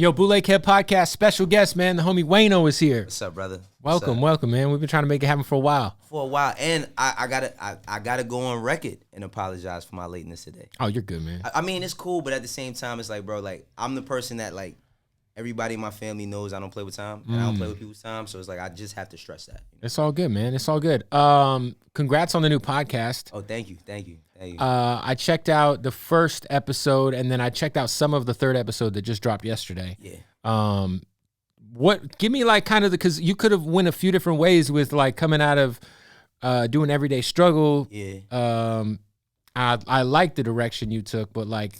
Yo, Bootleg Kev Podcast, special guest, man. The homie Wayno is here. What's up, brother? Welcome, man. We've been trying to make it happen for a while. And I gotta go on record and apologize for my lateness today. Oh, you're good, man. I mean, it's cool, but at the same time, it's like, bro, like I'm the person that like everybody in my family knows I don't play with time, and I don't play with people's time. So it's like I just have to stress that. You know? It's all good, man. It's all good. Congrats on the new podcast. Oh, thank you. I checked out the first episode, and then I checked out some of the third episode that just dropped yesterday. Yeah. Give me like kind of because you could have went a few different ways with like coming out of doing Everyday Struggle. Yeah. I like the direction you took, but like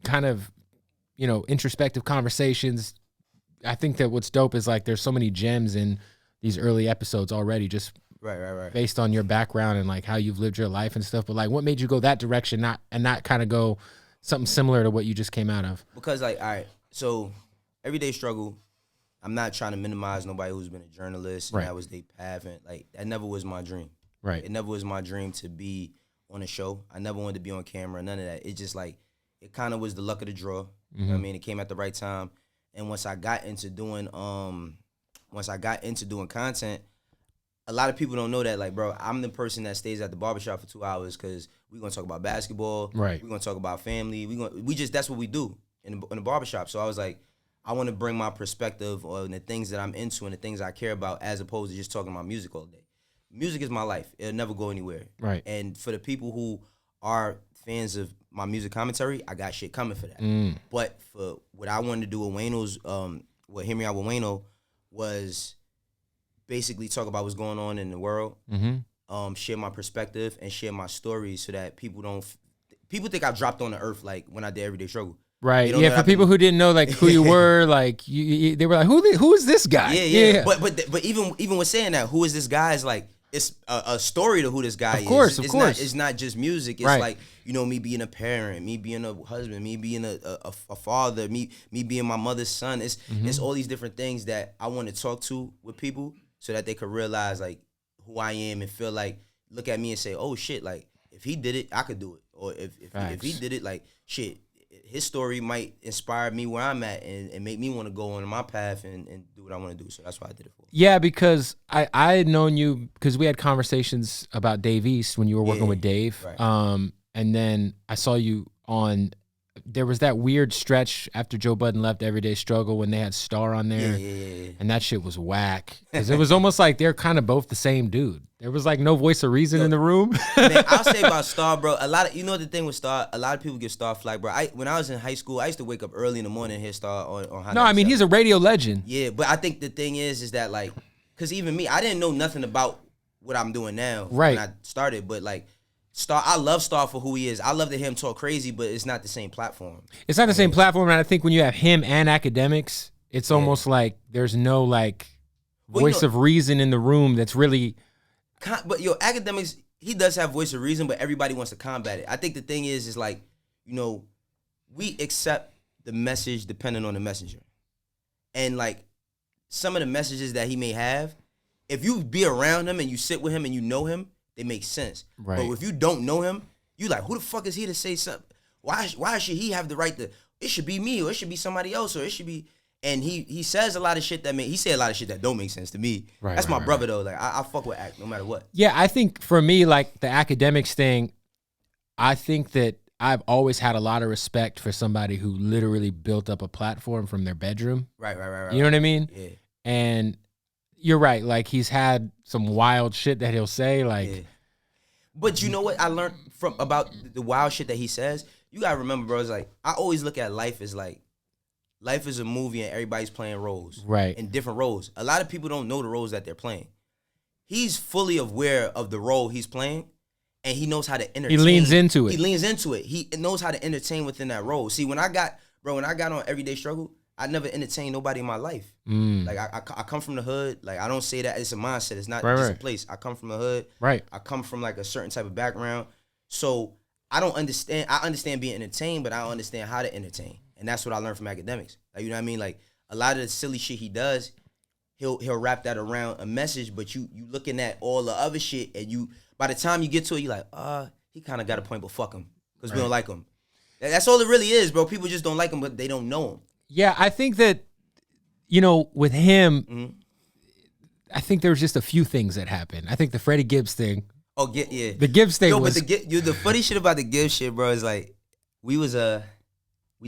kind of, introspective conversations. I think that what's dope is like there's so many gems in these early episodes already, just right. based on your background and like how you've lived your life and stuff. But like, what made you go that direction, not kind of go something similar to what you just came out of? Because like, all right, so Everyday Struggle, I'm not trying to minimize nobody who's been a journalist and that was their path, and like that never was my dream. Right. It never was my dream to be on a show. I never wanted to be on camera, none of that. It just like, it kind of was the luck of the draw. You know what I mean? It came at the right time. And once I got into doing content, a lot of people don't know that, like, bro, I'm the person that stays at the barbershop for 2 hours because we're going to talk about basketball. Right. We're going to talk about family. That's what we do in the barbershop. So I was like, I want to bring my perspective on the things that I'm into and the things I care about as opposed to just talking about music all day. Music is my life. It'll never go anywhere. Right. And for the people who are fans of my music commentary, I got shit coming for that. But for what I wanted to do with Wayno's, Hear Me Out with Wayno was basically talk about what's going on in the world, share my perspective and share my stories so that people think I dropped on the earth like when I did Everyday Struggle. Right. Yeah. For people who didn't know like who you were, like they were like, who is this guy? Yeah. But even with saying that, who is this guy is like, it's a story to who this guy is. Of course. It's not just music. It's like, me being a parent, me being a husband, me being a father, me being my mother's son. It's all these different things that I want to talk to with people so that they could realize like who I am and feel like, look at me and say, oh shit, like if he did it, I could do it. Or if he did it, like shit, his story might inspire me where I'm at and make me want to go on my path and do what I want to do. So that's what I did it for. Yeah, because I had known you because we had conversations about Dave East when you were working with Dave. Right. And then I saw you on, there was that weird stretch after Joe Budden left Everyday Struggle when they had Star on there. Yeah. And that shit was whack. Because it was almost like they're kind of both the same dude. There was like no voice of reason in the room. Man, I'll say about Star, bro. The thing with Star, a lot of people give Star flack, bro. When I was in high school, I used to wake up early in the morning and hear Star on Hot. No, I mean, he's a radio legend. Yeah, but I think the thing is that like, because even me, I didn't know nothing about what I'm doing now when I started, but like, Star, I love Star for who he is. I love to hear him talk crazy, but it's not the same platform. It's not the same platform, and I think when you have him and Akademiks, it's almost like there's no like voice of reason in the room that's really. But Akademiks, he does have voice of reason, but everybody wants to combat it. I think the thing is like, we accept the message depending on the messenger, and like some of the messages that he may have, if you be around him and you sit with him and you know him, it makes sense. Right. But if you don't know him, you like, who the fuck is he to say something? Why should he have the right to? It should be me, or it should be somebody else, or it should be. And he says a lot of shit he said a lot of shit that don't make sense to me. Right. That's my brother though. Like I fuck with Ak no matter what. Yeah, I think for me, like the Akademiks thing, I think that I've always had a lot of respect for somebody who literally built up a platform from their bedroom. Right. You know what I mean? Yeah. And you're right. Like he's had some wild shit that he'll say. Like, yeah. But you know what I learned about the wild shit that he says? You gotta remember, bro. It's like I always look at life as like life is a movie and everybody's playing roles, right? In different roles. A lot of people don't know the roles that they're playing. He's fully aware of the role he's playing, and he knows how to entertain. He leans into it. He knows how to entertain within that role. See, when I got on Everyday Struggle, I never entertained nobody in my life. Like I come from the hood. Like I don't say that it's a mindset. It's not just a place. I come from the hood. Right. I come from like a certain type of background. So I don't understand. I understand being entertained, but I don't understand how to entertain. And that's what I learned from Akademiks. Like, you know what I mean? Like a lot of the silly shit he does, he'll wrap that around a message, but you looking at all the other shit, and by the time you get to it, you're like, he kind of got a point, but fuck him, because we don't like him. That's all it really is, bro. People just don't like him, but they don't know him. Yeah, I think that, with him, I think there was just a few things that happened. I think the Freddie Gibbs thing. Oh, yeah. The Gibbs thing was... But the funny shit about the Gibbs shit, bro, is like, we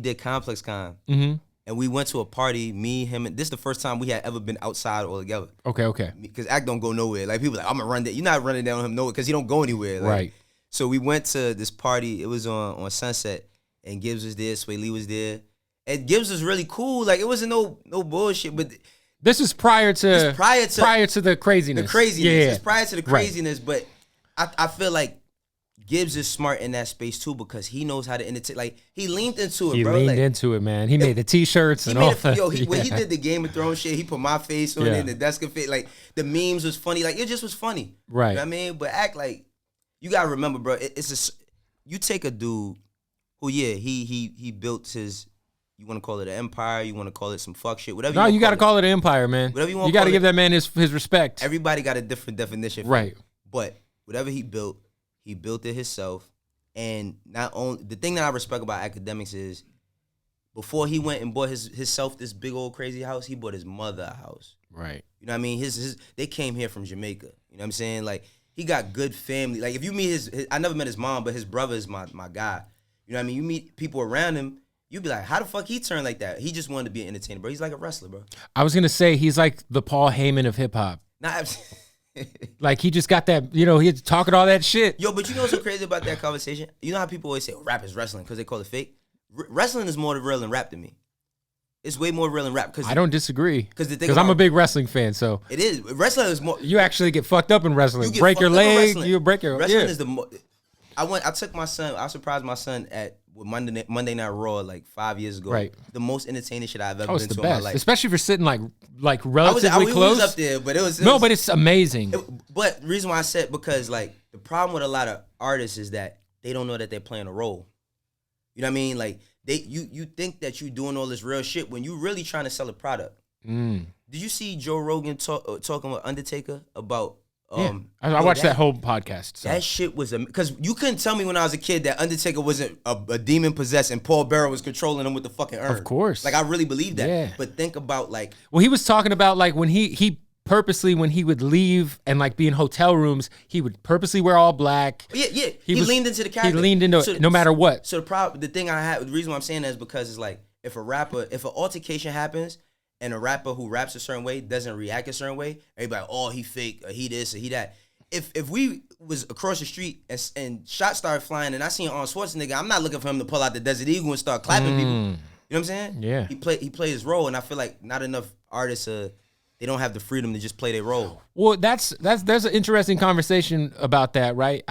did Complex Con. Mm-hmm. And we went to a party, me, him, and this is the first time we had ever been outside all together. Okay. Because Act don't go nowhere. Like, people like, I'm going to run that. You're not running down him nowhere because he don't go anywhere. Like, right. So we went to this party. It was on Sunset. And Gibbs was there. Sway Lee was there. And Gibbs was really cool. Like, it wasn't no bullshit. But this was prior to the craziness. The craziness. Yeah. It's prior to the craziness. Right. But I feel like Gibbs is smart in that space too because he knows how to entertain. Like, he leaned into it, bro. He leaned into it, man. He made the T-shirts and all that. When he did the Game of Thrones shit, he put my face on it and the desk fit. Like, the memes was funny. Like, it just was funny. Right. You know what I mean? But Act like, you gotta remember, bro, you take a dude who, he built his, you want to call it an empire, you want to call it some fuck shit, whatever. No, you got to call it an empire, man. Whatever you want. You got to give that man his respect. Everybody got a different definition. Right. But whatever he built it himself. And not only the thing that I respect about Akademiks is before he went and bought himself this big old crazy house, he bought his mother a house. Right. You know what I mean? They came here from Jamaica. You know what I'm saying? Like, he got good family. Like, if you meet his I never met his mom, but his brother is my guy. You know what I mean? You meet people around him, you be like, how the fuck he turned like that? He just wanted to be an entertainer, bro. He's like a wrestler, bro. I was gonna say he's like the Paul Heyman of hip hop. Like, he just got that, he's talking all that shit. Yo, but you know what's so crazy about that conversation? You know how people always say, oh, rap is wrestling because they call it fake? Wrestling is more real than rap to me. It's way more real than rap. I don't disagree. Because I'm a about, big wrestling fan, so. It is. Wrestling is more. You actually get fucked up in wrestling. You break your leg, you break your... Wrestling is the more... I took my son, I surprised my son at Monday Night Raw like 5 years ago. Right. The most entertaining shit I've ever been to in my life. Especially if you're sitting like relatively close. I was up there, but it was but it's amazing. But the reason why I said, because like the problem with a lot of artists is that they don't know that they're playing a role. You know what I mean? Like, you think that you doing all this real shit when you really trying to sell a product. Did you see Joe Rogan talking with Undertaker about... I watched that whole podcast. So. That shit was because you couldn't tell me when I was a kid that Undertaker wasn't a demon possessed and Paul Bearer was controlling him with the fucking urn. Of course, like I really believe that. Yeah. But think about like, well, he was talking about like when he purposely, when he would leave and like be in hotel rooms, he would purposely wear all black. Yeah. He leaned into the character. He leaned into it no matter what. So the thing I have, the reason why I'm saying that is because it's like if an altercation happens. And a rapper who raps a certain way doesn't react a certain way, everybody, oh, he fake, or he this, or he that. If we was across the street and shots started flying and I seen Arnold Schwarzenegger, I'm not looking for him to pull out the Desert Eagle and start clapping people. You know what I'm saying? Yeah. He played his role, and I feel like not enough artists they don't have the freedom to just play their role. Well, there's an interesting conversation about that, right?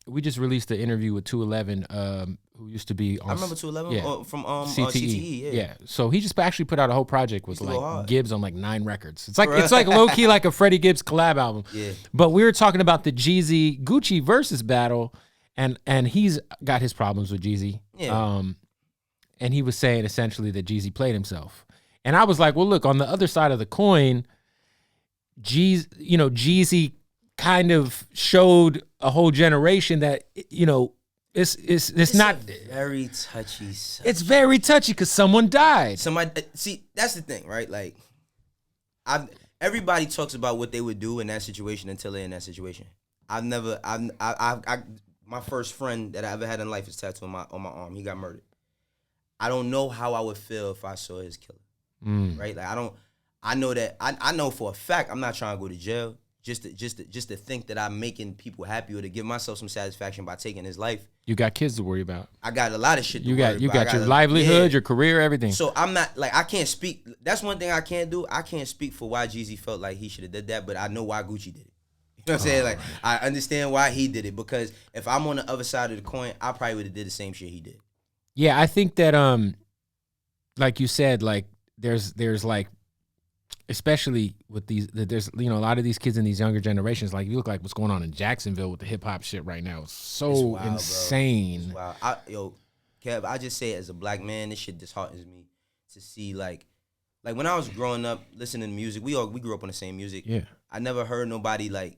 We just released an interview with 211, who used to be on... I remember 211 from CTE. Yeah. So he just actually put out a whole project with like Gibbs on like 9 records. It's like low key like a Freddie Gibbs collab album. Yeah. But we were talking about the Jeezy Gucci versus battle, and he's got his problems with Jeezy. Yeah. And he was saying essentially that Jeezy played himself. And I was like, well, look, on the other side of the coin, Jeezy kind of showed a whole generation that, it's not very touchy. It's very touchy because someone died. See, that's the thing, right? Like, everybody talks about what they would do in that situation until they're in that situation. My first friend that I ever had in life is tattooed on my arm. He got murdered. I don't know how I would feel if I saw his killer. Right? Like, I know that I know for a fact I'm not trying to go to jail. Just to think that I'm making people happy or to give myself some satisfaction by taking his life. You got kids to worry about. I got a lot of shit to worry about. You got your livelihood, your career, everything. So I'm not, like, I can't speak. That's one thing I can't do. I can't speak for why Jeezy felt like he should have did that, but I know why Gucci did it. You know what I'm saying? Like, I understand why he did it, because if I'm on the other side of the coin, I probably would have did the same shit he did. Yeah, I think that, like you said, like, there's like, especially with there's a lot of these kids in these younger generations. Like, you look like what's going on in Jacksonville with the hip hop shit right now. It's so wild, insane. Bro. It's wild. Kev, I just say it as a black man, this shit disheartens me to see like when I was growing up listening to music. We grew up on the same music. Yeah, I never heard nobody like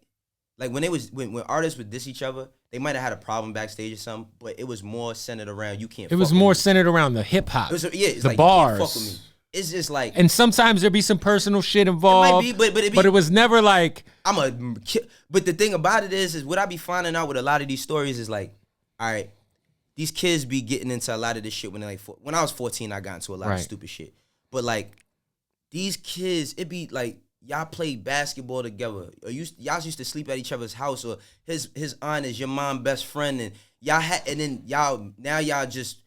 Like when artists would diss each other, they might have had a problem backstage or something, but it was more centered around you can't. It was more centered around the hip hop. It's the like, bars. You can't fuck with me. It's just like, and sometimes there'd be some personal shit involved. It might be, but it was never like But the thing about it is what I be finding out with a lot of these stories is like, all right, these kids be getting into a lot of this shit when they're like, when I was 14, I got into a lot of stupid shit. But like these kids, it be like y'all played basketball together, or y'all used to sleep at each other's house, or his aunt is your mom's best friend, and then y'all just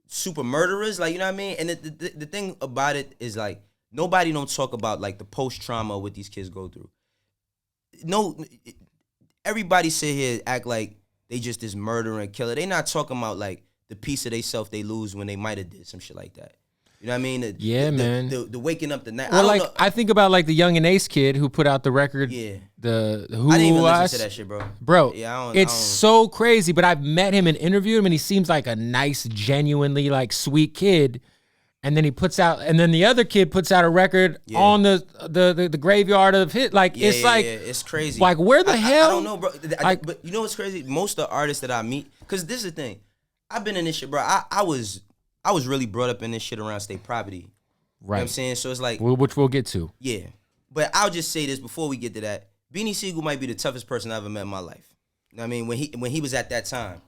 super murderers, like, you know what I mean? And the thing about it is like nobody don't talk about like the post trauma what these kids go through. No, everybody sit here act like they just this murderer and killer. They not talking about like the piece of they self they lose when they might have did some shit like that. You know what I mean? Man. The waking up the night. Well, I think about like the Young and Ace kid who put out the record. Yeah. The Who I didn't even listen to that shit, bro. Bro, yeah, it's so crazy. But I've met him and interviewed him, and he seems like a nice, genuinely like sweet kid. And then and then the other kid puts out a record on the graveyard of hit. Like it's crazy. Like where the hell? I don't know, bro. But you know what's crazy? Most of the artists that I meet, because this is the thing, I've been in this shit, bro. I was really brought up in this shit around state property. Right. You know what I'm saying? So it's like, which we'll get to. Yeah. But I'll just say this before we get to that. Beanie Sigel might be the toughest person I ever met in my life. You know what I mean? When he was at that time.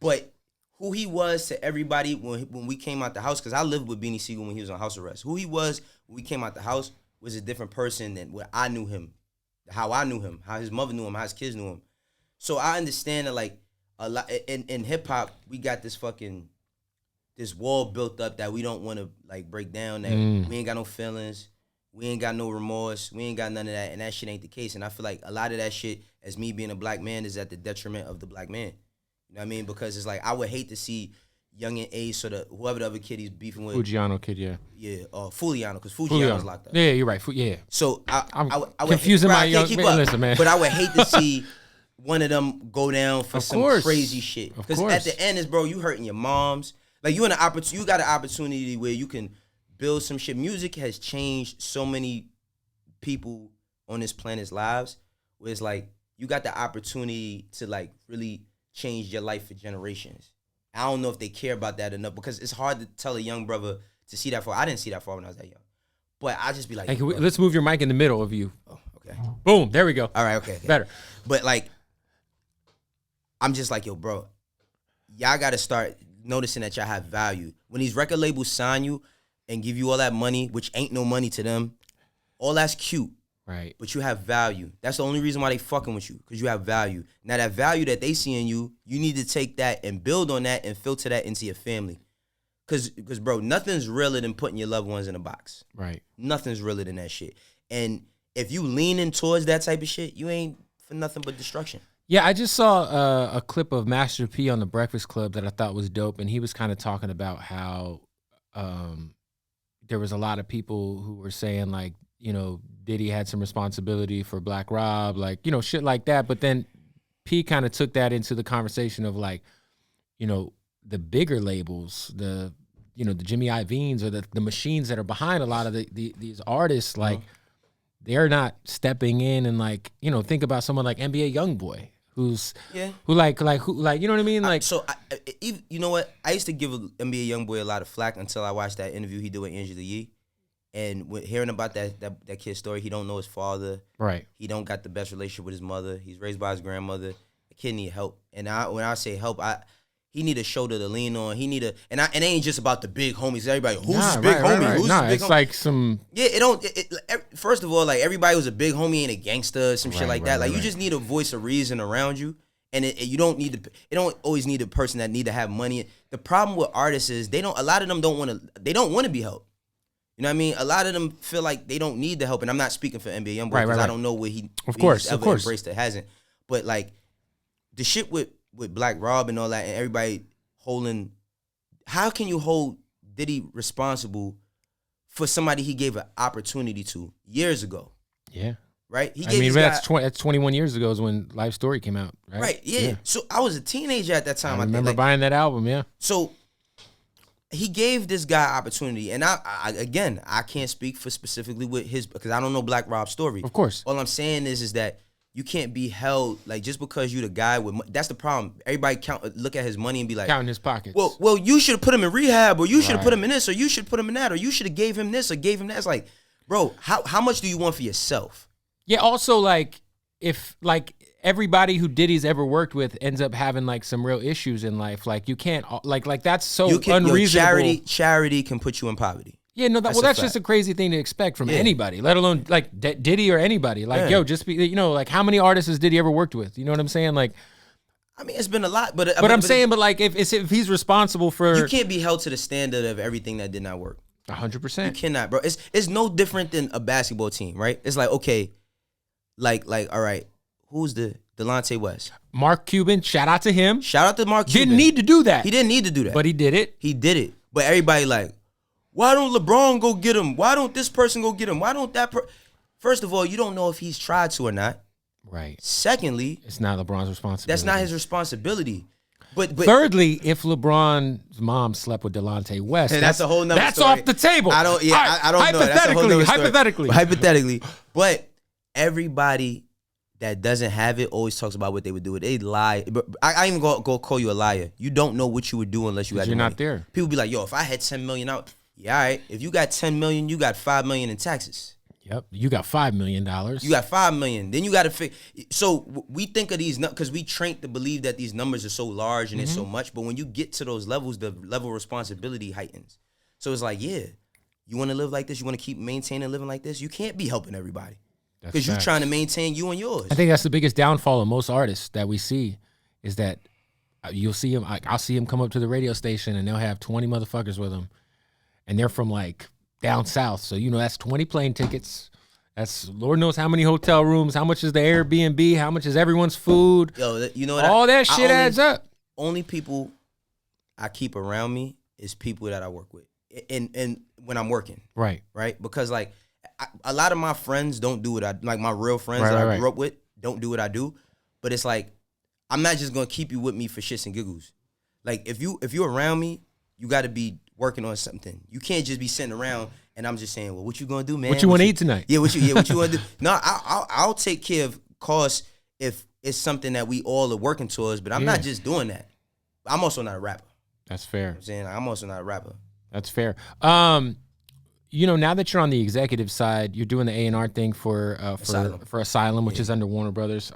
But who he was to everybody when we came out the house, because I lived with Beanie Sigel when he was on house arrest. Who he was when we came out the house was a different person than what I knew him, how I knew him, how his mother knew him, how his kids knew him. So I understand that like a lot in hip hop, we got this wall built up that we don't want to like break down. That we ain't got no feelings, we ain't got no remorse, we ain't got none of that, and that shit ain't the case. And I feel like a lot of that shit, as me being a black man, is at the detriment of the black man. You know what I mean? Because it's like I would hate to see Young and Ace or whoever the other kid he's beefing with. Fujiano kid, yeah. Yeah, Fuliano, because Fujiano's locked up. Yeah, you're right. Yeah. So I would confusing hate, my young man. Listen, man. But I would hate to see one of them go down for some crazy shit. Because at the end is, bro, you hurting your moms. Like you got an opportunity where you can build some shit. Music has changed so many people on this planet's lives. Where it's like you got the opportunity to like really change your life for generations. I don't know if they care about that enough because it's hard to tell a young brother to see that far. I didn't see that far when I was that young. But I just be like, hey, let's move your mic in the middle of you. Oh, okay. Boom, there we go. All right, okay. Better. But like, I'm just like, yo, bro, y'all got to start noticing that y'all have value. When these record labels sign you and give you all that money, which ain't no money to them, all that's cute. Right. But you have value. That's the only reason why they fucking with you, because you have value. Now that value that they see in you, you need to take that and build on that and filter that into your family. Because bro, nothing's realer than putting your loved ones in a box. Right. Nothing's realer than that shit. And if you leaning towards that type of shit, you ain't for nothing but destruction. Yeah, I just saw a clip of Master P on The Breakfast Club that I thought was dope, and he was kind of talking about how there was a lot of people who were saying like, you know, Diddy had some responsibility for Black Rob, like, you know, shit like that. But then P kind of took that into the conversation of like, you know, the bigger labels, the Jimmy Iovine's or the machines that are behind a lot of these artists, like they're not stepping in and like, you know, think about someone like NBA Youngboy, who you know what I mean? Like, you know what? I used to give NBA Youngboy a lot of flack until I watched that interview he did with Angela Yee. And hearing about that kid's story, he don't know his father. Right. He don't got the best relationship with his mother. He's raised by his grandmother. The kid need help. And when I say help, he need a shoulder to lean on. He need and it ain't just about the big homies. Everybody, who's his big homie? Right. Who's his big it's homie? like some. Yeah, first of all, like everybody who's a big homie ain't a gangster, some shit like that. Like you just need a voice of reason around you. And you don't need it don't always need a person that need to have money. The problem with artists is a lot of them don't want to be helped. You know what I mean? A lot of them feel like they don't need the help, and I'm not speaking for NBA Youngboy because I don't know where he's ever embraced it, hasn't. But like the shit with Black Rob and all that, and everybody holding, how can you hold Diddy responsible for somebody he gave an opportunity to years ago? Yeah. Right? That's 21 years ago is when Life Story came out, right? Right, yeah. So I was a teenager at that time. I remember buying that album, yeah. So he gave this guy opportunity, and I can't speak for specifically with his, because I don't know Black Rob's story. Of course. All I'm saying is that you can't be held like just because you the guy with. That's the problem. Everybody look at his money and be like, counting his pockets. Well, you should have put him in rehab, or you should have put him in this, or you should put him in that, or you should have gave him this or gave him that. It's like, bro, how much do you want for yourself? Yeah. Also, like if like everybody who Diddy's ever worked with ends up having like some real issues in life, like you can't like that's so unreasonable. Charity can put you in poverty. Yeah, no, that's just a crazy thing to expect from anybody, let alone like Diddy or anybody. Like, yo, just be, like how many artists has Diddy ever worked with? You know what I'm saying? Like, I mean, it's been a lot, but like if he's responsible for, you can't be held to the standard of everything that did not work. 100%. You cannot, bro. It's no different than a basketball team, right? It's like, okay, like all right, who's the Delonte West? Mark Cuban, shout out to him. Shout out to Mark Cuban. Didn't need to do that. He didn't need to do that, but he did it. He did it. But everybody like, why don't LeBron go get him? Why don't this person go get him? Why don't that First of all, you don't know if he's tried to or not. Right. Secondly, it's not LeBron's responsibility. That's not his responsibility. But thirdly, if LeBron's mom slept with Delonte West, that's a whole nother that's story. off the table. I don't know. Hypothetically. But everybody that doesn't have it always talks about what they would do. They lie. But I ain't even go call you a liar. You don't know what you would do unless you had the money. You're not there. People be like, yo, if I had 10 million out, yeah, all right. If you got 10 million, you got 5 million in taxes. Yep, you got $5 million. You got 5 million. Then you got to so we think of these because we trained to believe that these numbers are so large and it's so much. But when you get to those levels, the level of responsibility heightens. So it's like, yeah, you want to live like this. You want to keep maintaining living like this. You can't be helping everybody because you're trying to maintain you and yours. I think that's the biggest downfall of most artists that we see is that you'll see them. I'll see them come up to the radio station and they'll have 20 motherfuckers with them, and they're from like down south. So, that's 20 plane tickets. That's Lord knows how many hotel rooms. How much is the Airbnb? How much is everyone's food? Yo, you know what? All that shit adds up. Only people I keep around me is people that I work with. And when I'm working. Right. Because like a lot of my friends don't do what like my real friends that I grew up with don't do what I do. But it's like, I'm not just going to keep you with me for shits and giggles. Like if you're around me, you got to be working on something. You can't just be sitting around and I'm just saying, well, what you gonna do, man? What you want to eat tonight? Yeah, what you want to do? No, I'll take care of costs if it's something that we all are working towards. But I'm not just doing that. I'm also not a rapper. That's fair. I'm saying I'm also not a rapper. That's fair. Now that you're on the executive side, you're doing the A&R thing for Asylum, which is under Warner Brothers.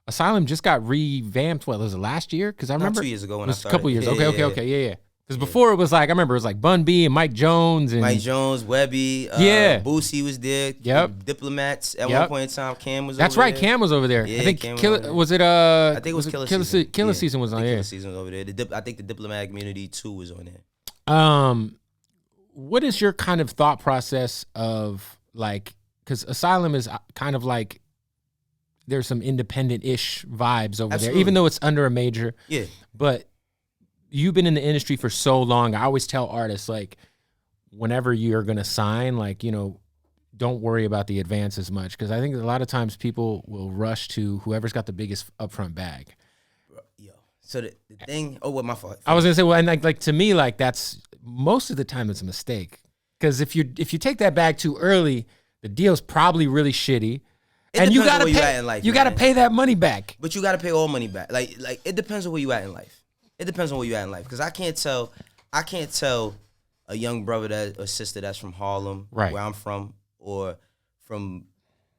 Asylum just got revamped. What was it, last year? Because I remember 2 years ago when it was I started. A couple years. Okay, yeah. Because before it was like, I remember it was like Bun B and Mike Jones. Webby, Boosie was there. Yep. Diplomats at one point in time. Cam was That's over right, there. Cam was over there. Yeah, I think Cam I think it was Killer Season. Killer Season was on there. Killer Season was over there. I think the Diplomat Community 2 was on there. What is your kind of thought process of like, because Asylum is kind of like, there's some independent-ish vibes over there, even though it's under a major. Yeah. But you've been in the industry for so long. I always tell artists, like, whenever you're going to sign, like, don't worry about the advance as much. Because I think a lot of times people will rush to whoever's got the biggest upfront bag. Yo. So the thing, what my fault. I was going to say, well, and like to me, like, that's most of the time it's a mistake. Because if you take that bag too early, the deal's probably really shitty. And you gotta pay. You gotta pay that money back. But you gotta pay all money back. Like it depends on where you at in life. It depends on where you at in life. Because I can't tell a young brother or sister that's from Harlem, where I'm from, or from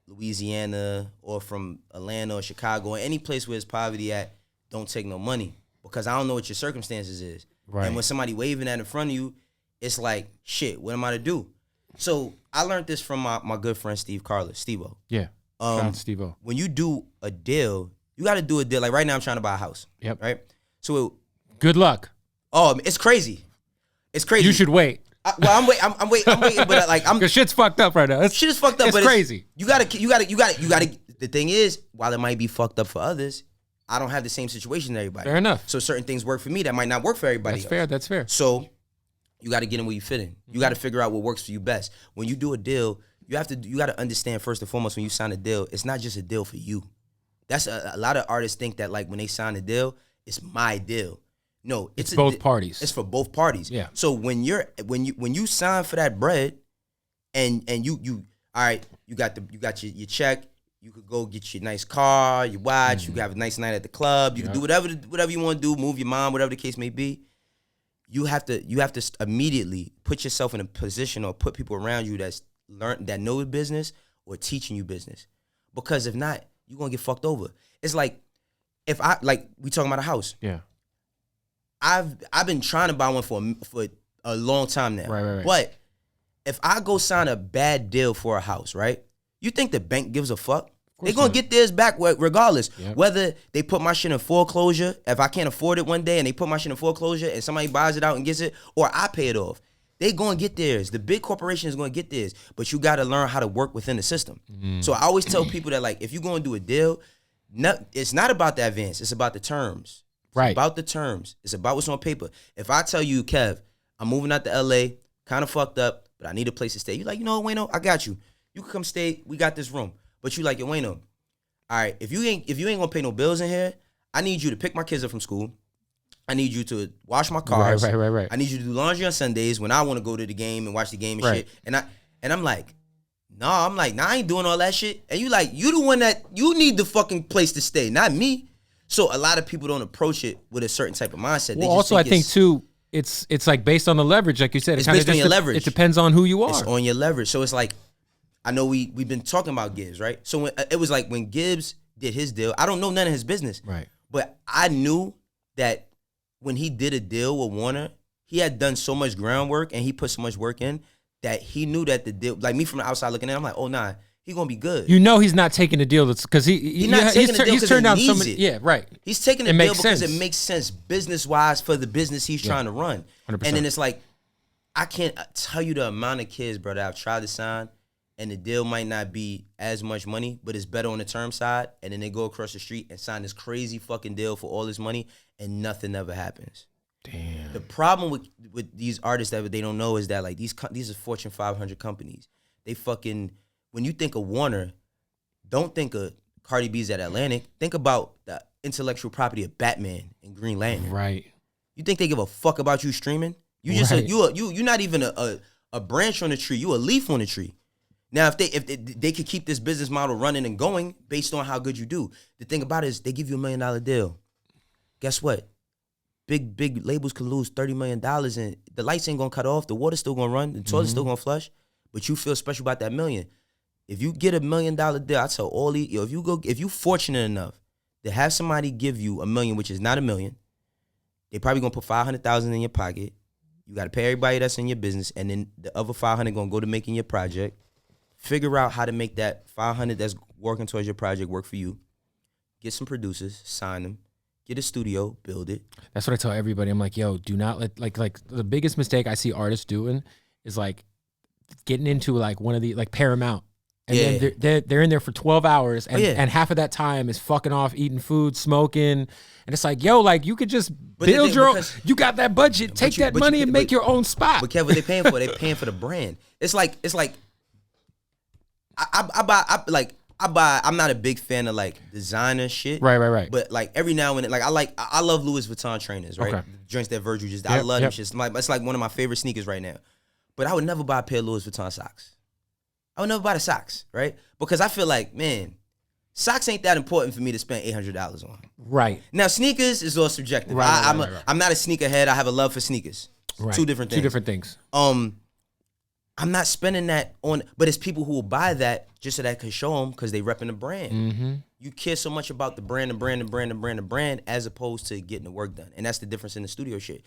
Louisiana, or from Atlanta or Chicago, or any place where there's poverty at, don't take no money. Because I don't know what your circumstances is. Right. And when somebody waving that in front of you, it's like, shit, what am I to do? So I learned this from my good friend Steve-O. Yeah. Steve-O. When you do a deal, you got to do a deal. Like right now, I'm trying to buy a house. Yep. Right. So good luck. Oh, it's crazy. It's crazy. You should wait. I'm waiting, but like because shit's fucked up right now. Shit is fucked up. It's crazy. You gotta. The thing is, while it might be fucked up for others, I don't have the same situation as everybody. Fair enough. So certain things work for me that might not work for everybody. That's fair. So you got to get in where you fit in. You got to figure out what works for you best. When you do a deal, you got to understand first and foremost when you sign a deal, it's not just a deal for you. That's a lot of artists think that like when they sign a deal, it's my deal. No, it's both parties. It's for both parties. Yeah. So when you sign for that bread, and you all right, you got your check, You could go get your nice car, your watch. You could have a nice night at the club. You can do whatever you want to do. Move your mom, whatever the case may be. You have to immediately put yourself in a position or put people around you that know the business or teaching you business. Because if not, you're gonna get fucked over. It's like if we talking about a house. Yeah. I've been trying to buy one for a long time now. Right. But if I go sign a bad deal for a house, right? You think the bank gives a fuck? They're going to get theirs back regardless. Yep. Whether they put my shit in foreclosure, if I can't afford it one day and they put my shit in foreclosure and somebody buys it out and gets it, or I pay it off, they going to get theirs. The big corporation is going to get theirs, but you got to learn how to work within the system. So I always tell people that, like, if you're going to do a deal, it's not about the advance. It's about the terms. It's about the terms. It's about what's on paper. If I tell you, Kev, I'm moving out to L.A., kind of fucked up, but I need a place to stay. You're like, you know what, Wayno, I got you. You can come stay. We got this room. But you like, yo, Wayno, all right, if you ain't gonna pay no bills in here, I need you to pick my kids up from school. I need you to wash my cars. Right. I need you to do laundry on Sundays when I want to go to the game and watch the game and shit. And I'm like, nah, I ain't doing all that shit. And you like, you the one that you need the fucking place to stay, not me. So a lot of people don't approach it with a certain type of mindset. Well, also I think too, it's like based on the leverage, like you said. It's based on your leverage. It depends on who you are. It's on your leverage. So it's like, I know we've been talking about Gibbs, right? So when, it was like when Gibbs did his deal, I don't know none of his business. Right. But I knew that when he did a deal with Warner, he had done so much groundwork and he put so much work in that he knew that the deal, like me from the outside looking in, I'm like, oh, nah, he going to be good. You know he's not taking a deal that's because he's turned down so many. Yeah, right. He's taking a deal because it makes sense business-wise for the business he's trying to run. 100%. And then it's like, I can't tell you the amount of kids, bro, that I've tried to sign, and the deal might not be as much money, but it's better on the term side, and then they go across the street and sign this crazy fucking deal for all this money, and nothing ever happens. Damn. The problem with these artists that they don't know is that, like, these are Fortune 500 companies. They fucking, when you think of Warner, don't think of Cardi B's at Atlantic. Think about the intellectual property of Batman and Green Lantern. Right. You think they give a fuck about you streaming? You just you're not even a branch on the tree. You a leaf on the tree. Now, if they could keep this business model running and going based on how good you do, the thing about it is they give you $1 million deal. Guess what? Big labels could lose $30 million and the lights ain't gonna cut off, the water's still gonna run, the toilet's still gonna flush, but you feel special about that $1 million. If you get $1 million deal, I tell all these, if you fortunate enough to have somebody give you $1 million, which is not $1 million, they probably gonna put $500,000 in your pocket. You gotta pay everybody that's in your business, and then the other $500 gonna go to making your project. Figure out how to make that $500 that's working towards your project work for you. Get some producers, sign them, get a studio, build it. That's what I tell everybody. I'm like, yo, do not let like the biggest mistake I see artists doing is like getting into like one of the like Paramount. And then they're in there for 12 hours and, and half of that time is fucking off, eating food, smoking. And it's like, yo, like you could just build your own, you got that budget, take that money and make your own spot. But Kev, what they paying for? They paying for the brand. It's like I buy. I'm not a big fan of like designer shit. Right. But like every now and then, like I love Louis Vuitton trainers, right? Okay. The joints that Virgil just, I love them shit. It's like one of my favorite sneakers right now. But I would never buy a pair of Louis Vuitton socks. I would never buy the socks, right? Because I feel like, man, socks ain't that important for me to spend $800 on. Right. Now sneakers is all subjective. Right. I'm not a sneakerhead. I have a love for sneakers. Right. Two different things. I'm not spending that on, but it's people who will buy that just so that I can show them because they repping the brand. Mm-hmm. You care so much about the brand as opposed to getting the work done. And that's the difference in the studio shit.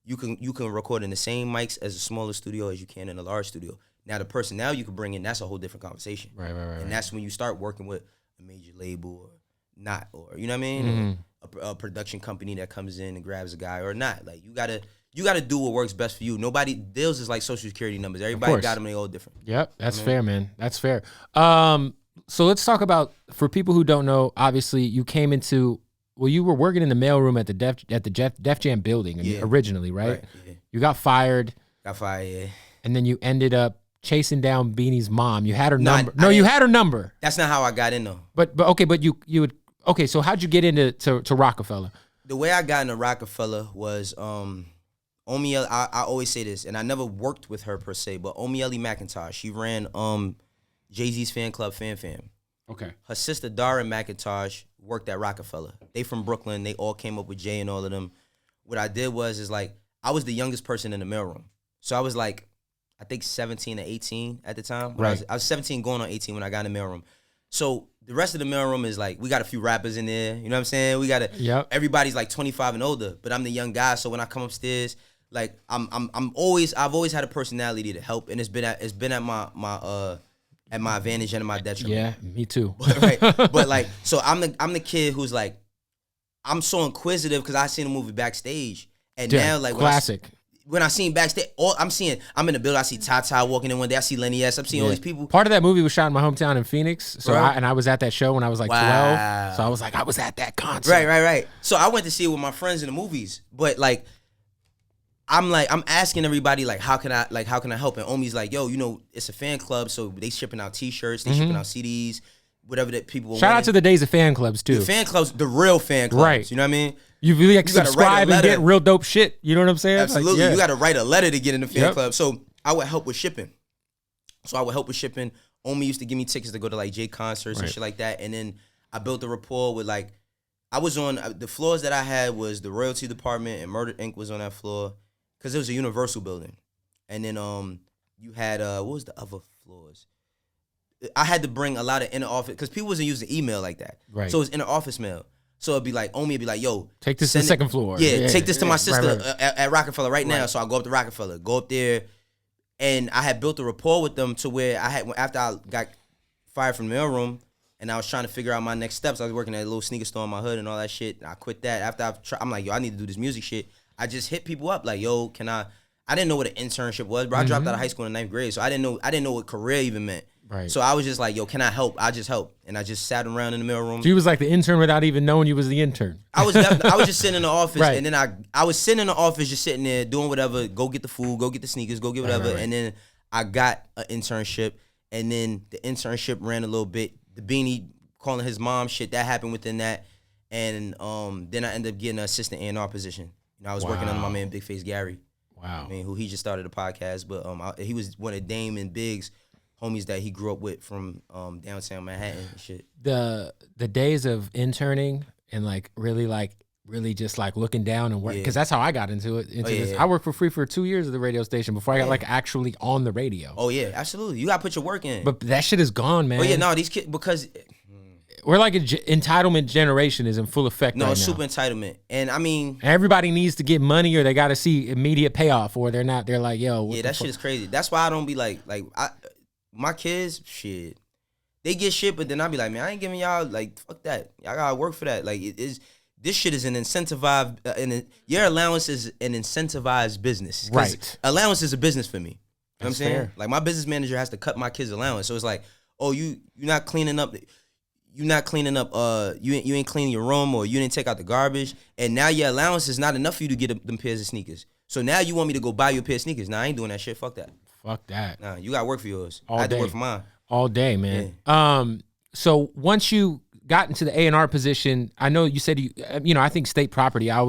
You can record in the same mics as a smaller studio as you can in a large studio. Now the personnel you can bring in, that's a whole different conversation. Right. And that's when you start working with a major label or not, or you know what I mean? Mm-hmm. A production company that comes in and grabs a guy or not. Like you gotta do what works best for you. Nobody deals is like social security numbers. Everybody got them, they all different. Yep, that's fair, man. That's fair. So let's talk about, for people who don't know, obviously you came into, well, you were working in the mailroom at the Def Jam building originally, right? Yeah. You got fired. Yeah. And then you ended up chasing down Beanie's mom. You had her number. You had her number. That's not how I got in though. But you would, okay, so how'd you get into to Roc-A-Fella? The way I got into Roc-A-Fella was Omiel, I always say this, and I never worked with her per se, but Omieli McIntosh, she ran Jay-Z's fan club, Fan Fam. Okay. Her sister Dara McIntosh worked at Roc-A-Fella. They from Brooklyn. They all came up with Jay and all of them. What I did was like I was the youngest person in the mailroom, so I was like I think 17 or 18 at the time. Right. I was 17 going on 18 when I got in the mailroom. So the rest of the mailroom is like we got a few rappers in there. You know what I'm saying? We got everybody's like 25 and older, but I'm the young guy. So when I come upstairs, like I've always had a personality to help, and it's been at my advantage and at my detriment. Yeah, me too. Right. But like, so I'm the kid who's like, I'm so inquisitive because I seen the movie Backstage, and now like classic. When I seen Backstage, I'm in the building. I see Tata walking in one day. I see Lenny S. I'm seeing all these people. Part of that movie was shot in my hometown in Phoenix, so I was at that show when I was like 12. So I was like, I was at that concert. Right. So I went to see it with my friends in the movies, but like. I'm asking everybody like how can I help, and Omi's like, yo, you know, it's a fan club, so they shipping out T-shirts, they shipping out CDs, whatever that people. Shout out to the days of fan clubs too. The fan clubs, the real fan clubs, right? You know what I mean? You really like subscribe and get real dope shit. You know what I'm saying? Absolutely, you got to write a letter to get in the fan club. So I would help with shipping. Omi used to give me tickets to go to like J concerts and shit like that, and then I built a rapport with like I was on the floors that I had was the royalty department and Murder Inc. was on that floor. Because it was a Universal building. And then you had, what was the other floors? I had to bring a lot of inner office, because people wasn't using email like that. Right. So it was inner office mail. So it'd be like, Omi would be like, yo. Take this to the second floor. Yeah, take this to my sister at Roc-A-Fella right now. So I go up to Roc-A-Fella, go up there. And I had built a rapport with them to where after I got fired from the mailroom, and I was trying to figure out my next steps. I was working at a little sneaker store in my hood and all that shit. And I quit that. After I'm like, yo, I need to do this music shit. I just hit people up like, yo, can I didn't know what an internship was, bro. I dropped out of high school in the 9th grade, so I didn't know what career even meant. Right. So I was just like, yo, can I help? I just help. And I just sat around in the mailroom. So you was like the intern without even knowing you was the intern. I was just sitting in the office, and then I was sitting in the office just sitting there doing whatever, go get the food, go get the sneakers, go get whatever. And then I got an internship, and then the internship ran a little bit. The Beanie calling his mom shit, that happened within that. And then I ended up getting an assistant A&R position. I was working under my man Big Face Gary. Wow. I mean, who he just started a podcast, but he was one of Dame and Big's homies that he grew up with from downtown Manhattan and shit. The days of interning and really just like looking down and work, because that's how I got into it. I worked for free for 2 years at the radio station before I got like actually on the radio. Oh yeah, absolutely. You gotta put your work in. But that shit is gone, man. Oh yeah, no, these kids, because we're like an entitlement generation is in full effect right now. No, super entitlement. And I mean, everybody needs to get money or they got to see immediate payoff, or they're like, yo. Yeah, that shit is crazy. That's why I don't be like my kids, shit. They get shit, but then I be like, man, I ain't giving y'all, like, fuck that. Y'all gotta work for that. Like, this shit is an incentivized, your allowance is an incentivized business. Right. Allowance is a business for me. You know what I'm saying? Fair. Like, my business manager has to cut my kids' allowance. So it's like, oh, you're not cleaning up. You ain't cleaning your room, or you didn't take out the garbage, and now your allowance is not enough for you to get them pairs of sneakers. So now you want me to go buy you a pair of sneakers. Nah, I ain't doing that shit. Fuck that. Fuck that. Nah, you got to work for yours. All I had day. to work for mine. All day, man. Yeah. So once you got into the A&R position, I know you said I think state property. I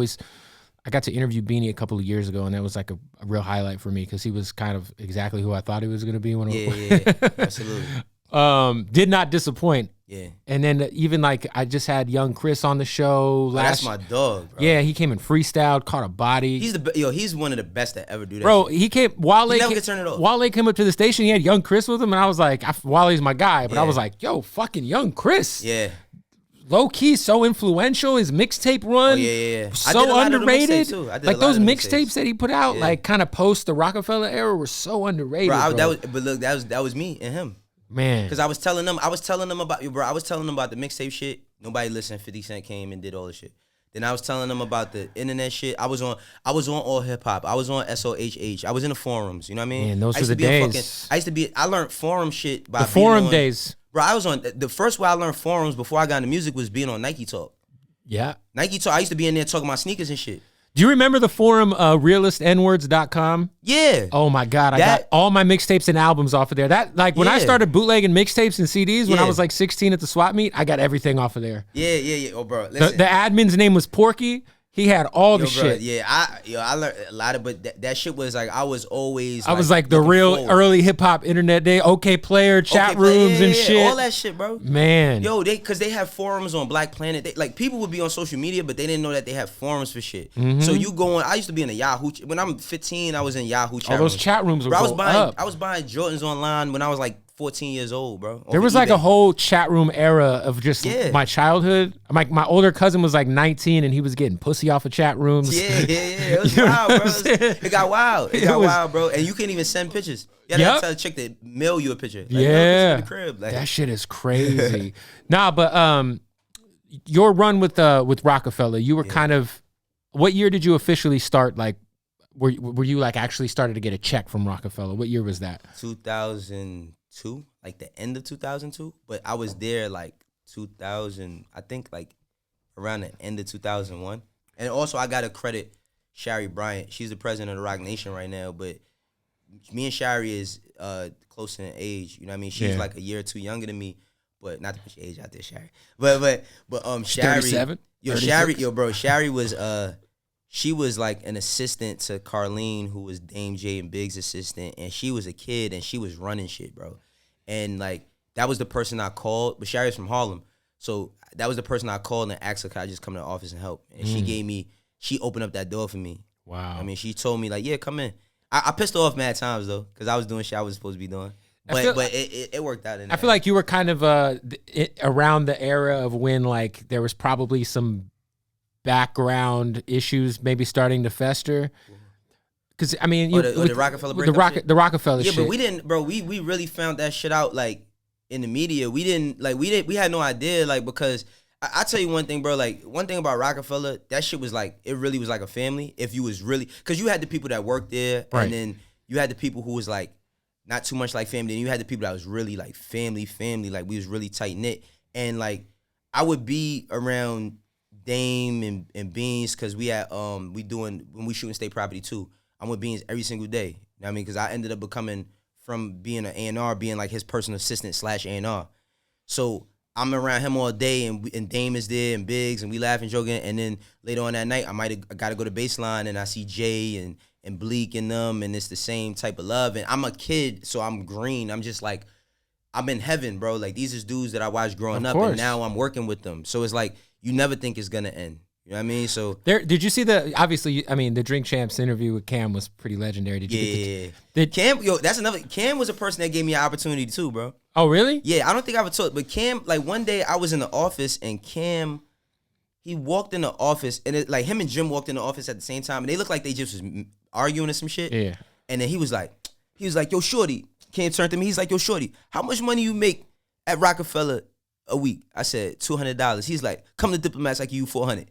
got to interview Beanie a couple of years ago, and that was like a real highlight for me because he was kind of exactly who I thought he was going to be. Absolutely. Did not disappoint. Yeah. And then even like I just had young Chris on the show that's my dog, bro. Yeah, he came and freestyled, caught a body. He's one of the best that ever do that. Bro, shit. he came Wale never could turn it off. Wale came up to the station, he had young Chris with him, and I was like, Wale's my guy, but I was like, yo, fucking young Chris. Yeah. Low key, so influential. His mixtape run, so underrated. Like those mixtapes that he put out, like kind of post the Roc-A-Fella era, were so underrated. Bro. That was me and him. Man, because I was telling them about the mixtape shit. Nobody listened. 50 Cent came and did all the shit. Then I was telling them about the internet shit. I was on All Hip Hop. I was on SOHH. I was in the forums. You know what I mean? Man, those were the days. I learned forum shit by the forum days. Bro, I was on the first way I learned forums before I got into music was being on Nike Talk. Yeah, Nike Talk. I used to be in there talking about sneakers and shit. Do you remember the forum realistnwords.com? Yeah. Oh my God. I got all my mixtapes and albums off of there. When I started bootlegging mixtapes and CDs when I was like 16 at the swap meet, I got everything off of there. Yeah. Oh, bro. Listen. The admin's name was Porky. He had all the bro, shit. Yeah, I learned a lot of, but that shit was like, I was always. I was like the real early hip hop internet day. OK Player, chat rooms and shit. All that shit, bro. Man. Yo, because they have forums on Black Planet. They, like, people would be on social media, but they didn't know that they have forums for shit. So you go on. I used to be in a Yahoo. When I'm 15, I was in Yahoo chat rooms. Those chat rooms were bro, up. I was buying Jordans online when I was like 14 years old, bro. There was like a whole chat room era of just my childhood. My older cousin was like 19 and he was getting pussy off of chat rooms. Yeah. It was wild, bro. It got wild. It got wild, bro. And you couldn't even send pictures. You had to tell a chick to mail you a picture. Like, yeah. The crib. Like, that shit is crazy. Nah, but your run with Roc-A-Fella, you were kind of, what year did you officially start? Like, were you like actually started to get a check from Roc-A-Fella? What year was that? 2002, like the end of 2002. But I was there like 2000, I think like around the end of 2001. And also I got to credit Shari Bryant. She's the president of the Roc Nation right now. But me and Shari is close in age. You know what I mean? She's like a year or two younger than me. But not to put your age out there, Shari. But Shari. 37? Shari was she was like an assistant to Carlene, who was Dame J and Big's assistant, and she was a kid and she was running shit, bro. And like that was the person I called. But Shari's from Harlem, so that was the person I called and asked her, could I just come to the office and help? And she opened up that door for me. Wow. I mean, she told me like, yeah, come in. I pissed her off mad times though, because I was doing shit I was supposed to be doing. But it worked out. I feel like you were kind of around the era of when like there was probably some background issues maybe starting to fester. Because I mean, the Roc-A-Fella the Roc-A-Fella shit. Yeah, but we didn't, bro. We really found that shit out like in the media. We had no idea, like, because I tell you one thing, bro. Like, one thing about Roc-A-Fella, that shit was like, it really was like a family. If you was really, because you had the people that worked there, right. And then you had the people who was like not too much like family, and you had the people that was really like family. Like, we was really tight knit, and like I would be around Dame and Beans, because we had when we shooting state property too. I'm with Beans every single day. You know what I mean? Because I ended up becoming, from being an A&R, being like his personal assistant / A&R. So I'm around him all day, and Dame is there, and Biggs, and we laughing, joking. And then later on that night, I got to go to Baseline, and I see Jay and Bleak and them, and it's the same type of love. And I'm a kid, so I'm green. I'm just like, I'm in heaven, bro. Like, these is dudes that I watched growing up, and now I'm working with them. So it's like, you never think it's gonna end. You know what I mean? So did you see obviously, I mean, the Drink Champs interview with Cam was pretty legendary. Did you get Cam, that's another, Cam was a person that gave me an opportunity too, bro. Oh, really? Yeah, I don't think I ever told, but Cam, like, one day I was in the office, and Cam, he walked in the office, and it, like, him and Jim walked in the office at the same time, and they looked like they just was arguing or some shit. Yeah. And then he was like, yo, shorty, Cam turned to me, he's like, yo, shorty, how much money you make at Roc-A-Fella a week? I said, $200. He's like, come to Diplomats, I give you $400.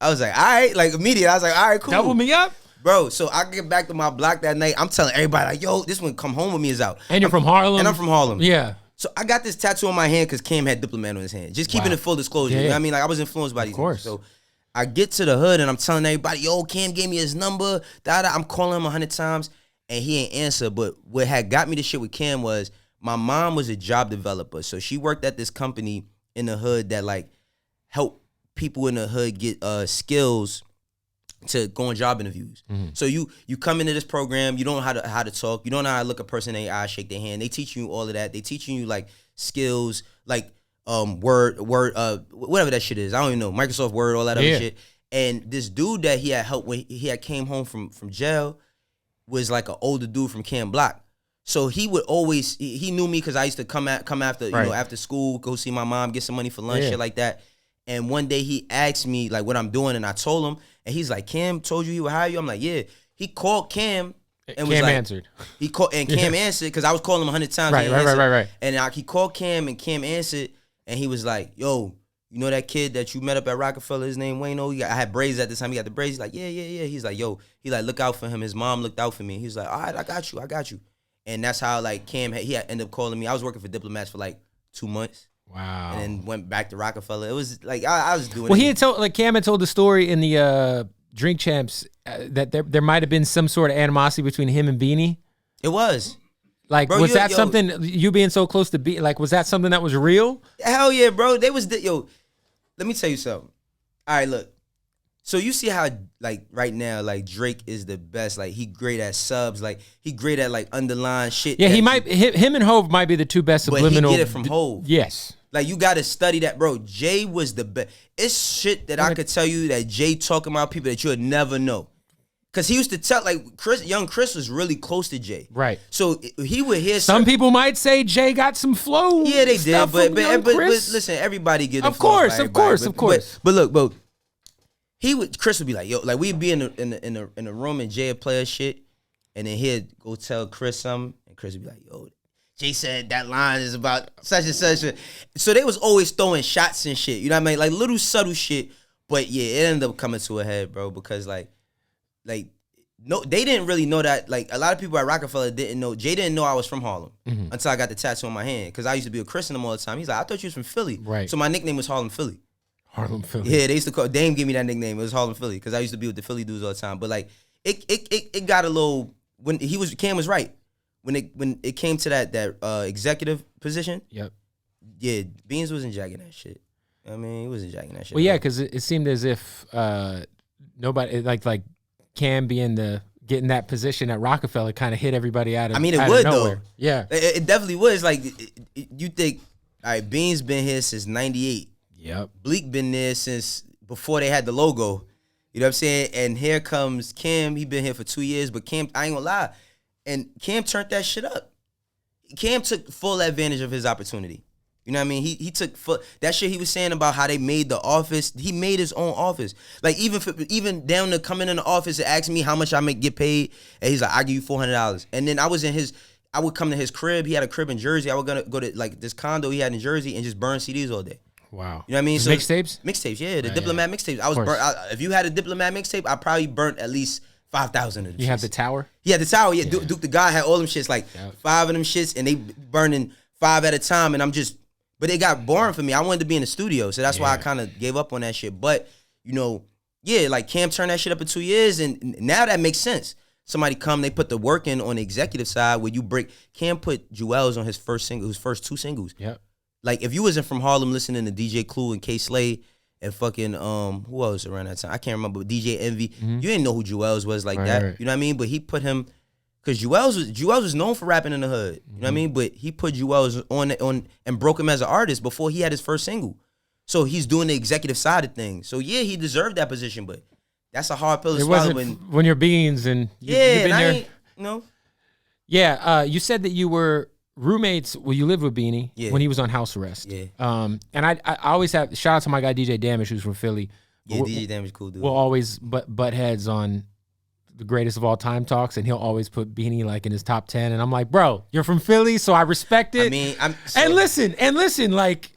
I was like, all right, like, immediately. I was like, all right, cool. Double me up? Bro, so I get back to my block that night. I'm telling everybody, like, yo, this one Come Home With Me is out. And you're from Harlem? And I'm from Harlem. Yeah. So I got this tattoo on my hand because Cam had Diplomat on his hand. Just keeping it full disclosure. Yeah. You know what I mean? Like, I was influenced by these. Of course. So I get to the hood, and I'm telling everybody, yo, Cam gave me his number. I'm calling him 100 times, and he ain't answer. But what had got me to shit with Cam was, my mom was a job developer. So she worked at this company in the hood that, like, helped people in the hood get skills to go on job interviews. Mm-hmm. So you come into this program, you don't know how to talk, you don't know how to look a person in the eye, shake their hand. They teach you all of that. They teaching you like skills, like Word, whatever that shit is. I don't even know, Microsoft Word, all that other shit. And this dude that he had helped when he had came home from jail was like an older dude from Cam Block. So he would always, he knew me because I used to come after, you know, after school, go see my mom, get some money for lunch, shit like that. And one day he asked me like what I'm doing, and I told him, and he's like, Cam told you he would hire you? I'm like, yeah. He called Cam and was Cam like, answered. He called, and Cam answered, because I was calling him 100 times. Right. And he called Cam, and Cam answered, and he was like, yo, you know that kid that you met up at Roc-A-Fella, his name Wayno? I had braids at the time. He got the braids. He's like, yeah. He's like, yo, he like, look out for him. His mom looked out for me. He's like, all right, I got you. And that's how like Cam he had ended up calling me. I was working for Diplomats for like 2 months. Wow. And then went back to Roc-A-Fella. It was like I was doing. Well, he had told, like, Cam had told the story in the Drink Champs that there might have been some sort of animosity between him and Beanie. It was. Like, bro, was that something, you being so close to Beanie, like, was that something that was real? Hell yeah, bro. They was, let me tell you something. All right, look. So you see how like right now, like Drake is the best. Like he great at subs. Like he great at like underlying shit. Yeah, him and Hove might be the two best subliminal. But he get it from Hove. Yes. Like you got to study that, bro. Jay was the best. It's shit that I could tell you that Jay talking about people that you would never know. Cause he used to tell like young Chris was really close to Jay. Right. So he would hear some people might say Jay got some flow. Yeah, they did. But listen, everybody get of course. But look, Chris would be like, yo, like we'd be in a room and Jay would play her shit, and then he'd go tell Chris something, and Chris would be like, yo, Jay said that line is about such and such. So they was always throwing shots and shit. You know what I mean? Like little subtle shit. But yeah, it ended up coming to a head, bro, because like no, they didn't really know that. Like a lot of people at Roc-A-Fella didn't know. Jay didn't know I was from Harlem until I got the tattoo on my hand. Because I used to be with Chris and them all the time. He's like, I thought you was from Philly. Right. So my nickname was Harlem Philly. Harlem Philly. Yeah, they used to call Dame gave me that nickname. It was Harlem Philly because I used to be with the Philly dudes all the time. But like it got a little when Cam was right when it came to that executive position. Yep. Yeah, Beans wasn't jacking that shit. I mean, he wasn't jacking that shit. Well, yeah, because it seemed as if nobody like Cam getting that position at Roc-A-Fella kind of hit everybody out of. I mean, it would nowhere. though. Yeah, it definitely was. Like you think, all right, Beans been here since '98. Yep. Bleak been there since before they had the logo. You know what I'm saying? And here comes Cam. He been here for 2 years, but Cam, I ain't gonna lie, and Cam turned that shit up. Cam took full advantage of his opportunity. You know what I mean? He took full that shit he was saying about how they made the office. He made his own office. Like even down to coming in the office and asking me how much I make get paid, and he's like, "I give you $400." And then I would come to his crib. He had a crib in Jersey. I would go to like this condo he had in Jersey and just burn CDs all day. Wow. You know what I mean? So mixtapes, yeah. The Diplomat mixtapes. I was burnt. If you had a Diplomat mixtape, I probably burnt at least 5,000 of them. You have the tower? Yeah, the tower. Yeah, Duke the God had all them shits, like 5 of them shits, and they burning 5 at a time, and I'm just. But it got boring for me. I wanted to be in the studio, so that's why I kind of gave up on that shit. But you know, yeah, like Cam turned that shit up in 2 years, and now that makes sense. Somebody come, they put the work in on the executive side where you break. Cam put Jewels on his first 2 singles. Yep. Like if you wasn't from Harlem listening to DJ Clue and K Slay and fucking who else around that time? I can't remember. DJ Envy. You didn't know who Jewels was like that. Right. You know what I mean? But he put him because Jewels was known for rapping in the hood. You know what I mean? But he put Jewels on and broke him as an artist before he had his first single. So he's doing the executive side of things. So yeah, he deserved that position, but that's a hard pill to swallow when you're Beans and you've been and here. No. Yeah, you said that you were roommates. Well, you lived with Beanie when he was on house arrest. Yeah. And I always have shout out to my guy DJ Damage, who's from Philly. Yeah, DJ Damage cool dude. We'll always butt heads on the greatest of all time talks, and he'll always put Beanie like in his top 10. And I'm like, bro, you're from Philly, so I respect it. I mean, and listen, like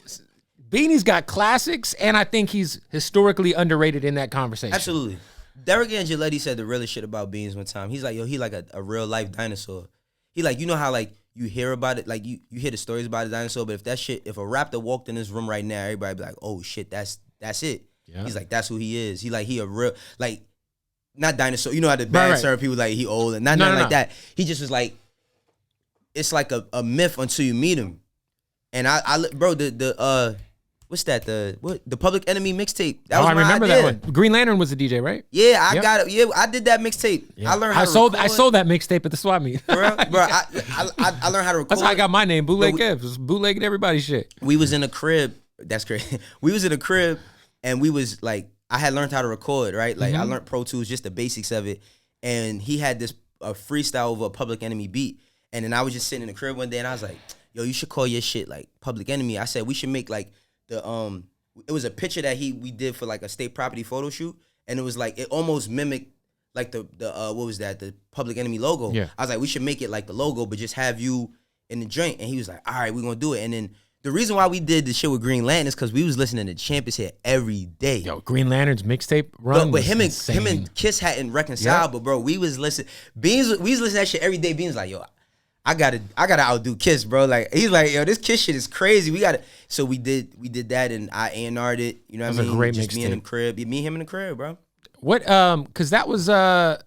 Beanie's got classics, and I think he's historically underrated in that conversation. Absolutely. Derek Angeletti said the realest shit about Beans one time. He's like, yo, he like a real life dinosaur. He like, you know how like you hear about it, like you hear the stories about a dinosaur, but if a raptor walked in this room right now, everybody be like, oh shit, that's it. Yeah. He's like, that's who he is. He a real, like, not dinosaur. You know how the bad certain people like he old and nothing like that. He just was like, it's like a myth until you meet him. And bro, what's that? The Public Enemy mixtape. That was my remember idea. that one. Green Lantern was the DJ, right? Yeah, I got it. Yeah, I did that mixtape. Yeah. I learned how to record. I sold that mixtape at the swap meet. Bro, I learned how to record. That's how I got my name, Bootleg Kev. Just bootlegging everybody's shit. We was in a crib. That's crazy. We was in a crib, and we was like, I had learned how to record, right? Like I learned Pro Tools, just the basics of it. And he had this freestyle over a Public Enemy beat. And then I was just sitting in the crib one day, and I was like, yo, you should call your shit like Public Enemy. I said we should make like the it was a picture that we did for like a state property photo shoot, and it was like it almost mimicked like the what was that, the Public Enemy logo. Yeah. I was like, we should make it like the logo, but just have you in the joint. And he was like, all right, we're gonna do it. And then the reason why we did the shit with Green Lantern is because we was listening to Champions here every day. Yo, Green Lantern's mixtape run. But him and Kiss hadn't reconciled. But bro, we was listening. We was listening to that shit every day. Beans like, yo, I gotta outdo Kiss, bro. Like he's like, yo, this Kiss shit is crazy. We gotta. So we did that, and I A&R'd it. You know what I mean? A great just mixtape. Me and him crib. Me, him in the crib, bro. What? Because that was I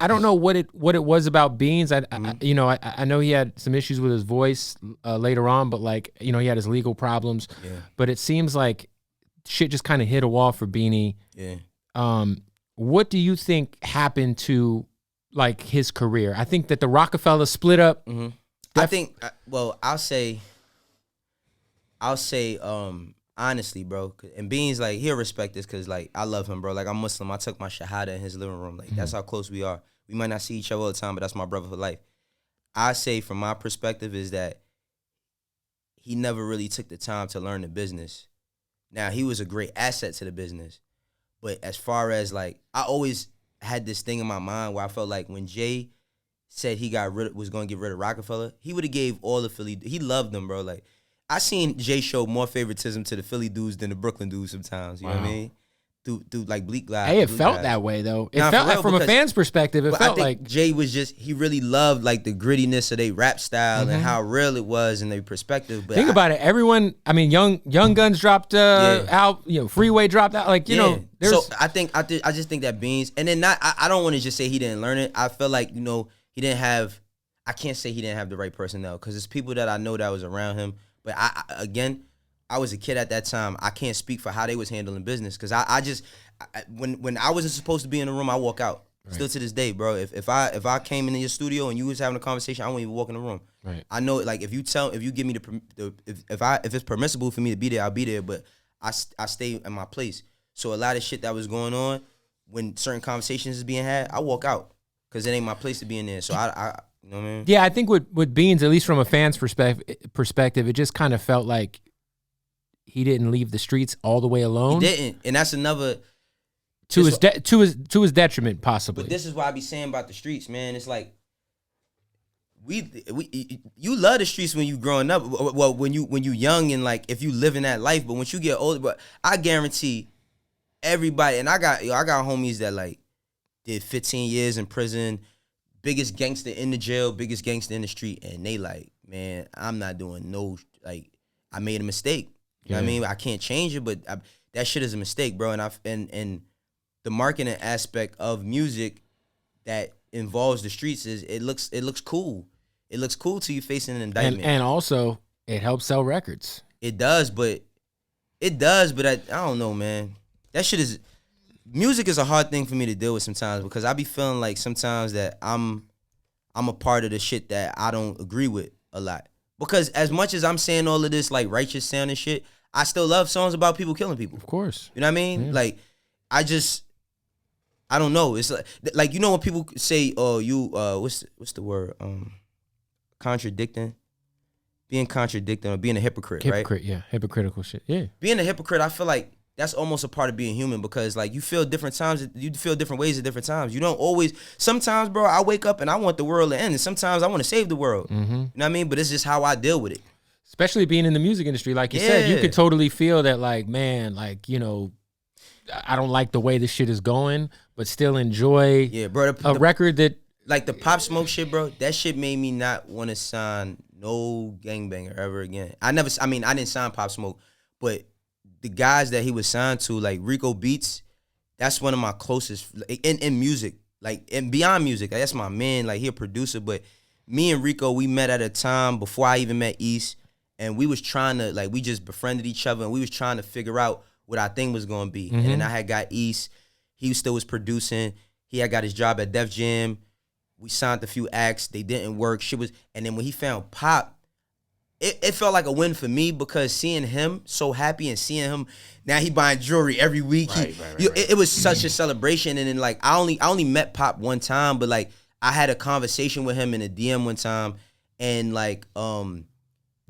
don't know what it was about Beans. I know he had some issues with his voice later on, but like he had his legal problems. Yeah. But it seems like shit just kind of hit a wall for Beanie. Yeah. What do you think happened to like his career? I think that the Roc-A-Fella split up. Mm-hmm. I think, well, I'll say, honestly, bro, and Beans, like, he'll respect this because, like, I love him, bro. Like, I'm Muslim. I took my shahada in his living room. Like, that's how close we are. We might not see each other all the time, but that's my brother for life. I say, from my perspective, is that he never really took the time to learn the business. Now, he was a great asset to the business. But as far as, like, I always had this thing in my mind where I felt like when Jay said he was going to get rid of Roc-A-Fella, he would have gave all the Philly. He loved them, bro. Like, I seen Jay show more favoritism to the Philly dudes than the Brooklyn dudes sometimes. You know what I mean? Through like Bleak Glide. Hey, it felt that way though. It felt like from a fan's perspective, it felt like Jay was he really loved like the grittiness of their rap style and how real it was in their perspective. But think about it. Everyone, I mean, Young Guns dropped out. You know, Freeway dropped out. Like you know, so I just think that Beans, and then I don't want to just say he didn't learn it. I feel like he didn't have. I can't say he didn't have the right personnel because it's people that I know that was around him. But I was a kid at that time. I can't speak for how they was handling business because when I wasn't supposed to be in the room, I walk out. Right. Still to this day, bro. If I came into your studio and you was having a conversation, I won't even walk in the room. Right. I know, like if you give me if it's permissible for me to be there, I'll be there. But I stay in my place. So a lot of shit that was going on when certain conversations is being had, I walk out because it ain't my place to be in there. So I you know what I mean? Yeah, I think with Beans, at least from a fan's perspective, it just kind of felt like he didn't leave the streets all the way alone. He didn't, and that's another to his detriment, possibly. But this is why I be saying about the streets, man. It's like you love the streets when you growing up. Well, when you young and like if you live in that life, but once you get older, but I guarantee everybody, and I got homies that like did 15 years in prison, biggest gangster in the jail, biggest gangster in the street, and they like, man, I'm not doing I made a mistake. You know what I mean? I can't change it, but that shit is a mistake, bro. And the marketing aspect of music that involves the streets is it looks cool. It looks cool till you facing an indictment. And also it helps sell records. It does, but I don't know, man. That shit is music is a hard thing for me to deal with sometimes because I be feeling like sometimes that I'm a part of the shit that I don't agree with a lot. Because as much as I'm saying all of this like righteous sound and shit, I still love songs about people killing people. Of course. You know what I mean? Yeah. Like, I don't know. It's like you know when people say, "Oh, you what's the word? Contradicting." Being contradicting or being a hypocrite, right? Hypocrite, yeah. Hypocritical shit. Yeah. Being a hypocrite, I feel like that's almost a part of being human because like you feel different times, you feel different ways at different times. You don't always. Sometimes, bro, I wake up and I want the world to end, and sometimes I want to save the world. Mm-hmm. You know what I mean? But it's just how I deal with it. Especially being in the music industry, like you said, you could totally feel that, like, man, like I don't like the way this shit is going, but still enjoy a record that like the Pop Smoke shit, bro. That shit made me not want to sign no gangbanger ever again. I didn't sign Pop Smoke, but the guys that he was signed to, like Rico Beats, that's one of my closest in music, like and beyond music. Like, that's my man. Like he a producer, but me and Rico, we met at a time before I even met East, and we was trying to like we just befriended each other, and we was trying to figure out what our thing was gonna be. Mm-hmm. And then I had got East. He still was producing. He had got his job at Def Jam. We signed a few acts. They didn't work. And then when he found Pop, it felt like a win for me because seeing him so happy and seeing him now he buying jewelry every week. Right. It was such a celebration. And then like I only met Pop one time, but like I had a conversation with him in a DM one time, and like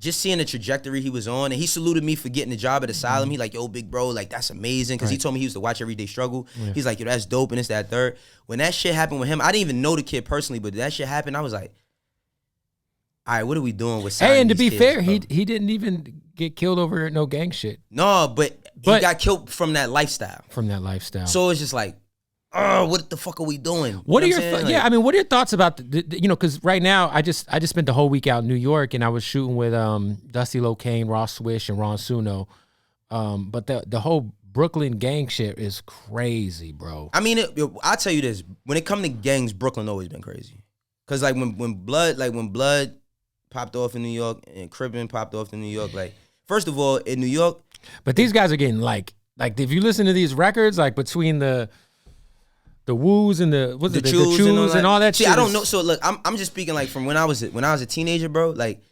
just seeing the trajectory he was on, and he saluted me for getting the job at Asylum. He like, yo, big bro, like that's amazing, because he told me he used to watch Everyday Struggle. Yeah. He's like, yo, that's dope, and it's that third. When that shit happened with him, I didn't even know the kid personally, but that shit happened, I was like, all right, what are we doing with signing and to be kids, fair, bro? he didn't even get killed over no gang shit. No, but he got killed from that lifestyle. So it's just like, oh, what the fuck are we doing? What are your what are your thoughts about because right now I just spent the whole week out in New York, and I was shooting with Dusty Locane, Ross Swish, and Ron Suno. But the whole Brooklyn gang shit is crazy, bro. I mean, I'll tell you this: when it comes to gangs, Brooklyn always been crazy. Cause like when Blood popped off in New York and Cribbin popped off in New York, like first of all in New York, but these guys are getting like Like if you listen to these records, like between the woos and the chews and all that See, shit. I don't know. So look, I'm just speaking like from when I was a teenager, bro. Like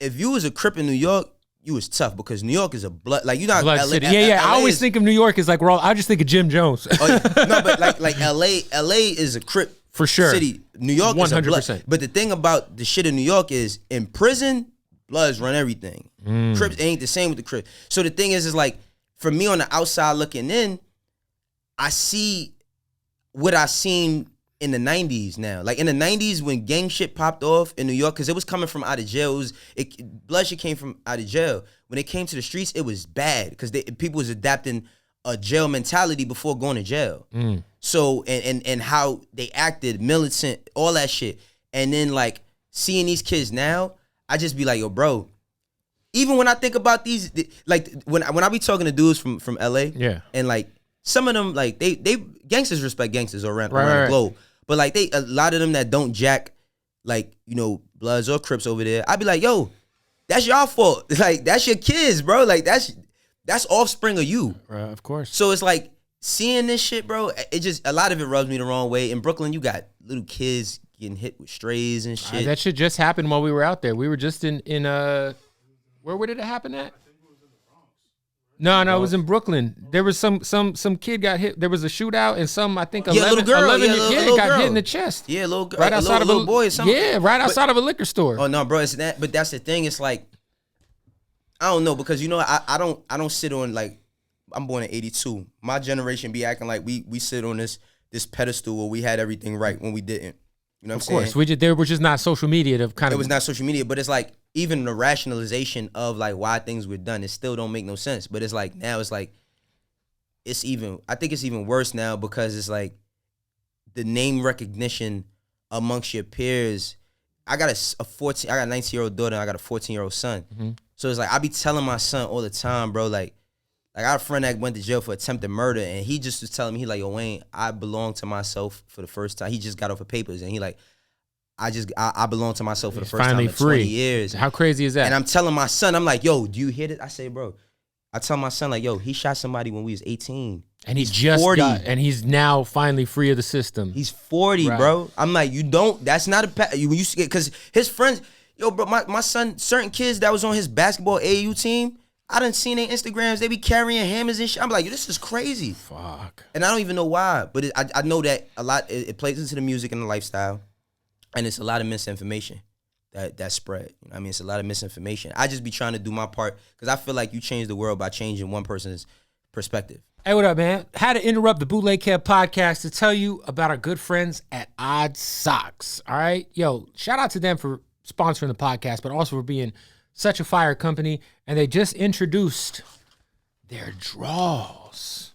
if you was a Crip in New York, you was tough because New York is a blood. Like you know, Blood LA, City. Yeah. LA I always think of New York as like I just think of Jim Jones. Oh, yeah. No, but like LA is a Crip for sure. city. New York 100%. Is a blood. But the thing about the shit in New York is in prison, Bloods run everything. Crips ain't the same with the Crips. So the thing is like for me on the outside looking in, I see what I seen in the 90s now. Like in the 90s when gang shit popped off in New York, because it was coming from out of jail. Blood shit came from out of jail. When it came to the streets, it was bad because people was adapting a jail mentality before going to jail. So, and how they acted, militant, all that shit. And then like seeing these kids now, I just be like, yo, bro, even when I think about these, like when I be talking to dudes from LA, yeah, and like some of them, like they gangsters respect gangsters around the globe, but like a lot of them that don't jack, like you know, Bloods or Crips over there, I be like, yo, that's y'all fault. Like that's your kids, bro. Like that's offspring of you, of course. So it's like seeing this shit, bro. It just a lot of it rubs me the wrong way. In Brooklyn, you got little kids getting hit with strays and shit. That shit just happened while we were out there. We were just in where did it happen at? No, it was in Brooklyn. There was some kid got hit. There was a shootout and some, I think 11 got hit in the chest. Yeah, right outside of a little boy or something. Yeah, right outside of a liquor store. Oh no, bro, it's that. But that's the thing. It's like I don't know because you know I don't sit on like I'm born in '82. My generation be acting like we sit on this pedestal where we had everything right when we didn't. You know what I'm saying? Of course, there was just not social media to kind of. It was not social media, but it's like even the rationalization of like why things were done, it still don't make no sense. But it's like now it's like I think it's even worse now because it's like the name recognition amongst your peers. I got a 19-year-old daughter and I got a 14-year-old son. Mm-hmm. So it's like I be telling my son all the time, bro, like I got a friend that went to jail for attempted murder, and he just was telling me, he like, yo, Wayne, I belong to myself for the first time. He just got off of papers, and he like, I belong to myself for the first time in 20 years. How crazy is that? And I'm telling my son, I'm like, yo, do you hear this? I say, bro, I tell my son, like, yo, he shot somebody when we was 18. And he's just 40. And he's now finally free of the system. He's 40, right. Bro. I'm like, that's not when you see it, because his friends, yo, bro, my son, certain kids that was on his basketball AAU team, I done seen their Instagrams. They be carrying hammers and shit. I'm like, yo, this is crazy. Fuck. And I don't even know why, but I know that a lot. It plays into the music and the lifestyle, and it's a lot of misinformation that spread. You know what I mean, it's a lot of misinformation. I just be trying to do my part because I feel like you change the world by changing one person's perspective. Hey, what up, man? Had to interrupt the Bootleg Kev Podcast to tell you about our good friends at Odd Socks. All right, yo, shout out to them for sponsoring the podcast, but also for being such a fire company, and they just introduced their draws.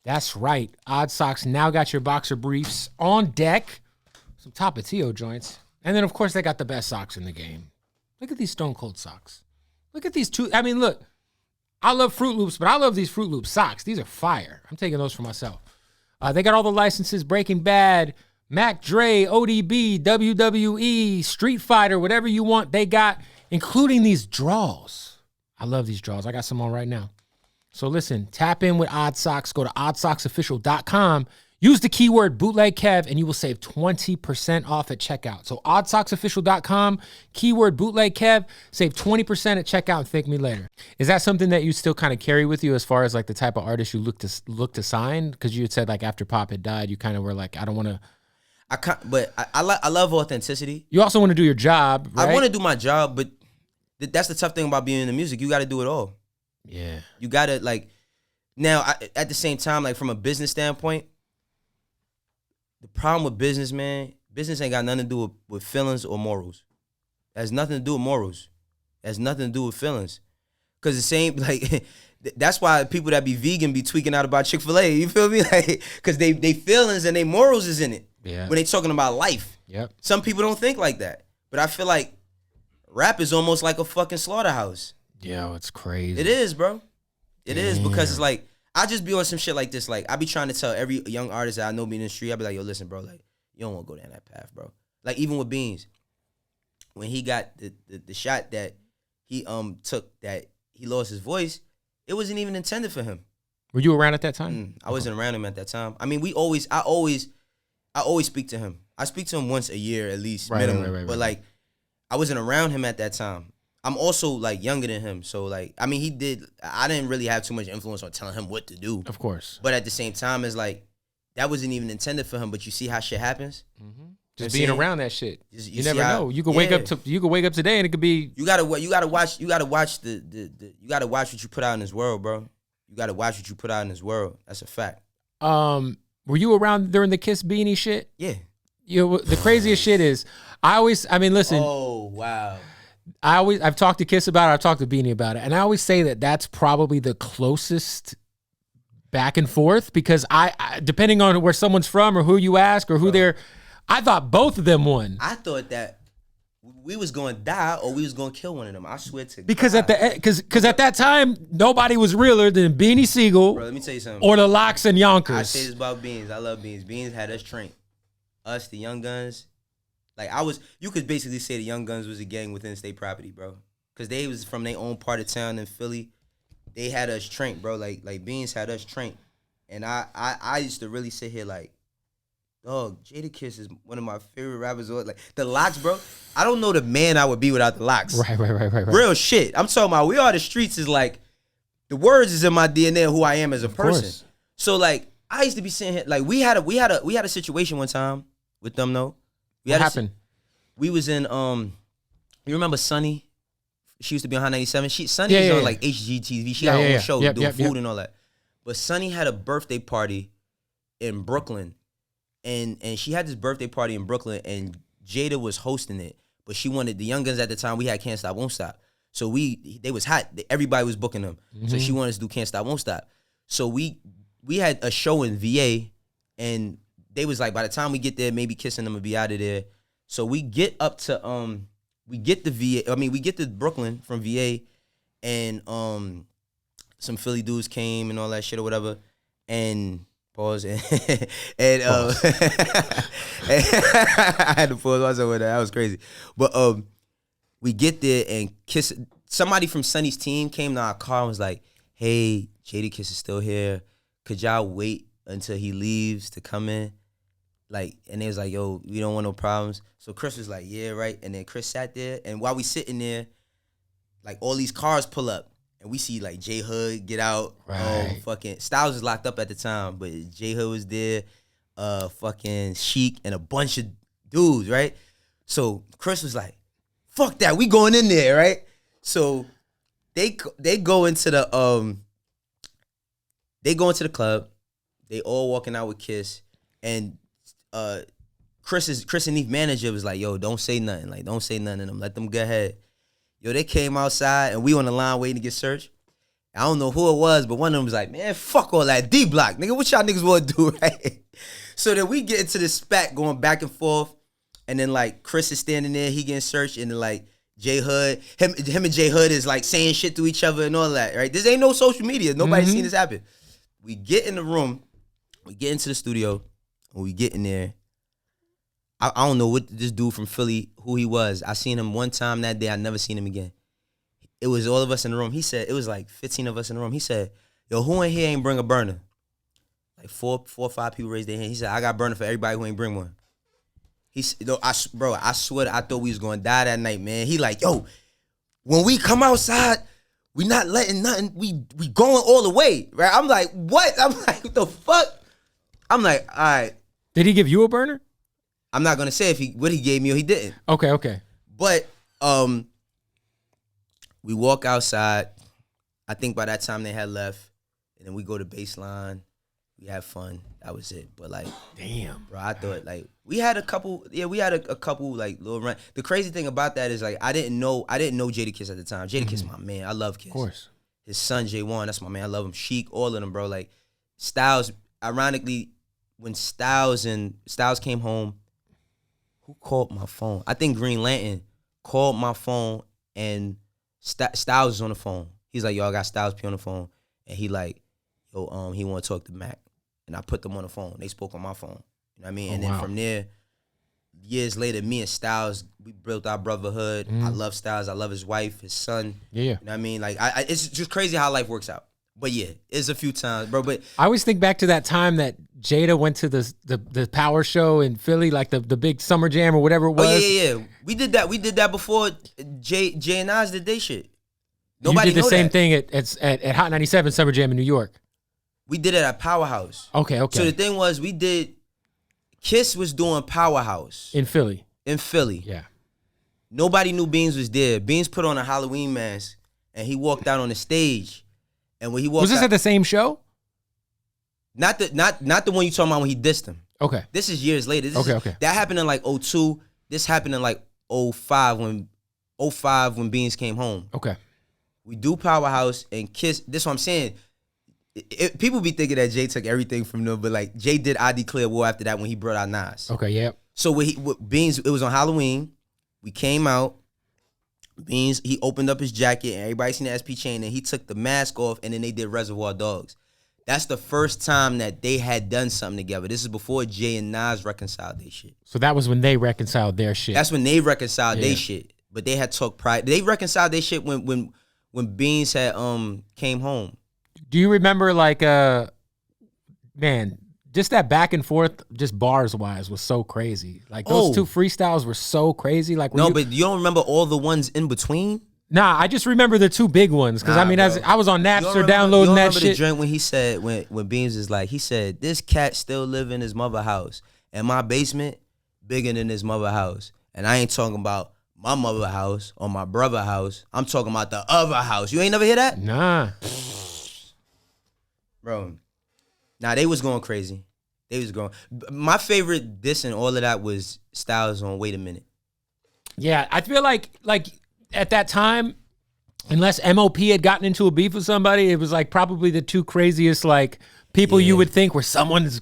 That's right. Odd Socks now got your boxer briefs on deck. Some Tapatio joints. And then, of course, they got the best socks in the game. Look at these Stone Cold socks. Look at these two. I mean, look. I love Fruit Loops, but I love these Fruit Loops socks. These are fire. I'm taking those for myself. They got all the licenses, Breaking Bad, Mac Dre, ODB, WWE, Street Fighter, whatever you want, they got, including these draws. I love these draws. I got some on right now. So listen, tap in with Odd Socks. Go to oddsocksofficial.com. Use the keyword Bootleg Kev, and you will save 20% off at checkout. So oddsocksofficial.com, keyword Bootleg Kev, save 20% at checkout and thank me later. Is that something that you still kind of carry with you as far as like the type of artist you look to sign? Because you had said like after Pop had died, you kind of were like, I don't want to. I love authenticity. You also want to do your job, right? I want to do my job, but that's the tough thing about being in the music. You got to do it all. Yeah. You got to like, now at the same time, like from a business standpoint, the problem with business, man, business ain't got nothing to do with feelings or morals. It has nothing to do with morals. It has nothing to do with feelings. Because the same, like, that's why people that be vegan be tweaking out about Chick-fil-A. You feel me? Like, because they feelings and they morals is in it. Yeah. When they talking about life. Yep. Some people don't think like that. But I feel like rap is almost like a fucking slaughterhouse. Yo, it's crazy. It is, bro. It is, because it's like, I just be on some shit like this. Like, I be trying to tell every young artist that I know be in the street, I be like, yo, listen, bro, like, you don't want to go down that path, bro. Like, even with Beans, when he got the shot that he took, that he lost his voice, it wasn't even intended for him. Were you around at that time? I wasn't around him at that time. I mean, I always speak to him. I speak to him once a year at least, minimum. Right. But like, I wasn't around him at that time. I'm also like younger than him, so like, I mean, I didn't really have too much influence on telling him what to do. Of course. But at the same time, it's like, that wasn't even intended for him. But you see how shit happens. Mm-hmm. Just being around that shit. You never know. You could wake up today and it could be. You gotta watch what you put out in this world, bro. You gotta watch what you put out in this world. That's a fact. Were you around during the Kiss Beanie shit? Yeah. The craziest shit is, listen. Oh wow. I've talked to Kiss about it. I've talked to Beanie about it, and I always say that that's probably the closest back and forth, because I depending on where someone's from or who you ask or who they're, I thought both of them won. I thought that we was going to die or we was going to kill one of them. I swear to because God. Because at that time nobody was realer than Beanie Sigel. Bro, let me tell you something. Or the Locks and Yonkers. I say this about Beans. I love Beans. Beans had us trained. Us, the Young Guns. Like, you could basically say the Young Guns was a gang within state property, bro. Because they was from their own part of town in Philly. They had us trained, bro. Like Beans had us trained. And I used to really sit here like, dog, Jadakiss is one of my favorite rappers. Like, the Locks, bro. I don't know the man I would be without the Locks. Right. Real shit. I'm talking about, We Are the Streets is like, the words is in my DNA of who I am as a person. Course. So, like, I used to be sitting here, like, we had a situation one time with them, though. What happened? We was in, you remember Sunny? She used to be on Hot 97. Sunny was on like HGTV. She had her own show doing food and all that. But Sunny had a birthday party in Brooklyn. And she had this birthday party in Brooklyn, and Jada was hosting it. But she wanted, the Young Guns at the time, we had Can't Stop, Won't Stop. So they was hot. Everybody was booking them. Mm-hmm. So she wanted us to do Can't Stop, Won't Stop. So we had a show in VA, and they was like, by the time we get there, maybe Kissing them would be out of there. So we get up to we get to Brooklyn from VA, and some Philly dudes came and all that shit or whatever, and pause and I had to pause myself with that. That was crazy. But we get there and Kiss. Somebody from Sonny's team came to our car and was like, "Hey, Jadakiss is still here. Could y'all wait until he leaves to come in?" Like, and they was like, "Yo, we don't want no problems." So Chris was like, "Yeah, right." And then Chris sat there, and while we sitting there, like, all these cars pull up, and we see like J Hood get out. Right. Fucking Styles was locked up at the time, but J Hood was there, fucking Sheik, and a bunch of dudes, right? So Chris was like, "Fuck that, we going in there, right?" So they go into the club. They all walking out with Kiss, and Chris and Neef manager was like, "Yo, don't say nothing. Like, don't say nothing to them. Let them go ahead." Yo, they came outside, and we on the line waiting to get searched. I don't know who it was, but one of them was like, "Man, fuck all that D-block. Nigga, what y'all niggas want to do, right?" So then we get into this spat going back and forth, and then, like, Chris is standing there, he getting searched, and then, like, J Hood, him and J Hood is, like, saying shit to each other and all that, right? This ain't no social media. Nobody's seen this happen. We get in the room, we get into the studio, and we get in there. I don't know what this dude from Philly, who he was. I seen him one time that day. I never seen him again. It was all of us in the room. He said, it was like 15 of us in the room. He said, "Yo, who in here ain't bring a burner?" Like four or five people raised their hand. He said, "I got burner for everybody who ain't bring one." He said, I swear, I thought we was going to die that night, man. He like, "Yo, when we come outside, we not letting nothing. We going all the way," right? I'm like, "What?" I'm like, "What the fuck?" I'm like, "All right." Did he give you a burner? I'm not gonna say what he gave me or he didn't. Okay. But we walk outside. I think by that time they had left, and then we go to baseline. We had fun. That was it. But like, damn, bro, I thought like we had a couple. Yeah, we had a couple like little run. The crazy thing about that is like I didn't know Jadakiss at the time. Jadakiss, my man. I love Kiss. Of course. His son J1, that's my man. I love him. Sheik, all of them, bro. Like Styles. Ironically, when Styles came home. Who called my phone? I think Green Lantern called my phone, and Styles was on the phone. He's like, "Yo, I got Styles P on the phone," and he like, "Yo, he want to talk to Mac," and I put them on the phone. They spoke on my phone. You know what I mean? And then from there, years later, me and Styles, we built our brotherhood. I love Styles. I love his wife, his son. Yeah. You know what I mean? Like, it's just crazy how life works out. But yeah, it's a few times, bro. But I always think back to that time that Jada went to the Power Show in Philly, like the big Summer Jam or whatever it was. Oh yeah. We did that before Jay and Nas did they shit. Nobody you did the same thing at Hot 97 Summer Jam in New York. We did it at Powerhouse. Okay. So the thing was, Kiss was doing Powerhouse in Philly. Yeah. Nobody knew Beans was there. Beans put on a Halloween mask and he walked out on the stage. And when he walked was this out, at the same show? Not the one you talking about when he dissed him. Okay. This is years later. Okay. That happened in like 2002. This happened in like 2005 when Beans came home. Okay. We do Powerhouse and Kiss. This is what I'm saying. People be thinking that Jay took everything from them, but like Jay did I Declare War after that when he brought out Nas. Okay, yeah. So with Beans, it was on Halloween. We came out. Beans, he opened up his jacket and everybody seen the SP chain and he took the mask off and then they did Reservoir Dogs. That's the first time that they had done something together. This is before Jay and Nas reconciled their shit. So that was when they reconciled their shit. That's when they reconciled their shit. But they had talked prior. They reconciled their shit when Beans had came home. Do you remember like man, just that back and forth, just bars wise, was so crazy. Like those two freestyles were so crazy. Like but you don't remember all the ones in between? Nah, I just remember the two big ones because I mean, as I was on Napster downloading that shit. You remember the drink when he said when Beans is like, he said, "This cat still live in his mother house, and my basement bigger than his mother house, and I ain't talking about my mother house or my brother house. I'm talking about the other house." You ain't never hear that? Nah, bro. Nah, they was going crazy. They was going. My favorite diss and all of that was Styles on Wait a Minute. Yeah, I feel like at that time, unless MOP had gotten into a beef with somebody, it was like probably the two craziest like people you would think where someone's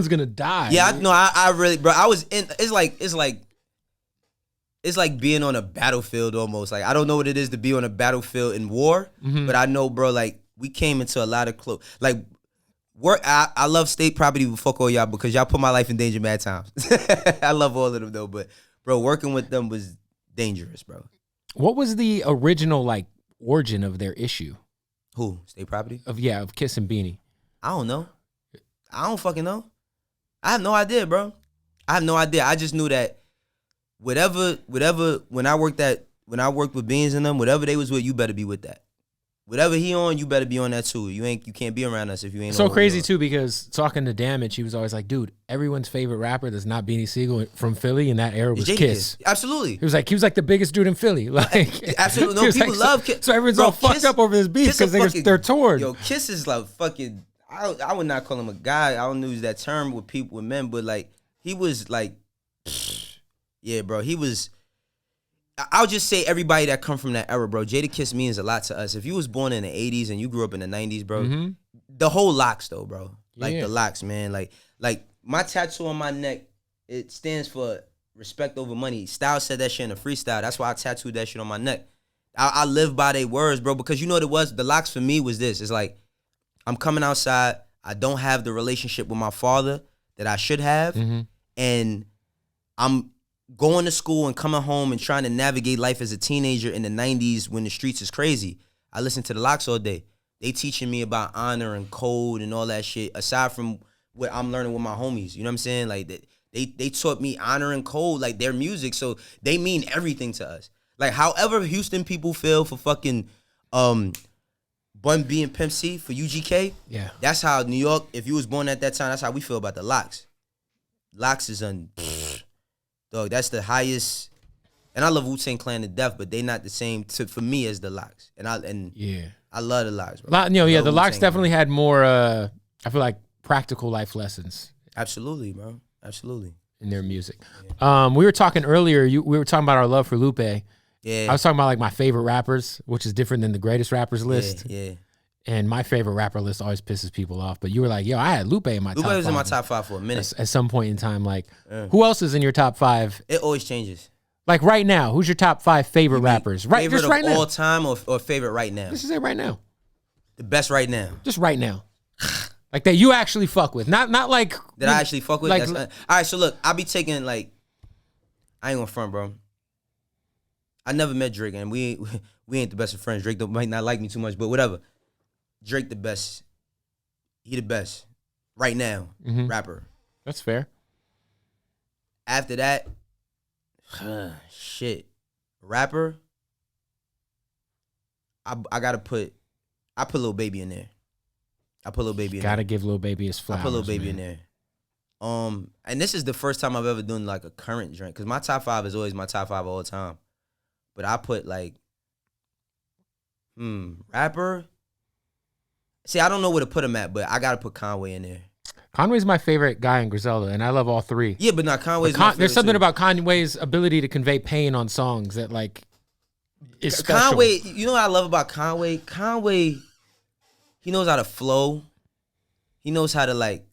gonna die. Yeah, I really, bro. I was in. It's like being on a battlefield almost. Like I don't know what it is to be on a battlefield in war, but I know, bro. Like we came into a lot of close. Like work. I love State Property, but fuck all y'all because y'all put my life in danger mad times. I love all of them though, but bro, working with them was dangerous, bro. What was the original like origin of their issue? Who? State Property? Of Kiss and Beanie. I don't know. I don't fucking know. I have no idea, bro. I have no idea. I just knew that whatever when I worked with Beans and them, whatever they was with, you better be with that. Whatever he on, you better be on that too. You can't be around us if you ain't. So crazy too because talking to Damage, he was always like, "Dude, everyone's favorite rapper that's not Beanie Sigel from Philly in that era was Kiss." Absolutely. He was like the biggest dude in Philly. Like absolutely, no people love Kiss. So everyone's all fucked up over this beef because they're torn. Yo, Kiss is like fucking. I would not call him a guy. I don't use that term with people with men, but like he was like, yeah, bro. He was. I'll just say everybody that come from that era, bro. Jadakiss means a lot to us. If you was born in the 80s and you grew up in the 90s, bro, the whole locks though, bro. Like the locks, man. Like my tattoo on my neck, it stands for respect over money. Styles said that shit in a freestyle. That's why I tattooed that shit on my neck. I live by their words, bro, because you know what it was? The locks for me was this. It's like, I'm coming outside. I don't have the relationship with my father that I should have. And I'm going to school and coming home and trying to navigate life as a teenager in the 90s when the streets is crazy. I listen to the locks all day. They teaching me about honor and code and all that shit, aside from what I'm learning with my homies. You know what I'm saying? Like they taught me honor and code, like their music, so they mean everything to us. Like however Houston people feel for fucking Bun B and Pimp C for UGK, yeah, that's how New York, if you was born at that time, that's how we feel about the locks. Locks is dog, that's the highest, and I love Wu-Tang Clan to death, but they not the same for me as the locks. And I love the locks, bro. The locks definitely had more. I feel like practical life lessons. Absolutely, bro. Absolutely. In their music. Yeah. We were talking earlier. We were talking about our love for Lupe. Yeah. I was talking about like my favorite rappers, which is different than the greatest rappers list. Yeah. And my favorite rapper list always pisses people off. But you were like, yo, I had Lupe in my top 5. Lupe was in my top 5 for a minute. At some point in time, like, who else is in your top 5? It always changes. Like right now, who's your top 5 favorite rappers? Right, favorite just right of now. all time or favorite right now? This is it right now. The best right now. Just right now. Like that you actually fuck with. Not like. That I actually fuck with? Like, all right, so look, I be taking like, I ain't gonna front, bro. I never met Drake, and we ain't the best of friends. Drake might not like me too much, but whatever. Drake the best. He the best right now, rapper. That's fair. After that, rapper. I gotta put Lil Baby in there. Gotta give Lil Baby his flowers. I put Lil Baby in there. And this is the first time I've ever done like a current drink, because my top 5 is always my top 5 all the time. But I put like, rapper. See, I don't know where to put him at, but I gotta put Conway in there. Conway's my favorite guy in Griselda, and I love all three. Yeah, but not Conway's. My there's something too. about Conway's ability to convey pain on songs that like is special. Conway, you know what I love about Conway? Conway, he knows how to flow. He knows how to like.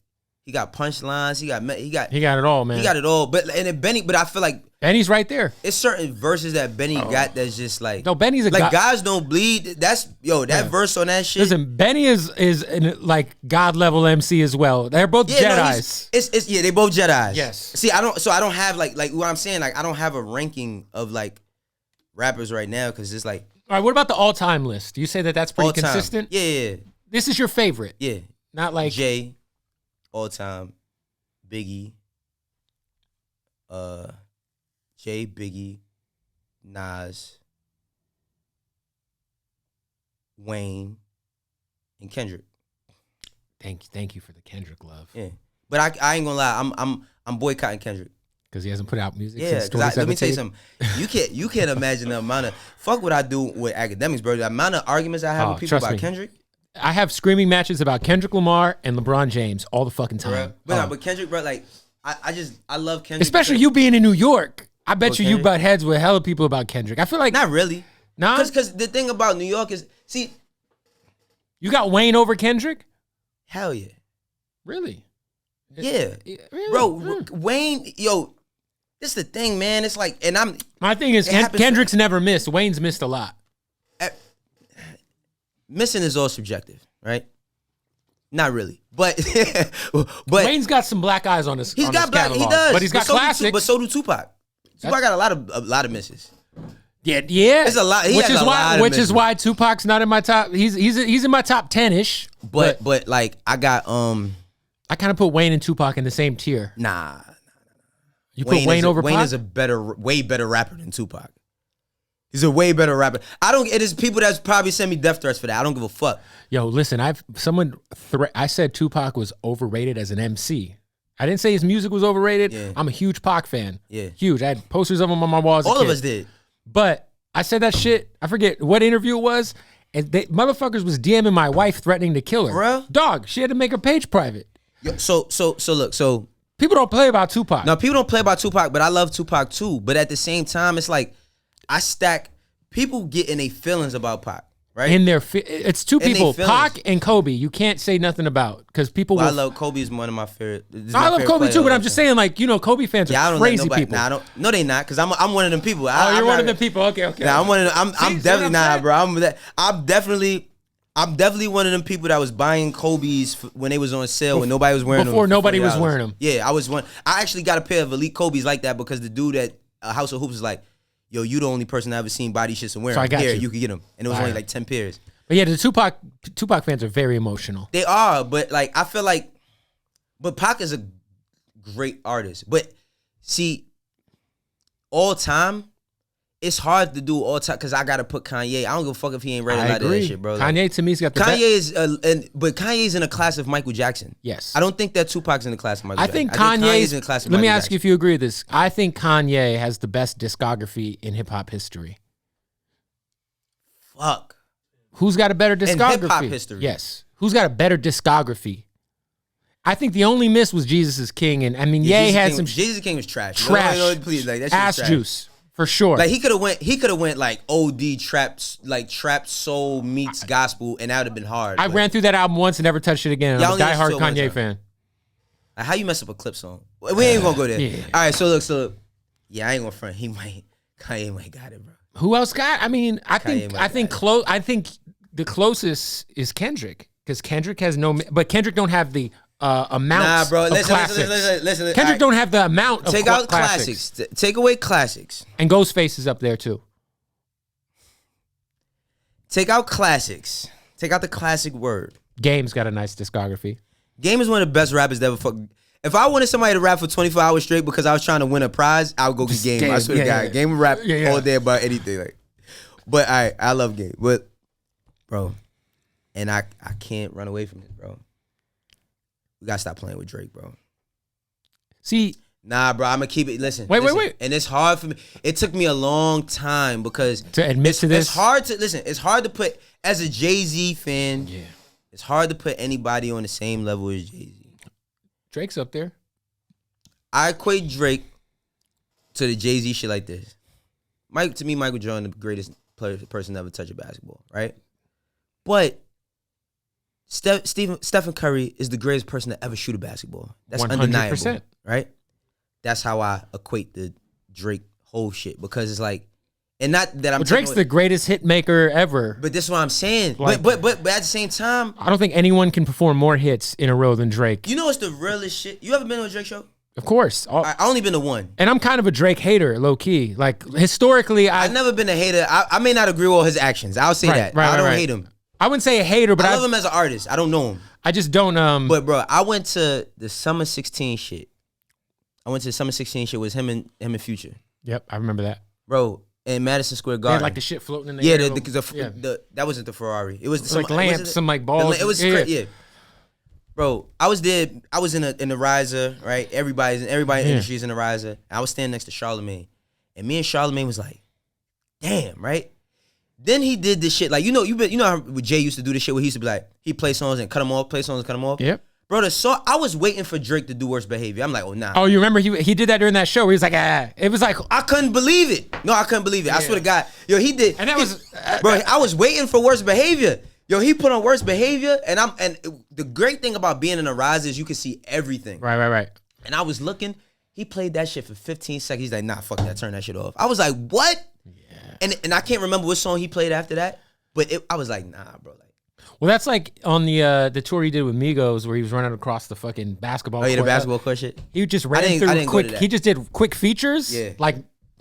He got punchlines. He got it all, man. He got it all. But Benny, but I feel like Benny's right there. It's certain verses that Benny got that's just like no. Benny's guys don't bleed. That's that verse on that shit. Listen, Benny is like God level MC as well. They're both Jedis. No, they both Jedis. Yes. See, I don't have like what I'm saying. Like I don't have a ranking of like rappers right now because it's like. All right, what about the all time list? Do you say that that's pretty consistent? Yeah. This is your favorite. Yeah. Not like Jay. All time, Biggie, Jay, Biggie, Nas, Wayne, and Kendrick. Thank you for the Kendrick love. Yeah, but I ain't gonna lie, I'm boycotting Kendrick because he hasn't put out music. Yeah, since let me tell you something. You can't imagine the amount of fuck what I do with Akademiks, bro. The amount of arguments I have with people about Kendrick. I have screaming matches about Kendrick Lamar and LeBron James all the fucking time. But Kendrick, bro, like I love Kendrick. Especially you being in New York. I bet you butt heads with hella people about Kendrick. I feel like not really. Nah, because the thing about New York is, see, you got Wayne over Kendrick. Hell yeah, really? Yeah, really? Bro, Wayne, yo, this is the thing, man. It's like, and my thing is Kendrick's never missed. Wayne's missed a lot. Missing is all subjective, right? Not really, but Wayne's got some black eyes on his. He's got black. Catalog, he does, but he's got classics. But so do Tupac. Tupac got a lot of misses. Yeah. It's a lot. Which is why Tupac's not in my top. He's in my top 10-ish. But like I got I kind of put Wayne and Tupac in the same tier. Nah. You put Wayne over Pac? Wayne is way better rapper than Tupac. He's a way better rapper. It is people that's probably send me death threats for that. I don't give a fuck. Yo, listen, I said Tupac was overrated as an MC. I didn't say his music was overrated. Yeah. I'm a huge Pac fan. Yeah. Huge. I had posters of him on my walls. All of us did. But I said that shit. I forget what interview it was. And motherfuckers was DMing my wife threatening to kill her. Bro? Dog, she had to make her page private. Yo, so look. People don't play about Tupac. No, people don't play about Tupac, but I love Tupac too. But at the same time, it's like, people get in their feelings about Pac, right? It's two people, Pac and Kobe. You can't say nothing about because people. I love Kobe is one of my favorite. I love Kobe too, but I'm just saying, like, Kobe fans are crazy people. Nah, no, they not, because I'm one of them people. You're one of them people. Okay. Nah, I'm one of them. I'm definitely not, bro. I'm definitely one of them people that was buying Kobe's when they was on sale when nobody was wearing them. Before nobody was wearing them. Yeah, I was one. I actually got a pair of elite Kobe's like that because the dude at House of Hoops was like, yo, you the only person I ever seen body shits and wear them. Here, you could get them. And it was only like 10 pairs. But yeah, the Tupac fans are very emotional. They are, but like, I feel like, but Pac is a great artist. But see, all time, it's hard to do all time because I got to put Kanye. I don't give a fuck if he ain't read a lot of that shit, bro. Kanye, to me, has got the best. But Kanye's in a class of Michael Jackson. Yes. I don't think that Tupac's in the class of Michael Jackson. I think Kanye's in the class of Michael Jackson. Let me ask you if you agree with this. I think Kanye has the best discography in hip-hop history. Fuck. Who's got a better discography? In hip-hop history. Yes. Who's got a better discography? I think the only miss was Jesus is King. And I mean, Ye had some... Jesus is King was trash. Trash. No, please, like, that shit ass was trash. Juice. For sure. Like he could have went like OD trap soul meets gospel, and that would have been hard. I ran through that album once and never touched it again. I'm a diehard Kanye fan. Like, how you mess up a clip song? We ain't gonna go there. Yeah. All right, so look. Yeah, I ain't gonna front. Kanye might got it, bro. Who else got? I mean, I think the closest is Kendrick because Kendrick has but Kendrick don't have the amount. Nah, bro. Of Listen. Kendrick don't have the amount of take out classics. Take away classics. And Ghostface is up there too. Take out classics. Take out the classic word. Game's got a nice discography. Game is one of the best rappers that ever fuck. If I wanted somebody to rap for 24 hours straight because I was trying to win a prize, I would go get Game. I swear to God. Game would rap all day about anything. Like, but I love Game. But, bro, and I can't run away from it, bro. We got to stop playing with Drake, bro. See. Nah, bro, I'm going to keep it. Listen. Wait. And it's hard for me. It took me a long time because. To admit to this? It's hard to, listen, it's hard to put, as a Jay-Z fan, it's hard to put anybody on the same level as Jay-Z. Drake's up there. I equate Drake to the Jay-Z shit like this. To me, Michael Jordan, the greatest person to ever touch a basketball, right? But Stephen Curry is the greatest person to ever shoot a basketball. That's 100%. Undeniable, right? That's how I equate the Drake whole shit because it's like, and not that I'm. Drake's the greatest hit maker ever. But this is what I'm saying. Like, but at the same time, I don't think anyone can perform more hits in a row than Drake. You know what's the realest shit? You ever been to a Drake show? Of course. I only been to one. And I'm kind of a Drake hater, low key. Like historically, I've never been a hater. I may not agree with all his actions. I'll say that. I don't hate him. I wouldn't say a hater, but I love him as an artist. I don't know him. I just don't. But bro, I went to the Summer 16 shit. I went to the Summer 16 shit with him and Future. Yep, I remember that. Bro, in Madison Square Garden. They had like the shit floating in the air. That wasn't the Ferrari. It was like lamps, some like balls. It was crazy. Bro, I was there. I was in the riser, right? Everybody in the industry in the riser. I was standing next to Charlamagne, and me and Charlamagne was like, "Damn, right?" Then he did this shit like you know how Jay used to do this shit where he used to be like he play songs and cut them off, play songs and cut them off. Yep. Bro, I was waiting for Drake to do Worst Behavior. I'm like, oh nah. Oh, you remember he did that during that show where he was like, It was like I couldn't believe it. No, I couldn't believe it. I swear to God, yo, he did. And that was, bro. I was waiting for Worst Behavior. Yo, he put on Worst Behavior, and the great thing about being in a rise is you can see everything. Right. And I was looking. He played that shit for 15 seconds. He's like, nah, fuck that. Turn that shit off. I was like, what? Yeah. And I can't remember what song he played after that, but I was like, nah, bro. Well, that's like on the tour he did with Migos where he was running across the fucking basketball court. Oh, yeah, the basketball court shit? He just ran through quick. He just did quick features, like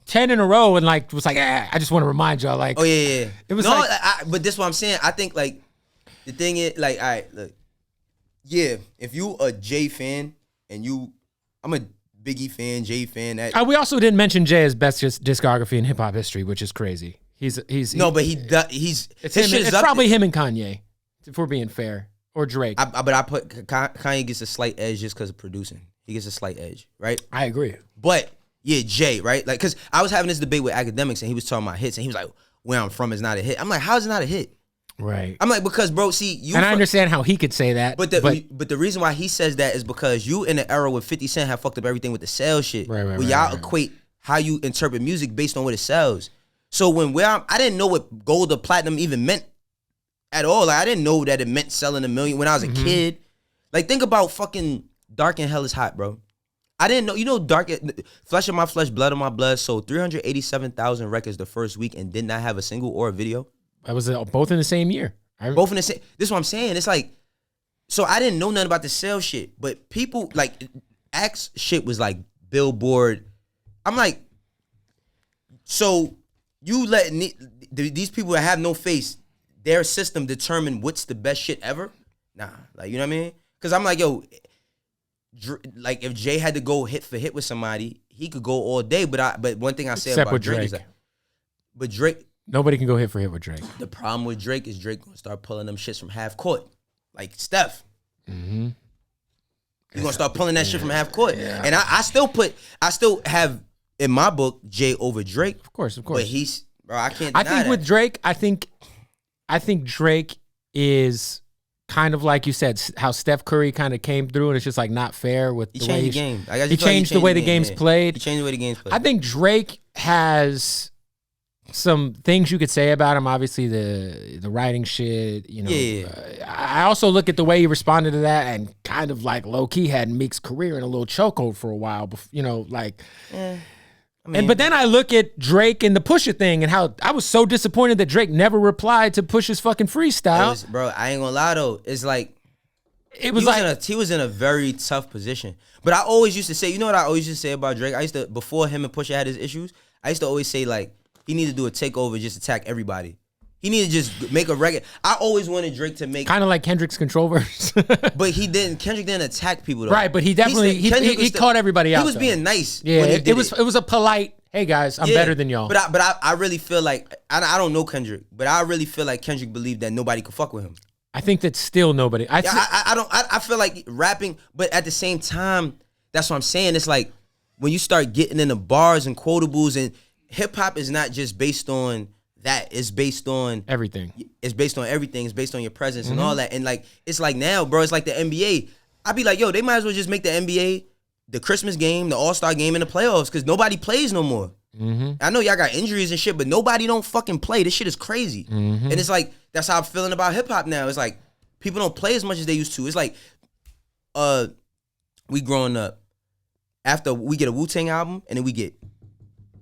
10 in a row, and like was like, I just want to remind y'all, like, oh yeah. It was but this is what I'm saying. I think like the thing is like, all right, look, yeah, if you a Jay fan and I'm a Biggie fan, Jay fan. We also didn't mention Jay as best discography in hip hop history, which is crazy. It's probably him and Kanye. If we're being fair, or Drake. But I put Kanye gets a slight edge just because of producing. He gets a slight edge, right? I agree. But yeah, Jay, right? Like, because I was having this debate with Akademiks and he was talking about hits and he was like, "Where I'm from is not a hit." I'm like, "How is it not a hit?" Right. I'm like, because bro, see you. And I understand how he could say that, but the reason why he says that is because you in the era where 50 Cent have fucked up everything with the sales shit. Right. Where y'all equate how you interpret music based on what it sells. So I didn't know what gold or platinum even meant. At all. Like, I didn't know that it meant selling 1 million when I was a kid. Like, think about fucking Dark and Hell is Hot, bro. I didn't know. You know, Flesh of My Flesh, Blood of My Blood sold 387,000 records the first week and did not have a single or a video. That was both in the same year. Both in the same. This is what I'm saying. It's like, so I didn't know nothing about the sales shit, but people, like, Axe shit was like Billboard. I'm like, so you let these people that have no face, their system determine what's the best shit ever? Nah, like, you know what I mean? Because I'm like, yo, like if Jay had to go hit for hit with somebody, he could go all day. But one thing I say about Drake is like, but Drake, nobody can go hit for hit with Drake. The problem with Drake is Drake gonna start pulling them shits from half court, like Steph. Mm-hmm. He's gonna start pulling that shit from half court, and I still have in my book Jay over Drake. Of course. But I can't. I think with Drake, I think Drake is kind of like you said, how Steph Curry kind of came through, and it's just like not fair with the way he changed the way the game's played. He changed the way the game's played. I think Drake has some things you could say about him. Obviously, the writing shit. You know, I also look at the way he responded to that, and kind of like low key had Meek's career in a little chokehold for a while. You know, like. But then I look at Drake and the Pusha thing and how I was so disappointed that Drake never replied to Pusha's fucking freestyle. Bro, I ain't gonna lie though. It's like he was in a very tough position. But I always used to say, you know what I always used to say about Drake? Before him and Pusha had his issues, I used to always say like he needed to do a takeover, just attack everybody. He needed to just make a record. I always wanted Drake to make kind of like Kendrick's Control verse. But he didn't. Kendrick didn't attack people though. Right, but he definitely he caught everybody out. He was being nice. Yeah, it was a polite. Hey guys, I'm better than y'all. But I really feel like I don't know Kendrick, but I really feel like Kendrick believed that nobody could fuck with him. I think that still nobody. I feel like rapping, but at the same time, that's what I'm saying. It's like when you start getting into bars and quotables, and hip hop is not just based on that. It's based on everything. It's based on everything. It's based on your presence and all that. And like it's like now, bro. It's like the NBA. I'd be like, yo, they might as well just make the NBA the Christmas game, the All-Star game, and the playoffs, because nobody plays no more. I know y'all got injuries and shit, but nobody don't fucking play. This shit is crazy. And it's like, that's how I'm feeling about hip-hop now. It's like, people don't play as much as they used to. It's like, we growing up, after we get a Wu-Tang album, and then we get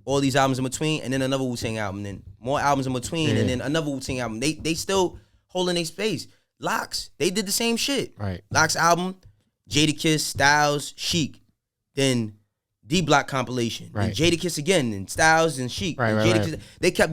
all these albums in between, and then another Wu-Tang album, and then more albums in between, and then another Wu-Tang album. They still holding their space. Locks, they did the same shit. Right. Locks album, Jadakiss, Styles, Sheik. Then D-Block compilation. Right. Then Jadakiss again, and Styles and Sheik. Right, and Jadakiss. Right. They kept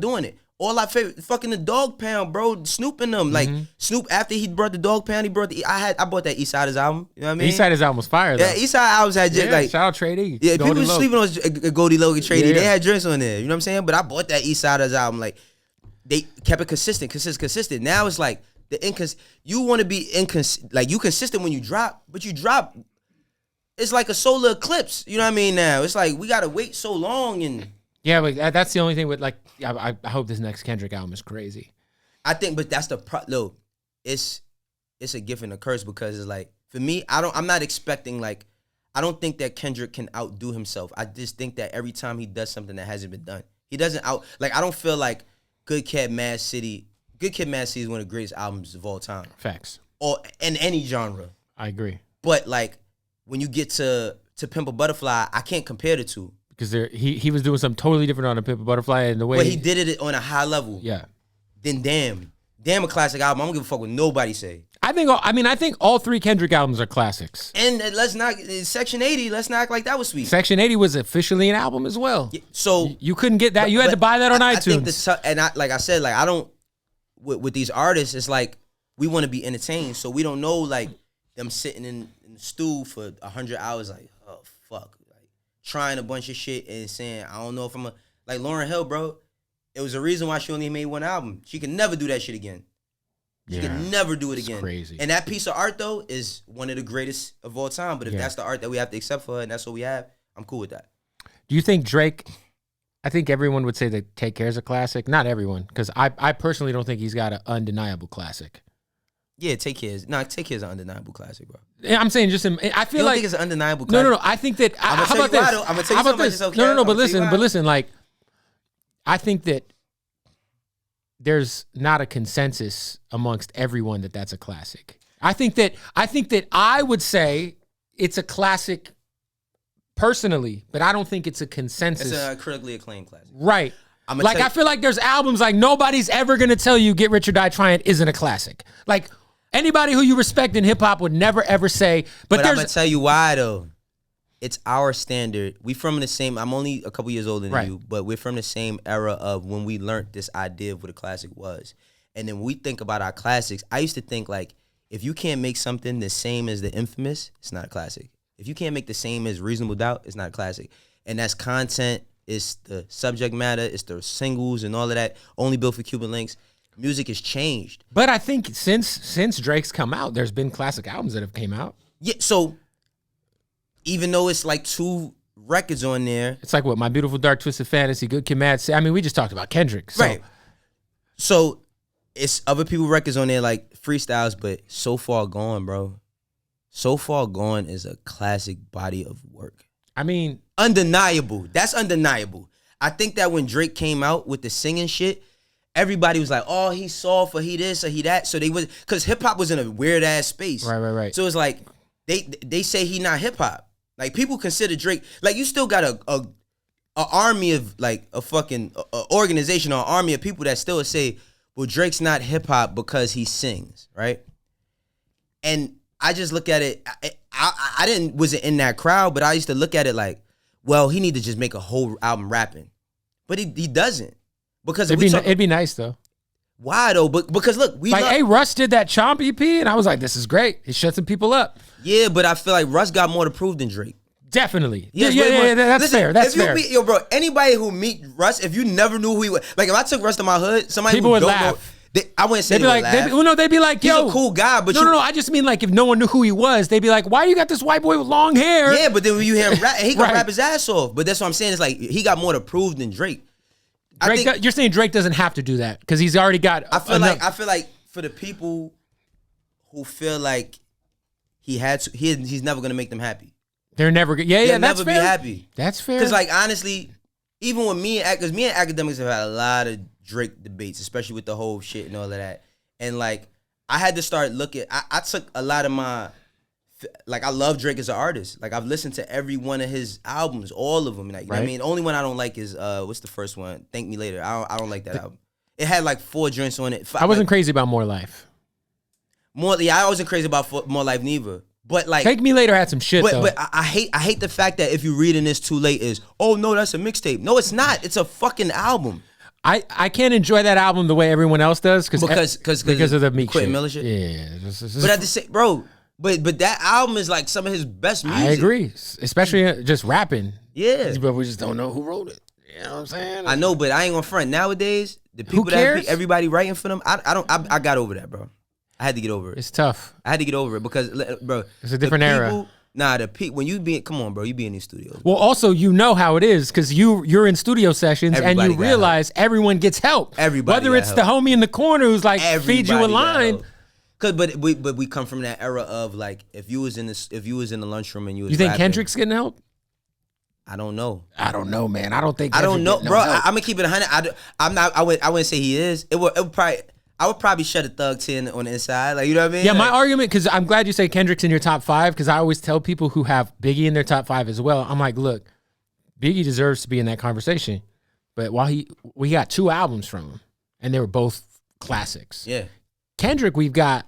doing it. All our favorite, fucking the Dog Pound, bro. Snoop and them. Like, Snoop, after he brought the Dog Pound, he brought I bought that Eastsiders album. You know what I mean? Eastsiders album was fire, though. Yeah, Eastside albums had just like. Shout out Trey D. Yeah, people were sleeping on Goldie Logan, Trey D. Yeah. They had drinks on there. You know what I'm saying? But I bought that Eastsiders album. Like, they kept it consistent. Now it's like, you want to be like, you consistent when you drop, but you drop. It's like a solar eclipse. You know what I mean? Now it's like we gotta wait so long, and yeah, but that's the only thing with like. I hope this next Kendrick album is crazy. I think, but that's look, it's a gift and a curse, because it's like, for me, I'm not expecting, like, I don't think that Kendrick can outdo himself. I just think that every time he does something that hasn't been done, he doesn't like, I don't feel like Good Kid, Mad City is one of the greatest albums of all time. Facts. Or in any genre. I agree. But like, when you get to Pimp a Butterfly, I can't compare the two. Because he was doing something totally different on a Pimp a Butterfly, and the way. But he did it on a high level. Yeah. Then Damn a classic album. I don't give a fuck what nobody say. I think all three Kendrick albums are classics. And let's not, Section 80, let's not act like that was sweet. Section 80 was officially an album as well. Yeah, so you couldn't get that. You had to buy that on iTunes. I think like I said, like, I don't, with these artists, it's like, we want to be entertained. So we don't know, like, them sitting in the stool for 100 hours, like, oh, fuck. Like, trying a bunch of shit and saying, I don't know if I'm like Lauryn Hill, bro. It was a reason why she only made one album. She can never do that shit again. She can never do it again. Crazy. And that piece of art, though, is one of the greatest of all time. But if that's the art that we have to accept for her, and that's what we have, I'm cool with that. Do you think Drake, I think everyone would say that Take Care is a classic. Not everyone, because I personally don't think he's got an undeniable classic. Yeah, Take Care is an undeniable classic, bro. Yeah, I'm saying just, I feel like. think it's an undeniable classic? No. I think that, I'm how about this? I'm going to tell you something about yourself, No, but listen, like, I think that there's not a consensus amongst everyone that that's a classic. I think that I would say it's a classic personally, but I don't think it's a consensus. It's a critically acclaimed classic. Right. Like, I feel like there's albums like nobody's ever going to tell you Get Rich or Die Trying isn't a classic. Like, anybody who you respect in hip hop would never ever say, but I'm going to tell you why, though. It's our standard. We from the same, I'm only a couple years older than you, but we're from the same era of when we learned this idea of what a classic was. And then when we think about our classics, I used to think, like, if you can't make something the same as The Infamous, it's not a classic. If you can't make the same as Reasonable Doubt, it's not a classic. And that's content, it's the subject matter, it's the singles and all of that, only built for Cuban links. Music has changed. But I think since Drake's come out, there's been classic albums that have came out. Yeah, so even though it's like 2 records on there. It's like what? My Beautiful Dark Twisted Fantasy, Good Kid, Mad City. I mean, we just talked about Kendrick. So. Right. So it's other people records on there like freestyles, but So Far Gone, bro. So Far Gone is a classic body of work. I mean. Undeniable. That's undeniable. I think that when Drake came out with the singing shit, everybody was like, oh, he's soft, or he this, or he that. So they was, because hip-hop was in a weird-ass space. Right. So it's like, they say he not hip-hop. Like, people consider Drake, like, you still got a army of, like, a fucking organization or army of people that still say, well, Drake's not hip-hop because he sings, right? And I just look at it, I wasn't in that crowd, but I used to look at it like, well, he need to just make a whole album rapping. But he doesn't. Because it'd be nice, though. Why though? But because look, hey, Russ did that Chomp EP, and I was like, this is great. It shut some people up. Yeah, but I feel like Russ got more to prove than Drake. Definitely. Yeah, that's fair. That's fair. Bro, anybody who meet Russ, if you never knew who he was, like if I took Russ to my hood, somebody people who would don't laugh. know, I wouldn't say they'd be like, yo, he's a cool guy, but no, I just mean like if no one knew who he was, they'd be like, why you got this white boy with long hair? Yeah, but then when you hear him rap, he can rap his ass off. But that's what I'm saying. It's like he got more to prove than Drake. You're saying Drake doesn't have to do that because he's already got. I feel like for the people who feel like he's never gonna make them happy. They're never good. Yeah, They'll that's never fair. be happy. That's fair. Because like honestly, even with me and Akademiks have had a lot of Drake debates, especially with the whole shit and all of that. And like I had to start looking. I took a lot of my I love Drake as an artist. Like I've listened to every one of his albums, all of them. Like, you know what I mean? The only one I don't like is what's the first one? Thank Me Later. I don't like that album. It had like 4 joints on it. I wasn't crazy about More Life. I wasn't crazy about More Life neither. But like Take Me Later had some shit though. But I hate the fact that if you reading this too late is, oh no, that's a mixtape. No, it's not. It's a fucking album. I can't enjoy that album the way everyone else does because of the Meek Quentin shit. Miller shit. Yeah, but at the same, bro. But that album is like some of his best music. I agree, especially just rapping. Yeah, but we just don't know who wrote it. You know what I'm saying? I know, but I ain't gonna front. Nowadays, the people that everybody writing for them, I got over that, bro. I had to get over it. It's tough. I had to get over it because, bro, it's a different era. Nah, when you be, come on, bro, you be in these studios. Well, also you know how it is because you're in studio sessions and you realize everyone gets help. Everybody, whether it's the homie in the corner who's like feed you a line. But we come from that era of like if you was in the lunchroom and you was you think rapping, Kendrick's getting help? I don't know. I don't know, man. I don't think. I don't know, bro. I'm gonna keep it 100. I wouldn't say he is. It would probably. I would probably shut a Thug 10 on the inside, like you know what I mean. Yeah, like, my argument, because I'm glad you say Kendrick's in your top 5, because I always tell people who have Biggie in their top 5 as well. I'm like, look, Biggie deserves to be in that conversation, but we got 2 albums from him, and they were both classics. Yeah, Kendrick, we've got.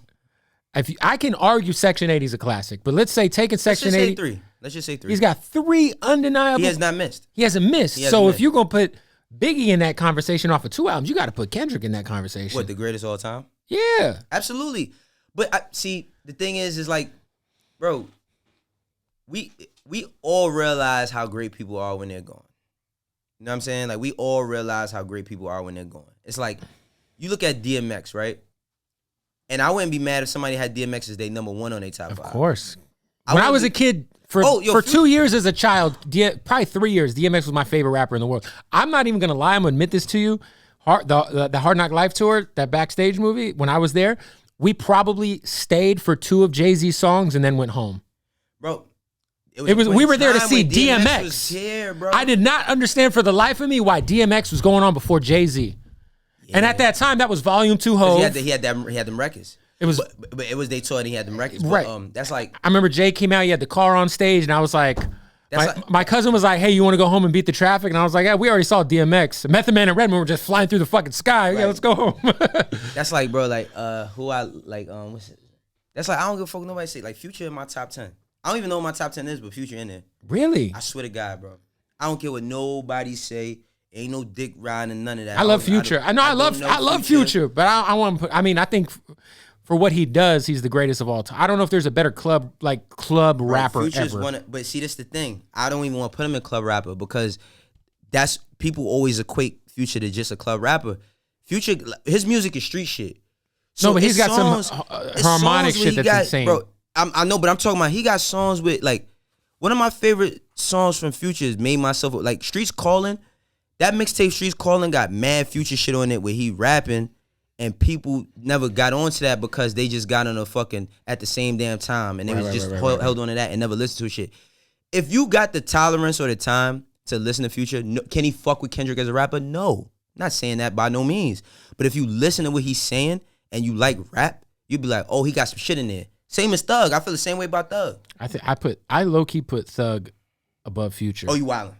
I can argue Section 80 is a classic, but let's say taking Section 80. Let's just say 3. He's got 3 undeniable. He has not missed. He hasn't missed. If you're gonna put Biggie in that conversation off of 2 albums, you got to put Kendrick in that conversation. What, the greatest all time? Yeah, absolutely. But see, the thing is like, bro, we all realize how great people are when they're gone. You know what I'm saying? Like we all realize how great people are when they're gone. It's like you look at DMX, right? And I wouldn't be mad if somebody had DMX as their number 1 on their top 5. Of course. When I was a kid, for 2 years as a child, probably 3 years, DMX was my favorite rapper in the world. I'm not even going to lie. I'm going to admit this to you. The Hard Knock Life tour, that backstage movie, when I was there, we probably stayed for 2 of Jay-Z's songs and then went home. Bro, we were there to see DMX. Was here, bro. I did not understand for the life of me why DMX was going on before Jay-Z. Yeah. And at that time, that was Volume 2 Hov. He had them records. It was, but it was they tour and he had them records. Right. But, that's like I remember Jay came out. He had the car on stage, and I was like, my cousin was like, "Hey, you want to go home and beat the traffic?" And I was like, "Yeah, we already saw DMX. Method Man and Redman were just flying through the fucking sky. Right. Yeah, let's go home." That's like, bro, like who I like. What's it? That's like I don't give a fuck. Nobody say like Future in my top 10. I don't even know what my top 10 is, but Future in there. Really? I swear to God, bro. I don't care what nobody say. Ain't no dick riding and none of that. I love Future. I love Future, but I want to put. I mean, I think. For what he does, he's the greatest of all time. I don't know if there's a better club rapper Future's ever. But see, that's the thing. I don't even want to put him in club rapper because that's people always equate Future to just a club rapper. Future, his music is street shit. So no, but he's got some harmonic shit that's insane. Bro, I know, but I'm talking about he got songs with like one of my favorite songs from Future is Made Myself like Streets Calling. That mixtape Streets Calling got mad Future shit on it where he rapping. And people never got onto that because they just got on a fucking at the same damn time. And they was just held on to that and never listened to shit. If you got the tolerance or the time to listen to Future, can he fuck with Kendrick as a rapper? No. Not saying that by no means. But if you listen to what he's saying and you like rap, you'd be like, oh, he got some shit in there. Same as Thug. I feel the same way about Thug. I low-key put Thug above Future. Oh, you wildin'.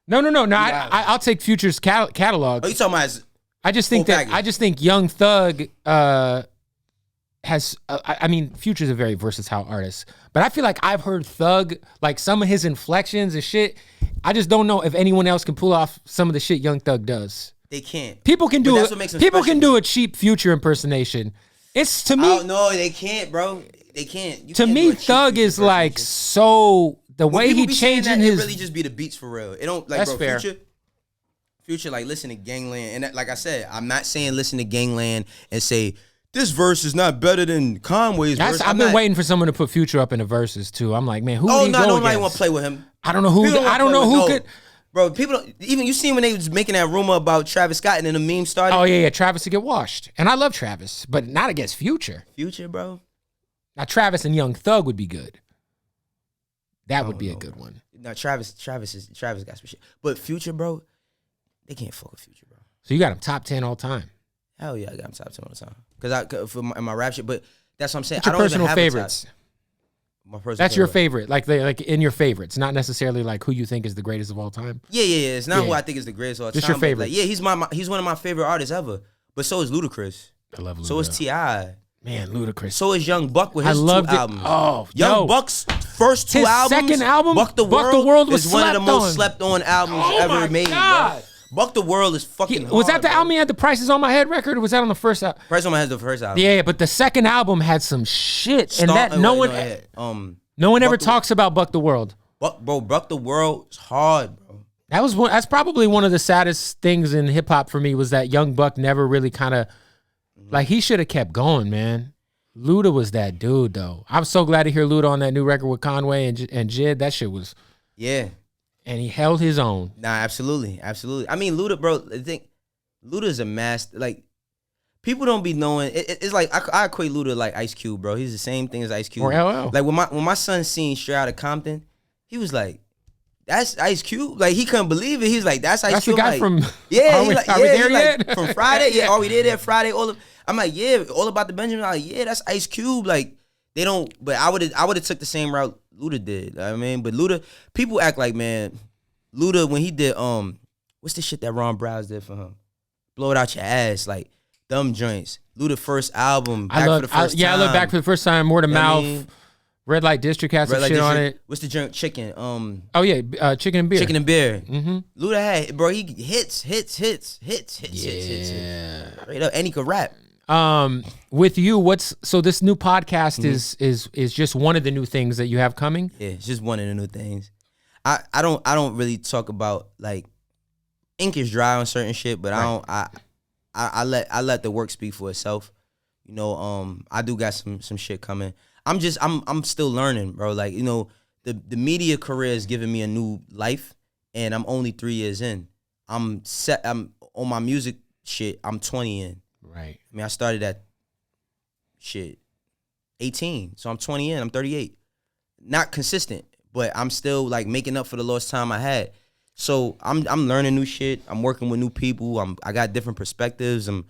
No. I'll take Future's catalog. Oh, you talking about I just think Young Thug has. I mean, Future's a very versatile artist, but I feel like I've heard Thug like some of his inflections and shit. I just don't know if anyone else can pull off some of the shit Young Thug does. They can't. People can do But it. that's what makes them People special. can do a cheap Future impersonation. It's to me. Oh, no, they can't, bro. They can't. You To can't do me, a cheap Thug Future is like impersonation. so the When way people he be saying changing that, his. it really just be the beats for real. It don't like That's bro. fair. Future, like listen to Gangland, and that, like I said, I'm not saying listen to Gangland and say this verse is not better than Conway's verse. I've been waiting for someone to put Future up in the verses too. I'm like, man, who? Oh would he no, go nobody against? want to play with him. I don't know who. People don't I don't wanna know play who with- could. Bro, people don't even. You seen when they was making that rumor about Travis Scott and then the meme started. Oh yeah, Travis to get washed, and I love Travis, but not against Future. Future, bro. Now Travis and Young Thug would be good. That would be a good one. No, Travis got some shit. But Future, bro, they can't fuck with Future, bro. So you got him top 10 all time. Hell yeah, I got him top 10 all the time. Because in my rap shit, but that's what I'm saying. What's your I don't personal even have favorites? My personal That's your favorite, like in your favorites, not necessarily like who you think is the greatest of all time. Yeah. It's not Yeah. who I think is the greatest of all Just time. your favorite. Like, yeah, he's one of my favorite artists ever. But so is Ludacris. I love Luda. So is T.I. Man, Ludacris. So is Young Buck with I his loved two it. albums. Oh, Young yo. Buck's first two His albums. second album, Buck the World was is one of the slept most on. slept on albums Oh ever my made. God. Bro. Buck the World is fucking hard, Was that the bro. album he had the Prices on My Head record, or was that on the first album? First one has the first album. Yeah, but the second album had some shit, and that no one ever Buck the- talks about Buck the World. Buck the World is hard, bro. That's probably one of the saddest things in hip hop for me was that Young Buck never really kind of like he should have kept going, man. Luda was that dude though. I'm so glad to hear Luda on that new record with Conway and Jid. That shit was and he held his own. Nah, absolutely. I mean, Luda, bro. I think Luda is a master. Like people don't be knowing. It's like I equate Luda like Ice Cube, bro. He's the same thing as Ice Cube. Or LL. Like when my son seen Straight Outta Compton, he was like, "That's Ice Cube." Like he couldn't believe it. He's like, "That's Ice That's Cube." the guy like, from. yeah, Are he we, like, are yeah, we there he like, yet? from Friday. Yeah, are we there? Friday. I'm like, yeah, all about the Benjamin. I'm like, yeah, that's Ice Cube. Like they don't. But I would have took the same route Luda did. I mean, but Luda, people act like, man, Luda when he did what's the shit that Ron Browse did for him? Blow It Out Your Ass, like them joints. Luda first album. I love Back for the First Time. More to Mouth. mean? Red Light District had some shit on it. What's the joint? Chicken. Oh yeah, Chicken and Beer. Chicken and Beer. Mm-hmm. Luda had, bro. He hits. Straight up, and he could rap. With you, so this new podcast is just one of the new things that you have coming. Yeah, it's just one of the new things. I don't really talk about like ink is dry on certain shit, but I let the work speak for itself. You know, I do got some shit coming. I'm still learning, bro. Like, you know, the media career is giving me a new life, and I'm only 3 years in. I'm on my music shit. I'm 20 in. Right. I mean, I started at 18, so I'm 20 in. I'm 38. Not consistent, but I'm still like making up for the lost time I had. So I'm learning new shit. I'm working with new people. I got different perspectives. I'm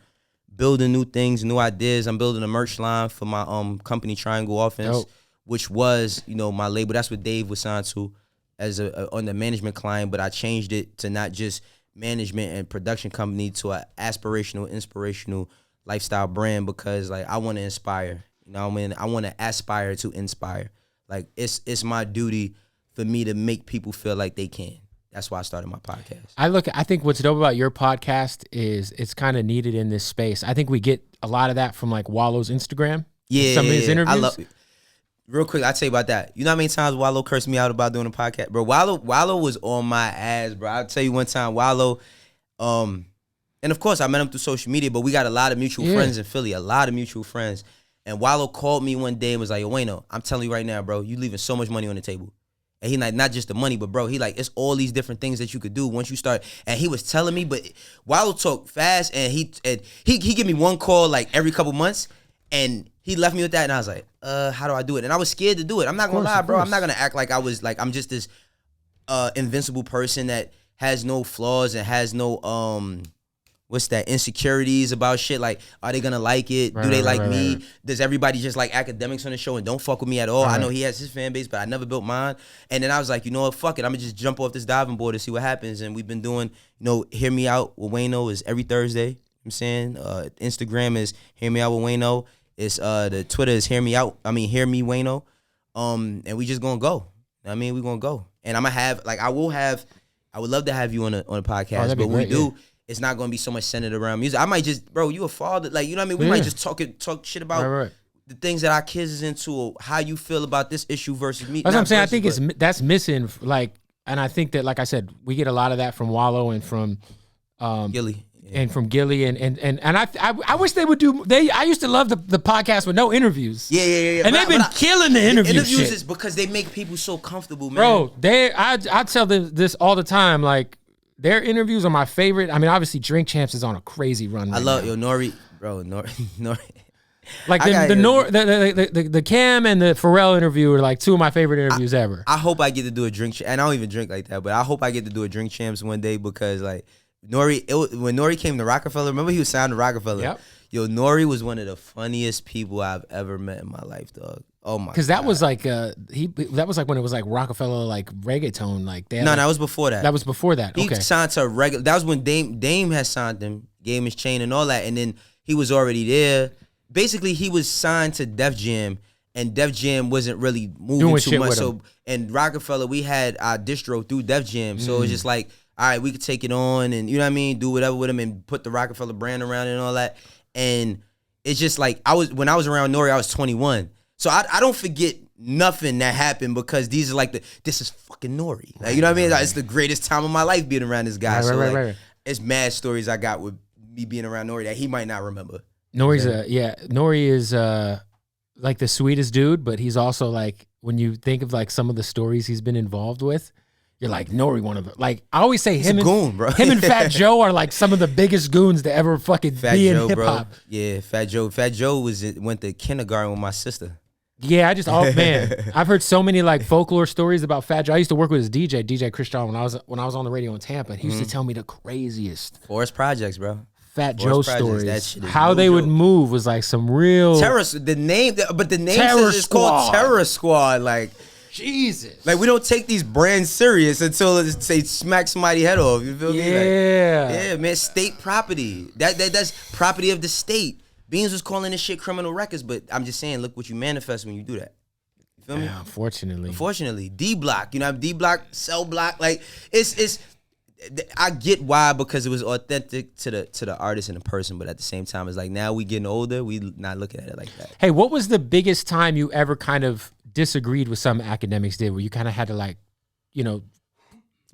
building new things, new ideas. I'm building a merch line for my company Triangle Offense, Dope. which was, you know, my label. That's what Dave was signed to as on the management client, but I changed it to not just management and production company to an aspirational, inspirational lifestyle brand because like I want to inspire. You know what I mean? I want to aspire to inspire. Like it's my duty for me to make people feel like they can. That's why I started my podcast. I think what's dope about your podcast is it's kind of needed in this space. I think we get a lot of that from like Wallow's Instagram. Yeah, some of his interviews. I love it. Real quick, I'll tell you about that. You know how many times Wallow cursed me out about doing a podcast? Bro, Wallow was on my ass, bro. I'll tell you one time, Wallow, and of course I met him through social media, but we got a lot of mutual friends in Philly, a lot of mutual friends. And Wallow called me one day and was like, yo, Wayno, I'm telling you right now, bro, you leaving so much money on the table. And he like, not just the money, but bro, he like, it's all these different things that you could do once you start. And he was telling me, but Wallow talk fast, and he give me one call like every couple months, and he left me with that, and I was like, how do I do it? And I was scared to do it. I'm not gonna lie, bro. I'm not gonna act like I'm just this invincible person that has no flaws and has no insecurities about shit. Like, are they gonna like it? Do they like me? Right. Does everybody just like Akademiks on the show and don't fuck with me at all? Right. I know he has his fan base, but I never built mine. And then I was like, you know what, fuck it. I'm gonna just jump off this diving board and see what happens. And we've been doing, you know, Hear Me Out with Wayno is every Thursday. You know what I'm saying? Instagram is Hear Me Out with Wayno. It's the Twitter is Hear Me Wayno. And we just gonna go. I mean, we gonna go. And I'm gonna have, like, I would love to have you on a podcast, but what we do it's not gonna be so much centered around music. I might just, bro, you a father, like, you know what I mean? We might just talk shit about the things that our kids is into, or how you feel about this issue versus me. That's what I'm saying. I think that's missing. Like, and I think that, like I said, we get a lot of that from Wallow and from Gilly. And from Gilly and I wish they would do. I used to love the podcast with no interviews. Yeah. And they've been killing the interviews. Interviews shit. is because they make people so comfortable, man. Bro, I tell them this all the time. Like, their interviews are my favorite. I mean, obviously, Drink Champs is on a crazy run. I love Nori, bro. Nori. Like the Cam and the Pharrell interview are like two of my favorite interviews ever. I hope I get to do a drink, and I don't even drink like that, but I hope I get to do a Drink Champs one day, because like when Nori came to Roc-A-Fella, remember he was signed to Roc-A-Fella? Yep. Yo, Nori was one of the funniest people I've ever met in my life, dog. Oh my god. Because that was like that was like when it was like Roc-A-Fella, like reggaeton, like that. No, that was before that. That was before that. He signed to a regular. That was when Dame had signed him, gave him his chain and all that, and then he was already there. Basically, he was signed to Def Jam, and Def Jam wasn't really moving too much. So, and Roc-A-Fella, we had our distro through Def Jam, so it was just like, all right, we could take it on, and you know what I mean, do whatever with him, and put the Roc-A-Fella brand around it and all that. And it's just like when I was around Nori, I was 21, so I don't forget nothing that happened, because these are like this is fucking Nori, like, you know what I mean? Like, it's the greatest time of my life being around this guy. Right. It's mad stories I got with me being around Nori that he might not remember. Nori is like the sweetest dude, but he's also like, when you think of like some of the stories he's been involved with, you're like, Nori, one of the, like, I always say him and Fat Joe are like some of the biggest goons to ever fucking be in hip hop. Yeah, Fat Joe went to kindergarten with my sister. Yeah, I've heard so many like folklore stories about Fat Joe. I used to work with his DJ Chris John, when I was on the radio in Tampa. And he used to tell me the craziest Forest Projects, bro. Fat Joe stories. How they would move was like some real the name is called Terror Squad. Like, Jesus. Like, we don't take these brands serious until they smack somebody's head off. You feel me? Yeah, man. State property. That's property of the state. Beans was calling this shit criminal records, but I'm just saying, look what you manifest when you do that. You feel me? Yeah, unfortunately. D Block. You know, D Block, Cell Block. Like, it's I get why, because it was authentic to the artist and the person, but at the same time, it's like, now we getting older, we not looking at it like that. Hey, what was the biggest time you ever kind of disagreed with something Akademiks did, where you kind of had to, like, you know,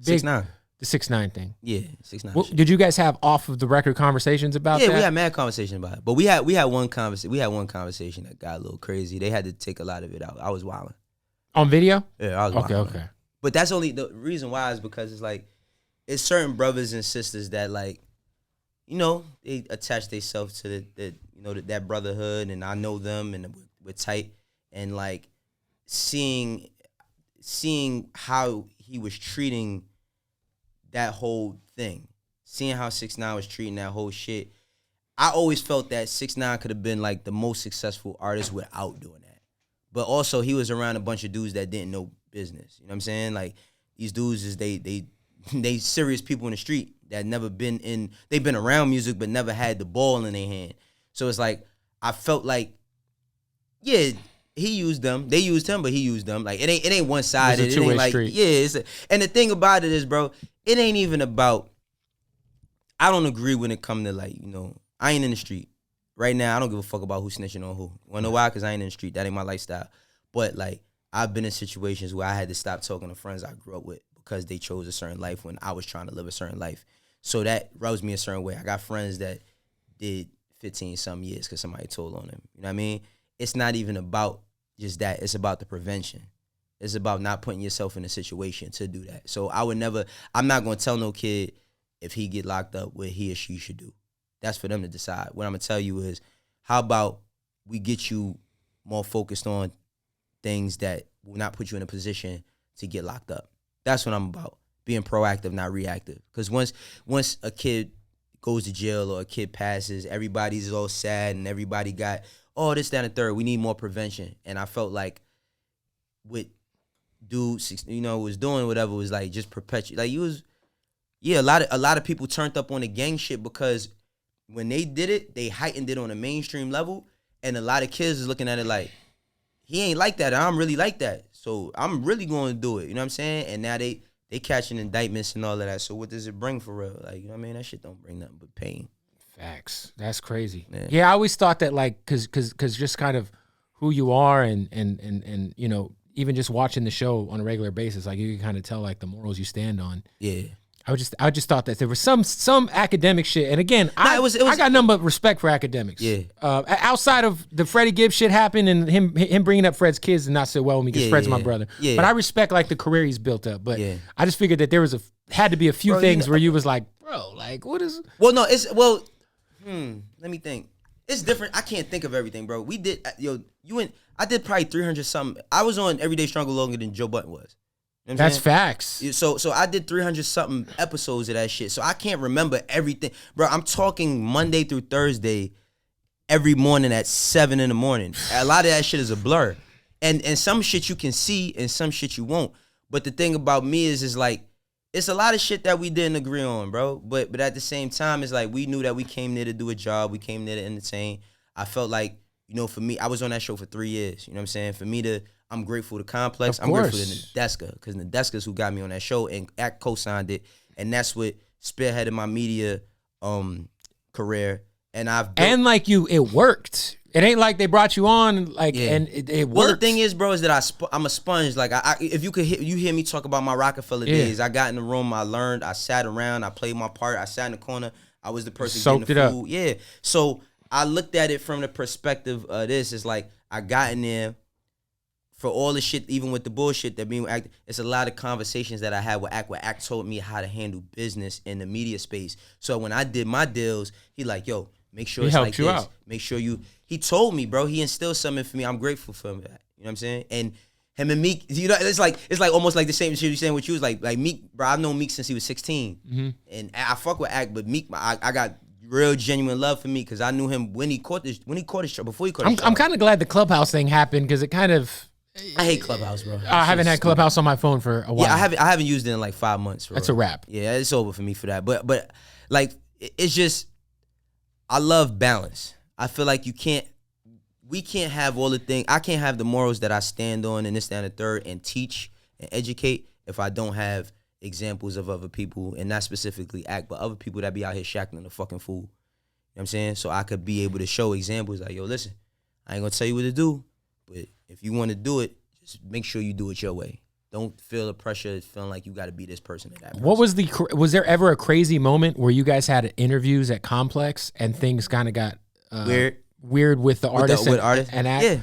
6ix9ine. The 6ix9ine thing. Yeah, 6ix9ine. Well, did you guys have off of the record conversations about that? Yeah, we had mad conversation about it, but we had one conversation that got a little crazy. They had to take a lot of it out. I was wilding. On video? Yeah, I was wilding. Okay. But that's only the reason why is because it's like, it's certain brothers and sisters that, like, you know, they attach themselves to that brotherhood, and I know them, and we're tight, and like seeing how he was treating that whole thing, seeing how 6ix9ine was treating that whole shit, I always felt that 6ix9ine could have been like the most successful artist without doing that. But also, he was around a bunch of dudes that didn't know business. You know what I'm saying? Like, these dudes is they serious people in the street that they've been around music but never had the ball in their hand. So it's like, I felt like, yeah, he used them. They used him, but he used them. Like, it ain't one sided. It ain't like street. Yeah. And the thing about it is, bro, it ain't even about. I don't agree when it come to, like, you know, I ain't in the street right now. I don't give a fuck about who's snitching on who. Wanna know why? Because I ain't in the street. That ain't my lifestyle. But like, I've been in situations where I had to stop talking to friends I grew up with because they chose a certain life when I was trying to live a certain life. So that rubs me a certain way. I got friends that did 15-some years because somebody told on them. You know what I mean? It's not even about just that. It's about the prevention. It's about not putting yourself in a situation to do that. So I'm not going to tell no kid if he get locked up what he or she should do. That's for them to decide. What I'm going to tell you is, how about we get you more focused on things that will not put you in a position to get locked up. That's what I'm about. Being proactive, not reactive. Because once a kid goes to jail or a kid passes, everybody's all sad and everybody got, oh, this, that, and the third. We need more prevention. And I felt like with dude, you know, was doing whatever, was like just perpetuate. Like, a lot of people turned up on the gang shit because when they did it, they heightened it on a mainstream level. And a lot of kids is looking at it like, he ain't like that. I'm really like that. So I'm really going to do it. You know what I'm saying? And now they they catching indictments and all of that. So what does it bring for real? Like, you know what I mean? That shit don't bring nothing but pain. Facts. That's crazy. Yeah, I always thought that, like, cause just kind of who you are and you know, even just watching the show on a regular basis, like you can kind of tell like the morals you stand on. Yeah. I just thought that there was some academic shit, and again, I got nothing but respect for Akademiks. Yeah. Outside of the Freddie Gibbs shit happened and him bringing up Fred's kids and not sit well with me because Fred's my brother. Yeah. But I respect like the career he's built up. But I just figured that there was had to be a few bro, things where you was like, bro, like what is? Well, no, let me think. It's different. I can't think of everything, bro. We did I did probably 300 something. I was on Everyday Struggle longer than Joe Budden was. You know That's facts. So I did 300 something episodes of that shit. So I can't remember everything. Bro, I'm talking Monday through Thursday every morning at 7 in the morning. A lot of that shit is a blur. And some shit you can see and some shit you won't. But the thing about me is like, it's a lot of shit that we didn't agree on, bro. But at the same time, it's like we knew that we came there to do a job. We came there to entertain. I felt like, you know, for me, I was on that show for 3 years. You know what I'm saying? I'm grateful to Complex. I'm grateful to Nadeska, because Nadeska's who got me on that show, and Act co-signed it, and that's what spearheaded my media career. And it worked. It ain't like they brought you on and it worked. Well, the thing is, bro, is that I'm a sponge. Like if you hear me talk about my Roc-A-Fella days, I got in the room, I learned, I sat around, I played my part, I sat in the corner, I was the person soaked getting the food. Up. Yeah. So I looked at it from the perspective of this. It's like I got in there. For all the shit, even with the bullshit that being Act, it's a lot of conversations that I had with Act, where Act told me how to handle business in the media space. So when I did my deals, he like, yo, make sure it's like this. Out. Make sure he told me, bro, he instilled something for me. I'm grateful for that. You know what I'm saying? And him and Meek, you know, it's like almost like the same shit you're saying with you. Was like Meek, bro, I've known Meek since he was 16. Mm-hmm. And I fuck with Act, but Meek, I got real genuine love for Meek because I knew him when he caught this show, before he caught his show. I'm kind of glad the Clubhouse thing happened because it kind of... I hate Clubhouse, bro. I haven't had Clubhouse on my phone for a while. Yeah, I haven't used it in like 5 months. That's a wrap. Yeah, it's over for me for that. But like, it's just, I love balance. I feel like we can't have all the things. I can't have the morals that I stand on and this, that, and the third and teach and educate if I don't have examples of other people, and not specifically Act, but other people that be out here shackling the fucking fool. You know what I'm saying? So I could be able to show examples like, yo, listen, I ain't gonna tell you what to do, but if you want to do it, just make sure you do it your way. Don't feel the pressure of feeling like you got to be this person or that person. What was there ever a crazy moment where you guys had interviews at Complex and things kind of got weird with the artists and Act? Yeah.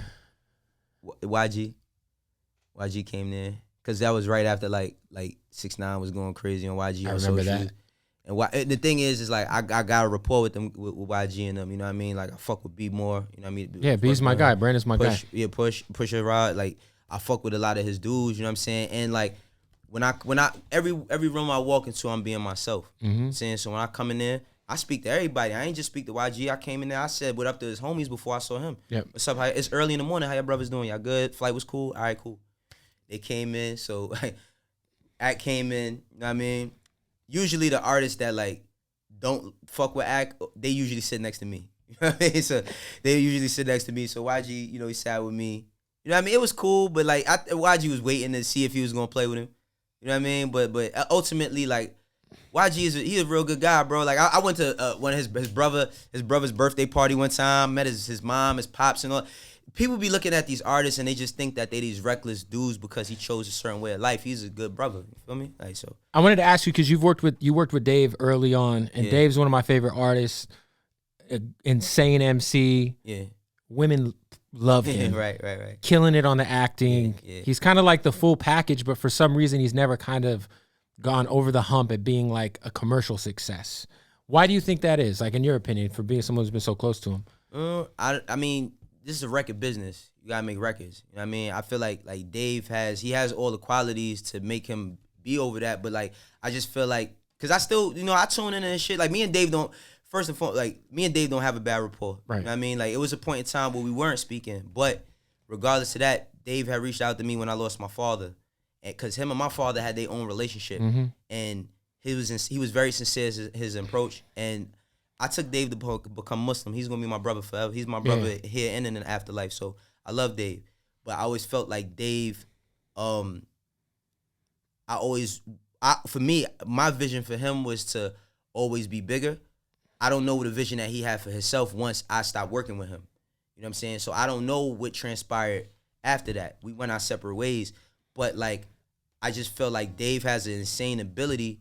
YG came there because that was right after like 6ix9ine was going crazy on YG. I remember that. And the thing is like I got a rapport with them with YG and them. You know what I mean? Like I fuck with B more. You know what I mean? Yeah, B's my guy. Brandon's my guy. Yeah, push a rod. Like I fuck with a lot of his dudes. You know what I'm saying? And like when I every room I walk into, I'm being myself. Mm-hmm. You know what I'm saying? So when I come in there, I speak to everybody. I ain't just speak to YG. I came in there, I said what up to his homies before I saw him. Yep. What's up? It's early in the morning. How your brothers doing? Y'all good? Flight was cool? All right, cool. They came in, so Act came in. You know what I mean? Usually the artists that like don't fuck with Act, they usually sit next to me. You know what I mean? So they usually sit next to me. So YG, you know, he sat with me. You know what I mean? It was cool, but like YG was waiting to see if he was gonna play with him. You know what I mean? But ultimately, like YG he's a real good guy, bro. Like I went to one of his brother's birthday party one time. Met his mom, his pops, and all. People be looking at these artists and they just think that they these reckless dudes because he chose a certain way of life. He's a good brother. You feel me? Like so. I wanted to ask you because you worked with Dave early on, and Dave's one of my favorite artists. Insane MC. Yeah. Women love him. Right. Killing it on the acting. Yeah. He's kind of like the full package, but for some reason he's never kind of gone over the hump at being like a commercial success. Why do you think that is? Like in your opinion, for being someone who's been so close to him? I mean, this is a record business. You gotta make records. You know what I mean? I feel like Dave has all the qualities to make him be over that, but like I just feel like because I still, you know, I tune in and shit. Like me and Dave don't. First and foremost, like me and Dave don't have a bad rapport. Right. You know what I mean? Like it was a point in time where we weren't speaking, but regardless of that, Dave had reached out to me when I lost my father, and because him and my father had their own relationship, and he was very sincere in his approach, and I took Dave to become Muslim. He's gonna be my brother forever. He's my brother here and in the afterlife. So I love Dave, but I always felt like Dave. I for me, my vision for him was to always be bigger. I don't know the vision that he had for himself once I stopped working with him. You know what I'm saying? So I don't know what transpired after that. We went our separate ways. But, like, I just felt like Dave has an insane ability.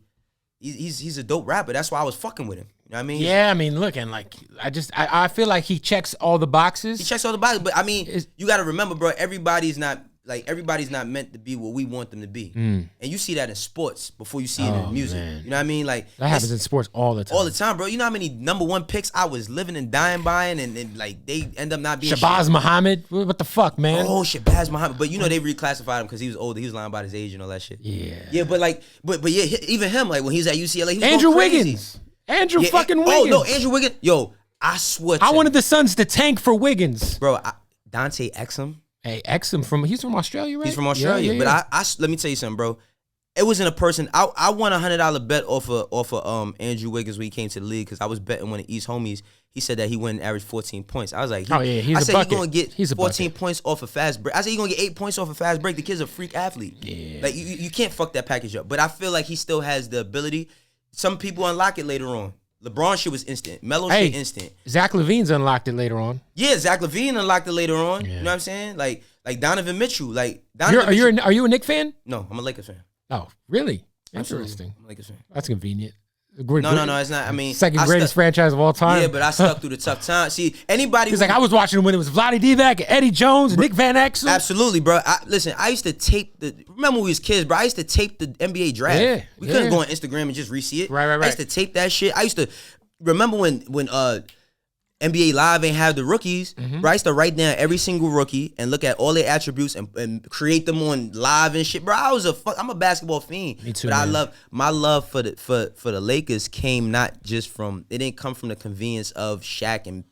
He's a dope rapper. That's why I was fucking with him. You know what I mean? Yeah, I mean, look, and like, I feel like he checks all the boxes. He checks all the boxes. But, I mean, you got to remember, bro, everybody's not meant to be what we want them to be. And you see that in sports before you see it in music. Man. You know what I mean? Like, that happens in sports all the time. All the time, bro. You know how many number one picks I was living and dying buying, and like, they end up not being Shabazz Muhammad? What the fuck, man? Oh, Shabazz Muhammad. But you know they reclassified him because he was older. He was lying about his age and all that shit. Yeah. Yeah, but like, but yeah, even him, like, when he was at UCLA, he was Andrew going crazy. Wiggins. Andrew fucking Wiggins. Oh, no, Andrew Wiggins. Yo, I swear I wanted the Suns to tank for Wiggins. Bro, Dante Exum. Hey, Exum he's from Australia, right? He's from Australia. Yeah. But I let me tell you something, bro. It wasn't a person. I won $100 bet off of Andrew Wiggins when he came to the league because I was betting one of East homies. He said that he went and averaged 14 points. I was like, he's a bucket. He's gonna get 14 points off a fast break. I said he's gonna get 8 points off a fast break. The kid's a freak athlete. Yeah. Like you can't fuck that package up. But I feel like he still has the ability. Some people unlock it later on. LeBron shit was instant. Melo shit instant. Zach LaVine's unlocked it later on. Yeah, Zach LaVine unlocked it later on. Yeah. You know what I'm saying? Like Donovan Mitchell. Are you a Knicks fan? No, I'm a Lakers fan. Oh, really? Absolutely. Interesting. I'm a Lakers fan. That's convenient. No, it's not. I mean, second greatest franchise of all time. Yeah, but I stuck through the tough time. See, anybody. He's like, I was watching when it was Vlade Divac, Eddie Jones, Nick Van Exel. Absolutely, bro. Listen, I used to tape remember when we was kids, bro? I used to tape the NBA draft. Yeah, we couldn't go on Instagram and just re-see it. Right. I used to tape that shit. I used to remember when NBA Live ain't have the rookies, bro. I used to write down every single rookie and look at all their attributes and create them on live and shit, bro. I'm a basketball fiend. Me too, but man. my love for the Lakers came not just from, it didn't come from the convenience of Shaq and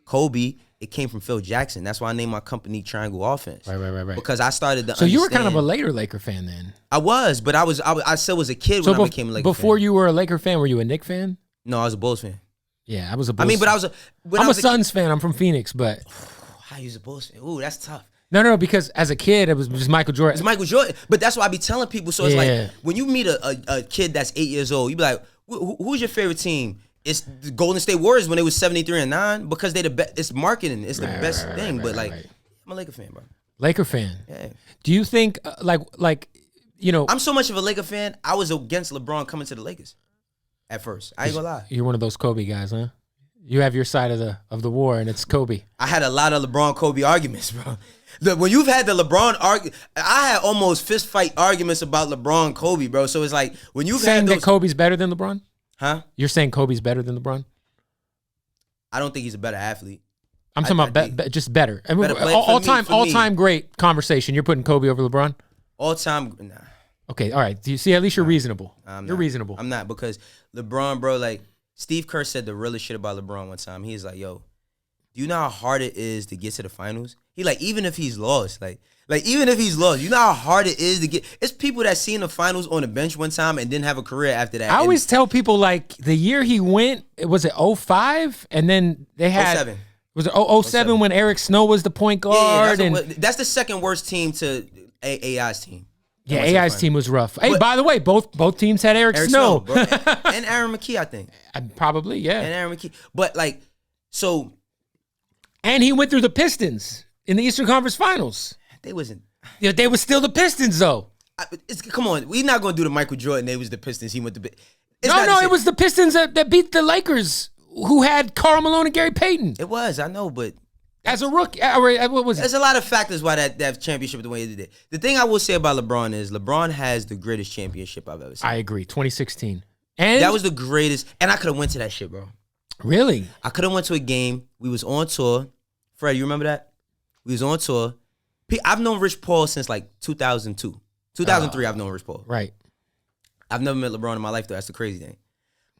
Kobe. It came from Phil Jackson. That's why I named my company Triangle Offense. Right. Because I started to So you were kind of a later Laker fan then. I was, but I still was a kid when I became a Laker fan. Before you were a Laker fan, were you a Knicks fan? No, I was a Bulls fan. Yeah, I was a Bulls fan. I mean, but I'm a Suns fan. I'm from Phoenix, but how you a Bulls fan? Ooh, that's tough. No, because as a kid, it was just Michael Jordan. It's Michael Jordan, but that's why I be telling people. So it's like when you meet a kid that's 8 years old, you be like, "Who's your favorite team?" It's the Golden State Warriors when they was 73-9 because they the best. It's marketing. It's the best thing. But I'm a Laker fan, bro. Laker fan. Yeah. Do you think you know? I'm so much of a Laker fan. I was against LeBron coming to the Lakers at first. I ain't gonna lie. You're one of those Kobe guys, huh? You have your side of the war, and it's Kobe. I had a lot of LeBron Kobe arguments, bro. When you've had the LeBron I had almost fist fight arguments about LeBron Kobe, bro. So it's like when you've saying had those, that Kobe's better than LeBron. Huh? You're saying Kobe's better than LeBron? I don't think he's a better athlete. I'm talking about just better. I mean, better all time great conversation. You're putting Kobe over LeBron? All time, nah. Okay, all right. Do you see? At least you're reasonable. You're reasonable. I'm not, because LeBron, bro, like Steve Kerr said the realest shit about LeBron one time. He's like, yo, do you know how hard it is to get to the finals? He like, even if he's lost, even if he's lost, you know how hard it is to get. It's people that seen the finals on the bench one time and didn't have a career after that. I always tell people, like, the year he went, was it 05? And then they had 07. Was it 07 when Eric Snow was the point guard? Yeah, that's the second worst team to AI's team. Yeah, AI's team was rough. Hey, by the way, both teams had Eric Snow. Bro. And Aaron McKee, I think. Probably, yeah. And Aaron McKee. But like, so. And he went through the Pistons in the Eastern Conference Finals. They wasn't. Yeah, they were still the Pistons, though. Come on, we're not gonna do the Michael Jordan. They was the Pistons. He went to. No, it was the Pistons that beat the Lakers, who had Karl Malone and Gary Payton. It was, I know, but as a rookie, what was it? There's a lot of factors why that championship the way it did. The thing I will say about LeBron is LeBron has the greatest championship I've ever seen. I agree. 2016, and that was the greatest. And I could have went to that shit, bro. Really? I could have went to a game. We was on tour. Fred, you remember that? We was on tour. I've known Rich Paul since like 2002. 2003, I've known Rich Paul. Right. I've never met LeBron in my life, though. That's the crazy thing.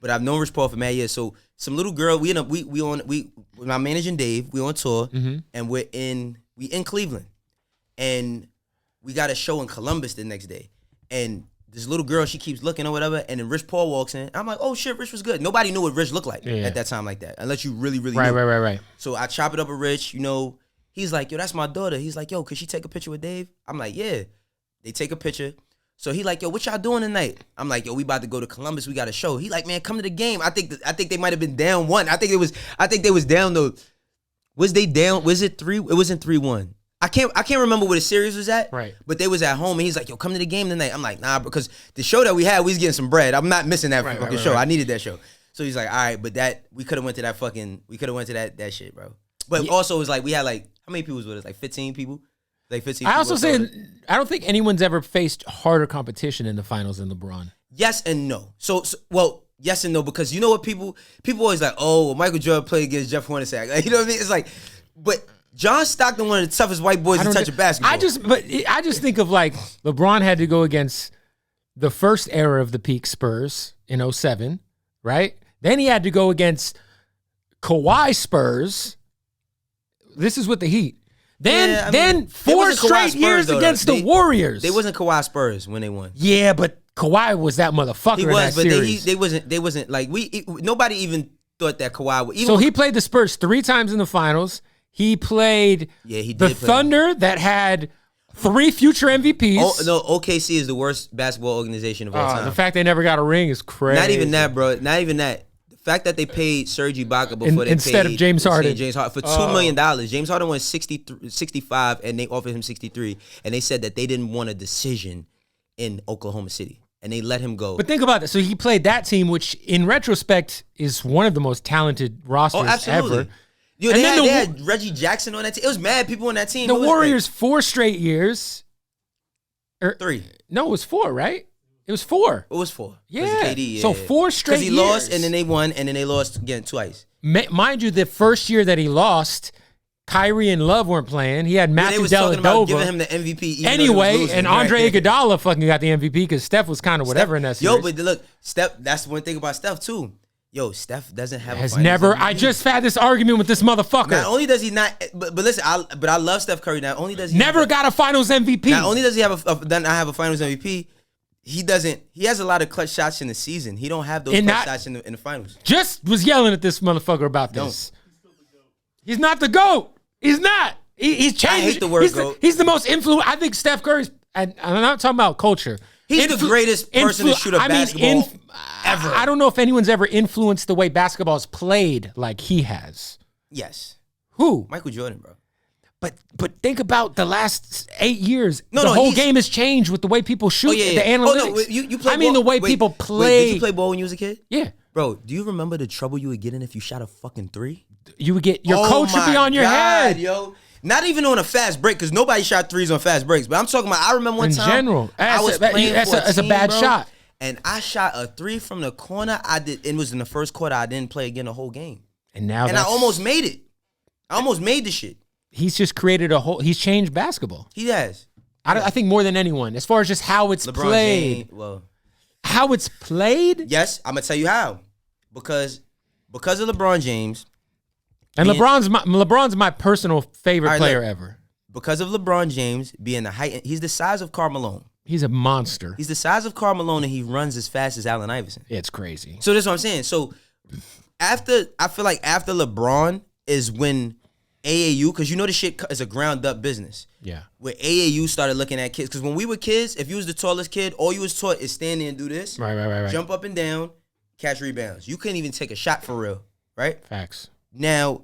But I've known Rich Paul for mad years. So some little girl, we my managing Dave, we on tour, and we in Cleveland. And we got a show in Columbus the next day. And this little girl, she keeps looking or whatever, and then Rich Paul walks in. I'm like, oh shit, Rich was good. Nobody knew what Rich looked like at that time like that, unless you really, really knew. Right. So I chop it up with Rich, you know. He's like, yo, that's my daughter. He's like, yo, could she take a picture with Dave? I'm like, yeah. They take a picture. So he like, yo, what y'all doing tonight? I'm like, yo, we about to go to Columbus. We got a show. He like, man, come to the game. I think they might have been down 1. I think they was down though. Was they down? Was it 3? It wasn't 3-1. I can't remember where the series was at. Right. But they was at home and he's like, yo, come to the game tonight. I'm like, nah, because the show that we had, we was getting some bread. I'm not missing that fucking show. I needed that show. So he's like, all right, but we could have went to that shit, bro. But also it was like, we had like, how many people was with us? Like 15 people? Like 15 I also say, I don't think anyone's ever faced harder competition in the finals than LeBron. Yes and no. So well, yes and no, because you know what people always like, oh, well, Michael Jordan played against Jeff Hornacek. Like, you know what I mean? It's like, but John Stockton, one of the toughest white boys to touch a basketball. I just think of like LeBron had to go against the first era of the peak Spurs in 07, right? Then he had to go against Kawhi Spurs. This is with the Heat. Then 4 straight years against the Warriors. They wasn't Kawhi Spurs when they won. Yeah, but Kawhi was that motherfucker in that series. They wasn't like nobody even thought that Kawhi would. So he played the Spurs 3 times in the finals. He played the Thunder that had 3 future MVPs. Oh, no, OKC is the worst basketball organization of all time. The fact they never got a ring is crazy. Not even that, bro. Not even that. The fact that they paid Serge Ibaka before instead of James Harden. For $2 million. James Harden won 65 and they offered him 63. And they said that they didn't want a decision in Oklahoma City. And they let him go. But think about that. So he played that team, which in retrospect is one of the most talented rosters ever. Yo, they had Reggie Jackson on that team. It was mad people on that team. The Warriors 4 straight years. 3. No, it was 4, right? It was 4. It was 4. Yeah. KD, so 4 straight years. Because he lost, and then they won, and then they lost again twice. Mind you, the first year that he lost, Kyrie and Love weren't playing. He had Matthew Dellavedova. Talking about giving him the MVP. Anyway, losing, and Andre Iguodala fucking got the MVP because Steph was kind of whatever in that series. Yo, but look, Steph. That's one thing about Steph too. Yo, Steph doesn't have. Has never. MVP. I just had this argument with this motherfucker. Not only does he not, but listen, I love Steph Curry. Not only does he never got a Finals MVP. Not only does he have a Finals MVP. He doesn't. He has a lot of clutch shots in the season. He don't have those clutch shots in the finals. Just was yelling at this motherfucker about this. He's not the GOAT. He's not. He's changed. I hate the word GOAT. He's the most influential. I think Steph Curry's. And I'm not talking about culture. He's the greatest person to shoot a basketball ever. I don't know if anyone's ever influenced the way basketball is played like he has. Yes. Who? Michael Jordan, bro. But think about the last 8 years. The whole game has changed with the way people shoot. The analytics. Oh, no, you play ball. The way people play. Did you play ball when you was a kid? Yeah. Bro, do you remember the trouble you would get in if you shot a fucking 3? You would get your coach would be on your head, yo. Not even on a fast break, because nobody shot 3s on fast breaks. But I'm talking about. I remember one time. In general, I was playing for a team, a bad shot. And I shot a 3 from the corner. It was in the first quarter. I didn't play again the whole game. And I almost made it. I almost made the shit. He's just created he's changed basketball. He has. I think more than anyone, as far as just how it's played. How it's played? Yes, I'm going to tell you how. Because of LeBron James. And LeBron's my personal favorite player ever. Because of LeBron James being the height, he's the size of Karl Malone. He's a monster. He's the size of Karl Malone, and he runs as fast as Allen Iverson. It's crazy. So that's what I'm saying. So I feel like after LeBron is when AAU, because you know this shit is a ground up business. Yeah. Where AAU started looking at kids. Because when we were kids, if you was the tallest kid, all you was taught is stand there and do this. Right. Jump up and down, catch rebounds. You couldn't even take a shot for real, right? Facts. Now,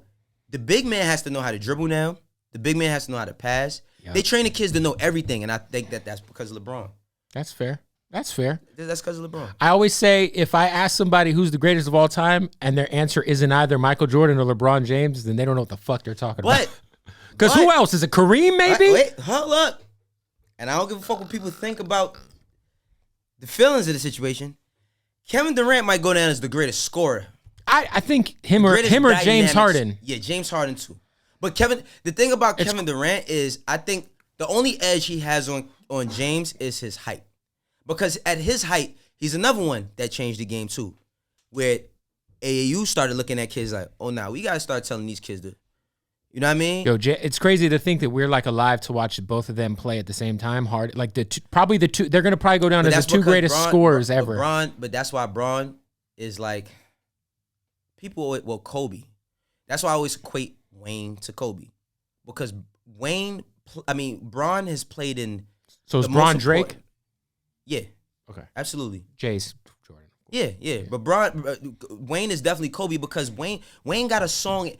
the big man has to know how to dribble now. The big man has to know how to pass. Yep. They train the kids to know everything, and I think that's because of LeBron. That's fair. That's fair. That's because of LeBron. I always say if I ask somebody who's the greatest of all time and their answer isn't either Michael Jordan or LeBron James, then they don't know what the fuck they're talking about. Because who else? Is it Kareem maybe? Wait, hold up. And I don't give a fuck what people think about the feelings of the situation. Kevin Durant might go down as the greatest scorer. I think him or James Harden. Yeah, James Harden too. But the thing about Kevin Durant is I think the only edge he has on James is his height. Because at his height, he's another one that changed the game too. Where AAU started looking at kids like, oh, now we got to start telling these kids to, you know what I mean? Yo, it's crazy to think that we're like alive to watch both of them play at the same time. Hard, like they're going to probably go down as the 2 greatest scorers ever. But that's why Bron is like, Kobe. That's why I always equate Wayne to Kobe. Because Bron has played in. So is Bron Drake? Yeah. Okay. Absolutely. Jay's Jordan. Yeah. But Wayne is definitely Kobe because Wayne got a song.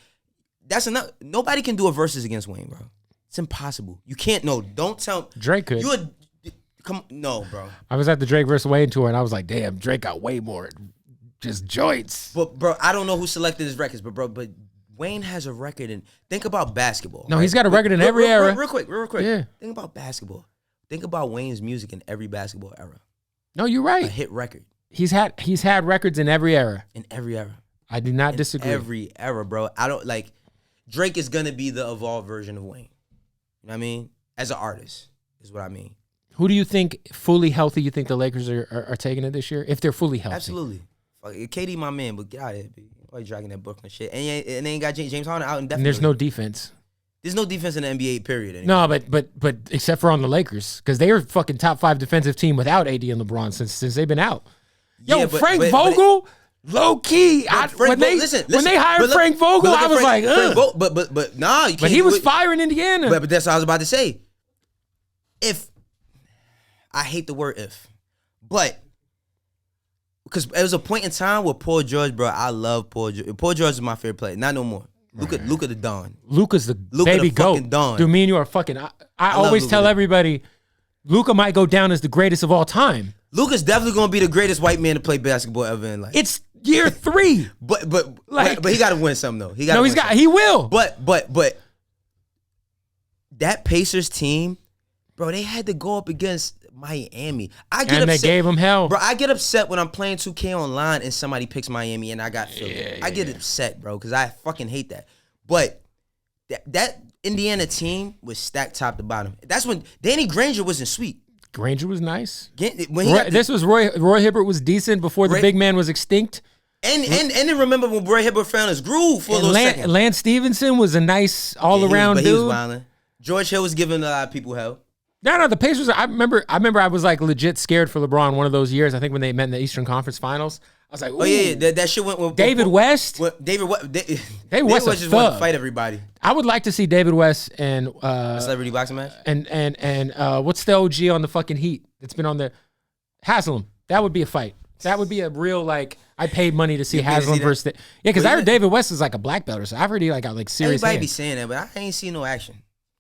That's enough. Nobody can do a versus against Wayne, bro. It's impossible. You can't. No, don't tell. Drake could. No, bro. I was at the Drake versus Wayne tour, and I was like, damn, Drake got way more just joints. But bro, I don't know who selected his records, but Wayne has a record, and think about basketball. No, right? He's got a record in every era. Real quick. Yeah. Think about basketball. Think about Wayne's music in every basketball era. No, you're right. A hit record. He's had records in every era. In every era. I do not disagree. Every era, bro. I don't like. Drake is gonna be the evolved version of Wayne. You know what I mean? As an artist, is what I mean. Who do you think fully healthy? You think the Lakers are taking it this year? If they're fully healthy, absolutely. Fuck, KD, my man, but get out of here, B. Why dragging that Brooklyn shit? And they ain't got James Harden out indefinitely. And there's no defense. There's no defense in the NBA, period. Anymore. No, but except for on the Lakers, because they are fucking top 5 defensive team without AD and LeBron since they've been out. Yo, yeah, Frank Vogel, low key. When they hired Frank Vogel, I was like, ugh. But nah, you can't. But he was firing Indiana. But that's what I was about to say. If I hate the word if, but because there was a point in time where Paul George, bro, I love Paul George. Paul George is my favorite player. Not no more. Luka the Don. Luka's the baby goat. Don. Dude, me and you are fucking. I always tell everybody, Luka might go down as the greatest of all time. Luka's definitely gonna be the greatest white man to play basketball ever in life. It's year 3. but he got to win something though. He will. But that Pacers team, bro, they had to go up against Miami. They gave him hell. Bro, I get upset when I'm playing 2K online and somebody picks Miami and I got Philly. I get upset, bro, because I fucking hate that. But that Indiana team was stacked top to bottom. That's when Danny Granger wasn't sweet. Granger was nice. This was Roy Hibbert was decent before the big man was extinct. And then remember when Roy Hibbert found his groove for a little second. Lance Stevenson was a nice all-around dude. He was wilding. George Hill was giving a lot of people hell. No, the Pacers. I remember I was like legit scared for LeBron one of those years. I think when they met in the Eastern Conference Finals, I was like, ooh. Oh yeah, that shit went with David West. David West just wanted to fight everybody. I would like to see David West and a celebrity boxing match. And what's the OG on the fucking Heat? It's been on there. Haslam. That would be a fight. That would be a real like. I paid money to see Haslam versus. Because I heard David West is like a black belt, so I've heard he like got like serious. Everybody be saying that, but I ain't seen no action.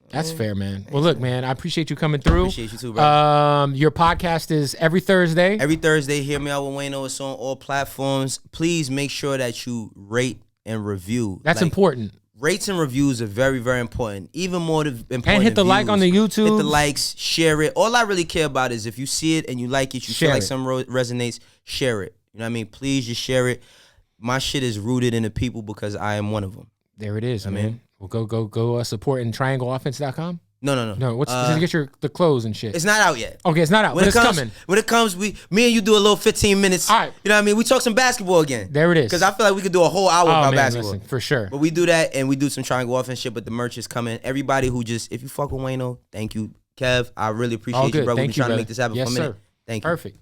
That's fair, man. Well, look, man, I appreciate you coming through. Appreciate you too, bro. Your podcast is every Thursday. Every Thursday, Hear Me Out with Wayno. It's on all platforms. Please make sure that you rate and review. That's important. Rates and reviews are very, very important. Even more important. And hit the like on the YouTube. Hit the likes, share it. All I really care about is if you see it and you like it, you feel like something resonates, share it. You know what I mean? Please just share it. My shit is rooted in the people because I am one of them. There it is, man. Well, go support in triangleoffense.com. No. What's to get the clothes and shit? It's not out yet. Okay, it's not out, but it's coming. When it comes, me and you do a little 15 minutes. All right. You know what I mean? We talk some basketball again. There it is. Because I feel like we could do a whole hour about basketball. Listen, for sure. But we do that and we do some triangle offense shit, but the merch is coming. Everybody who if you fuck with Wayno, thank you. Kev, I really appreciate you, bro. We've been trying to make this happen for a minute. Sir. Thank you. Perfect.